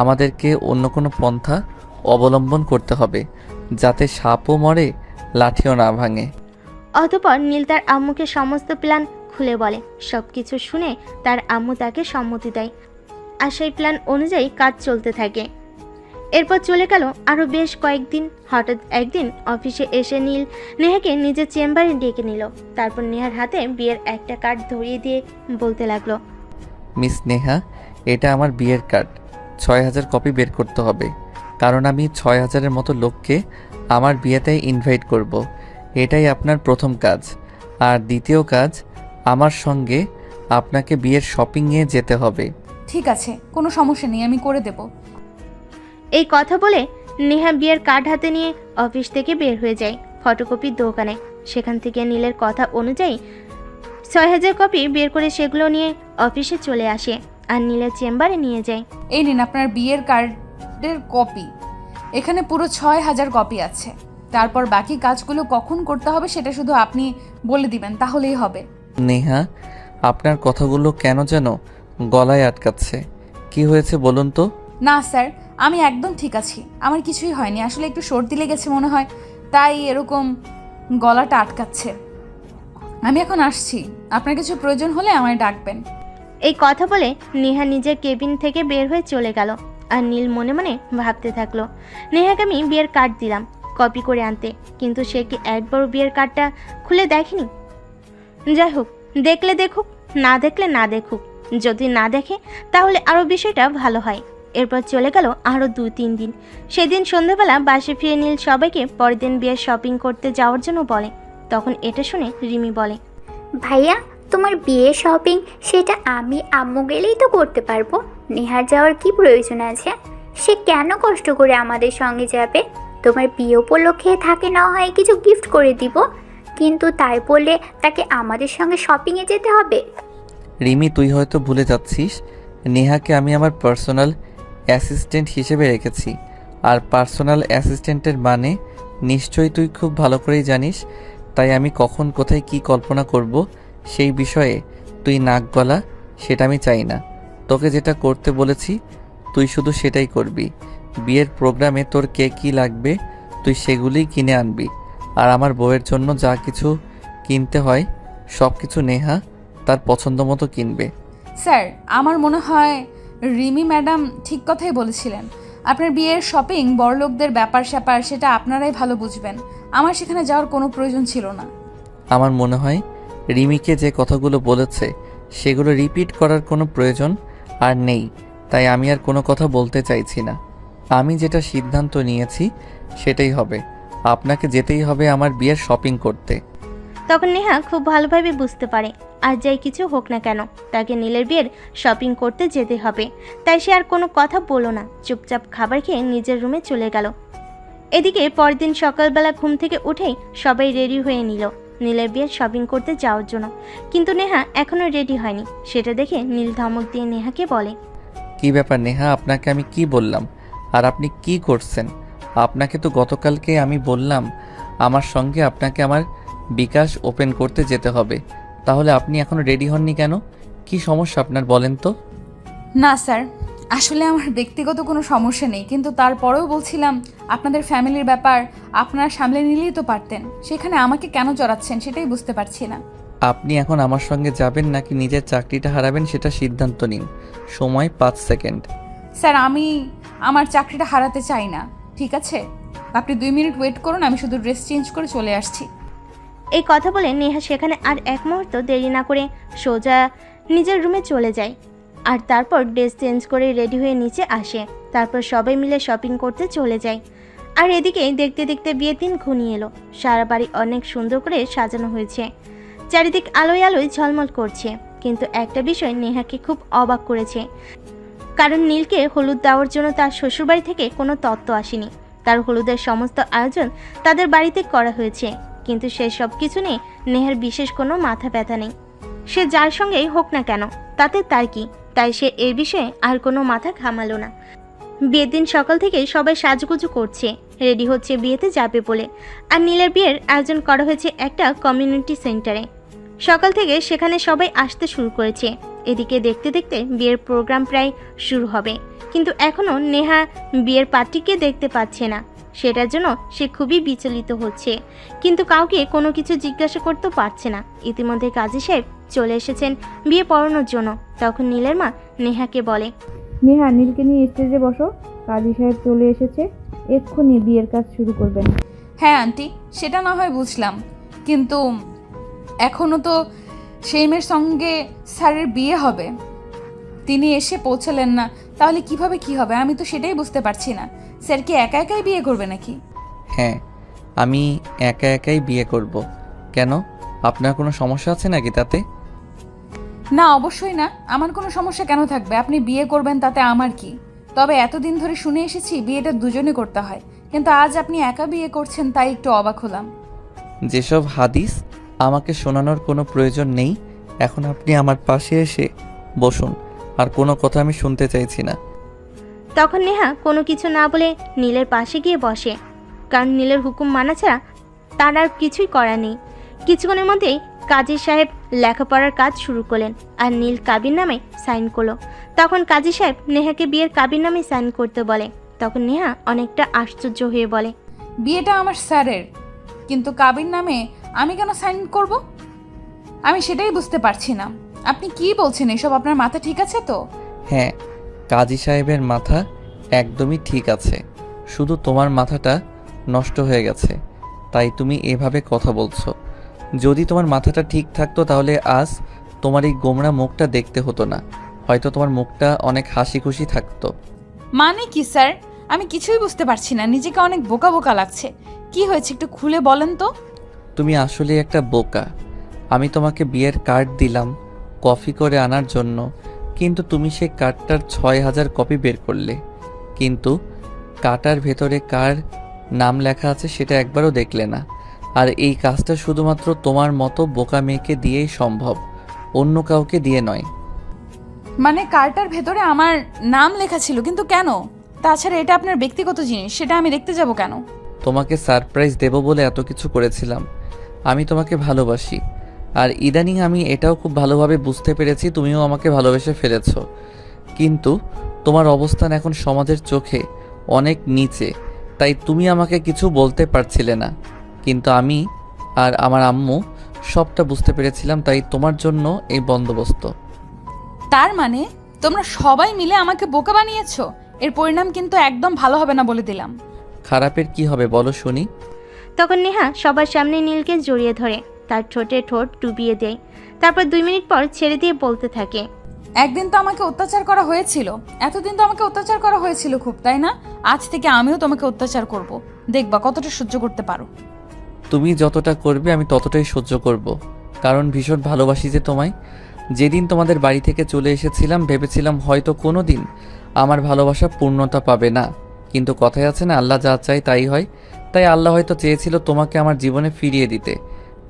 আমাদেরকে অন্য কোনো পন্থা অবলম্বন করতে হবে, যাতে সাপও মরে লাঠিও না ভাঙে। অতঃপর নীল তার আম্মুকে সমস্ত প্ল্যান খুলে বলে। সব কিছু শুনে তার আম্মু তাকে সম্মতি দেয়, আর সেই প্ল্যান অনুযায়ী কাজ চলতে থাকে। এরপর চলে গেল আরও বেশ কয়েকদিন। হঠাৎ একদিন অফিসে এসে নীল নেহাকে নিজের চেম্বারে ডেকে নিল। তারপর নেহার হাতে বিয়ের একটা কার্ড ধরিয়ে দিয়ে বলতে লাগলো, মিস নেহা, এটা আমার বিয়ের কার্ড। ৬,০০০ কপি বের করতে হবে, কারণ আমি ৬,০০০-এর মতো লোককে আমার বিয়েতে ইনভাইট করব। এটাই আপনার প্রথম কাজ। আর দ্বিতীয় কাজ, আমার সঙ্গে আপনাকে বিয়ের শপিংয়ে যেতে হবে। ঠিক আছে, কোনো সমস্যা নেই, আমি করে দেব। এই কথা বলে নেহা বিয়ের কার্ড হাতে নিয়ে অফিস থেকে বের হয়ে যায় ফটোকপির দোকানে। সেখান থেকে নীলের কথা অনুযায়ী ৬,০০০ কপি বের করে সেগুলো নিয়ে অফিসে চলে আসে আর নীলের চেম্বারে নিয়ে যায়। এই নিন আপনার বিয়ের কার্ডের কপি। এখানে পুরো ৬,০০০ কপি আছে। তারপর বাকি কাজগুলো কখন করতে হবে সেটা শুধু আপনি বলে দিবেন, তাহলেই হবে। নেহা, আপনার কথাগুলো কেন যেন গলায় আটকাচ্ছে। কি হয়েছে বলুন তো? না স্যার, আমি একদম ঠিক আছি, আমার কিছুই হয়নি। আসলে একটু সর্দি লেগেছে মনে হয়, তাই এরকম গলাটা আটকাচ্ছে। আমি এখন আসছি, আপনার কিছু প্রয়োজন হলে আমায় ডাকবেন। এই কথা বলে নেহা নিজের কেবিন থেকে বের হয়ে চলে গেল। আর নীল মনে মনে ভাবতে থাকলো, নেহাকে আমি বিয়ের কার্ড দিলাম কপি করে আনতে, কিন্তু সে কি একবারও বিয়ের কার্ডটা খুলে দেখেনি। যাই হোক, দেখলে দেখুক, না দেখলে না দেখুক। যদি না দেখে তাহলে আরও বিষয়টা ভালো হয়। এরপর চলে গেল আরও 2-3 দিন। সেদিন সন্ধ্যাবেলা বাসে ফিরে নীল সবাইকে পরের দিন বিয়ের শপিং করতে যাওয়ার জন্য বলে। তখন এটা শুনে রিমি বলে, ভাইয়া, তোমার বিয়ে শপিং সেটা আমি আম্মু গেলেই তো করতে পারবো। নেহার যাওয়ার কি প্রয়োজন আছে? সে কেন কষ্ট করে আমাদের সঙ্গে যাবে? তোমার বিয়ে উপলক্ষে থাকে না হয় কিছু গিফট করে দিব, কিন্তু তাই বললে তাকে আমাদের সঙ্গে শপিংয়ে যেতে হবে? রিমি, তুই হয়তো ভুলে যাচ্ছিস, নেহাকে আমি আমার পার্সোনাল অ্যাসিস্ট্যান্ট হিসেবে রেখেছি। আর পার্সোনাল অ্যাসিস্ট্যান্টের মানে নিশ্চয়ই তুই খুব ভালো করেই জানিস। তাই আমি কখন কোথায় কি কল্পনা করব সেই বিষয়ে তুই নাক গলা, সেটা আমি চাই না। তোকে যেটা করতে বলেছি তুই শুধু সেটাই করবি। বিয়ের প্রোগ্রামে তোর কে কী লাগবে তুই সেগুলিই কিনে আনবি। আর আমার বউয়ের জন্য যা কিছু কিনতে হয় সব কিছু নেহা তার পছন্দ মতো কিনবে। স্যার, আমার মনে হয় রিমি ম্যাডাম ঠিক কথাই বলেছিলেন। আপনার বিয়ের শপিং বড়লোকদের ব্যাপার স্যাপার, সেটা আপনারাই ভালো বুঝবেন। আমার সেখানে যাওয়ার কোনো প্রয়োজন ছিল না। আমার মনে হয় রিমিকে যে কথাগুলো বলেছে সেগুলো রিপিট করার কোনো প্রয়োজন আর নেই। তাই আমি আর কোনো কথা বলতে চাইছি না। আমি যেটা সিদ্ধান্ত নিয়েছি সেটাই হবে। আপনাকে যেতেই হবে আমার বিয়ের শপিং করতে। তখন নেহা খুব ভালোভাবে বুঝতে পারে আর যাই কিছু হোক না কেন তাকে নীলের বিয়ের শপিং করতে যেতে হবে। তাই সে আর কোনো কথা বলল না, চুপচাপ খাবার খেয়ে নিজের রুমে চলে গেল। এদিকে পরের দিন সকালবেলা ঘুম থেকে উঠেই সবাই রেডি হয়ে নিল নীলের বিয়ের শপিং করতে যাওয়ার জন্য। কিন্তু নেহা এখনও রেডি হয়নি। সেটা দেখে নীল ধমক দিয়ে নেহাকে বলে, কি ব্যাপার নেহা, আপনাকে আমি কি বললাম আর আপনি কি করছেন? আপনাকে তো গতকালকে আমি বললাম আমার সঙ্গে আপনাকে আমার বিকাশ ওপেন করতে যেতে হবে, তাহলে আপনি এখনো রেডি হননি কেন? কি সমস্যা আপনার বলেন তো? না স্যার, আসলে আমার ব্যক্তিগত কোনো সমস্যা নেই, কিন্তু তারপরেও বলছিলাম আপনাদের ফ্যামিলির ব্যাপার আপনারা সামলে নিলেই তো পারতেন, সেখানে আমাকে কেন জড়াচ্ছেন সেটাই বুঝতে পারছি না। আপনি এখন আমার সঙ্গে যাবেন নাকি নিজের চাকরিটা হারাবেন সেটা সিদ্ধান্ত নিন। সময় 5 সেকেন্ড। স্যার, আমি আমার চাকরিটা হারাতে চাই না, ঠিক আছে? আপনি 2 মিনিট ওয়েট করুন, আমি শুধু ড্রেস চেঞ্জ করে চলে আসছি। এই কথা বলে নেহা সেখানে আর এক মুহূর্ত দেরি না করে সোজা নিজের রুমে চলে যায়। আর তারপর ড্রেস চেঞ্জ করে রেডি হয়ে নিচে আসে। তারপর সবাই মিলে শপিং করতে চলে যায়। আর এদিকে দেখতে দেখতে বিয়ের দিন ঘনিয়ে এলো। সারা বাড়ি অনেক সুন্দর করে সাজানো হয়েছে, চারিদিক আলোয় আলোয় ঝলমল করছে। কিন্তু একটা বিষয় নেহাকে খুব অবাক করেছে, কারণ নীলকে হলুদ দেওয়ার জন্য তার শ্বশুরবাড়ি থেকে কোনো তত্ত্ব আসেনি। তার হলুদের সমস্ত আয়োজন তাদের বাড়িতে করা হয়েছে, কিন্তু সে সব কিছু নিয়ে নেহার বিশেষ কোনো মাথা ব্যথা নেই। সে যার সঙ্গেই হোক না কেন তাতে তার কি, তাই সে এই বিষয়ে আর কোনো মাথা ঘামালো না। বিয়ের দিন সকাল থেকে সবাই সাজগুজু করছে, রেডি হচ্ছে বিয়েতে যাবে বলে। আর নীলের বিয়ের আয়োজন করা হয়েছে একটা কমিউনিটি সেন্টারে। সকাল থেকে সেখানে সবাই আসতে শুরু করেছে। এদিকে দেখতে দেখতে বিয়ের প্রোগ্রাম প্রায় শুরু হবে, কিন্তু এখনও নেহা বিয়ের পার্টিকে দেখতে পাচ্ছে না। সেটার জন্য সে খুবই বিচলিত হচ্ছে, কিন্তু কাউকে কোনো কিছু জিজ্ঞাসা করতেও পারছে না। ইতিমধ্যে কাজী সাহেব চলে এসেছেন বিয়ে পড়ানোর জন্য। তখন নীলের মা নেহাকে বলে, নেহা, নীলকে নিয়ে স্টেজে বসো, কাজী সাহেব চলে এসেছে, এক্ষুনি বিয়ের কাজ শুরু করবেন। হ্যাঁ আন্টি, সেটা না হয় বুঝলাম, কিন্তু এখনও তো সেইমের সঙ্গে স্যারের বিয়ে হবে, তিনি এসে পৌঁছালেন না, তাহলে কিভাবে কি হবে আমি তো সেটাই বুঝতে পারছি না। স্যার কি একা একাই বিয়ে করবে নাকি? হ্যাঁ, আমি একা একাই বিয়ে করব। কেন, আপনার কোনো সমস্যা আছে নাকি তাতে? না, অবশ্যই না, আমার কোনো সমস্যা কেন থাকবে? আপনি বিয়ে করবেন তাতে আমার কি? তবে এতদিন ধরে শুনে এসেছি বিয়েটা দুজনে করতে হয়, কিন্তু আজ আপনি একা বিয়ে করছেন তাই একটু অবাক হলাম। যেসব হাদিস আমাকে শোনানোর কোনো প্রয়োজন নেই, এখন আপনি আমার পাশে এসে বসুন, আর কোনো কথা আমি শুনতে চাইছি না। তখন নেহা কোনো কিছু না বলে নীলের পাশে গিয়ে বসে, কারণ নীলের হুকুম মানা ছাড়া তার আর কিছুই করার নেই। কিছুক্ষণের মধ্যেই কাজী সাহেব লেখাপড়ার কাজ শুরু করলেন, আর নীল কাবির নামে সাইন করলো। তখন কাজী সাহেব নেহাকে বিয়ের কাবির নামে সাইন করতে বলে। তখন নেহা অনেকটা আশ্চর্য হয়ে বলে, বিয়েটা আমার স্যারের, কিন্তু কাবির নামে আমি কেন সাইন করব? আমি সেটাই বুঝতে পারছি না। আপনি কি বলছেন এসব? আপনার মাথা ঠিক আছে তো? হ্যাঁ, কাজী সাহেবের মাথা একদমই ঠিক আছে, শুধু তোমার মাথাটা নষ্ট হয়ে গেছে, তাই তুমি এভাবে কথা বলছো। যদি তোমার মাথাটা ঠিক থাকতো তাহলে আজ তোমার এই গোমড়া মুখটা দেখতে হতো না, হয়তো তোমার মুখটা অনেক হাসি খুশি থাকতো। মানে কি স্যার? আমি কিছুই বুঝতে পারছি না, নিজেকে অনেক বোকা বোকা লাগছে। কি হয়েছে একটু খুলে বলেন তো। তুমি আসলে একটা বোকা। আমি তোমাকে বিয়ের কার্ড দিলাম কপি করে আনার জন্য, কিন্তু তুমি সেই কার্ডটার 6000 কপি বের করলে, কিন্তু কার্ডটার ভেতরে কার নাম লেখা আছে সেটা একবারও দেখলে না। আর এই কাজটা শুধুমাত্র তোমার মতো বোকা মেয়েকে দিয়েই সম্ভব, অন্য কাউকে দিয়ে নয়। মানে কার্ডটার ভেতরে আমার নাম লেখা ছিল, কিন্তু কেন? তাছাড়া এটা আপনার ব্যক্তিগত জিনিস, সেটা আমি দেখতে যাব কেন? তোমাকে সারপ্রাইজ দেব বলে এত কিছু করেছিলাম। আমি তোমাকে ভালোবাসি, আর ইদানিং আমি এটাও খুব ভালোভাবে বুঝতে পেরেছি তুমিও আমাকে ভালোবেসে ফেলেছ। কিন্তু তোমার অবস্থান এখন সমাজের চোখে অনেক নিচে, তাই তুমি আমাকে কিছু বলতে পারছিলে না, কিন্তু আমি আর আমার আম্মু সবটা বুঝতে পেরেছিলাম, তাই তোমার জন্য এই বন্দোবস্ত। তার মানে তোমরা সবাই মিলে আমাকে বোকা বানিয়েছো? এর পরিণাম কিন্তু একদম ভালো হবে না বলে দিলাম। খারাপের কি হবে বলো শুনি? তখন নেহা সবার সামনে নীলকে জড়িয়ে ধরে, তার ঠোঁটে ঠোঁট ডুবিয়ে দেয়। তারপর 2 মিনিট পর ছেড়ে দিয়ে বলতে থাকে, একদিন তো আমাকে অত্যাচার করা হয়েছিল, এতদিন তো আমাকে অত্যাচার করা হয়েছিল খুব, তাই না? আজ থেকে আমিও তোমাকে অত্যাচার করব, দেখবা কতটা সহ্য করতে পারো। তুমি যতটা করবে আমি ততটাই সহ্য করব, কারণ ভীষণ ভালোবাসি যে তোমায়। যেদিন তোমাদের বাড়ি থেকে চলে এসেছিলাম ভেবেছিলাম হয়তো কোনো দিন আমার ভালোবাসা পূর্ণতা পাবে না, কিন্তু কথায় আছে না, আল্লাহ যা চায় তাই হয়। তাই আল্লাহ হয়তো চেয়েছিল তোমাকে আমার জীবনে ফিরিয়ে দিতে,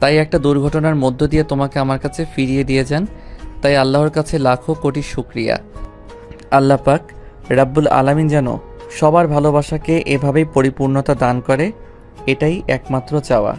তাই একটা দুর্ঘটনার মধ্য দিয়ে তোমাকে আমার কাছে ফিরিয়ে দিয়ে যান। তাই আল্লাহর কাছে লাখো কোটি শুকরিয়া। আল্লাহ পাক রাব্বুল আলামিন যেন সবার ভালোবাসাকে এভাবেই পরিপূর্ণতা দান করে, এটাই একমাত্র চাওয়া।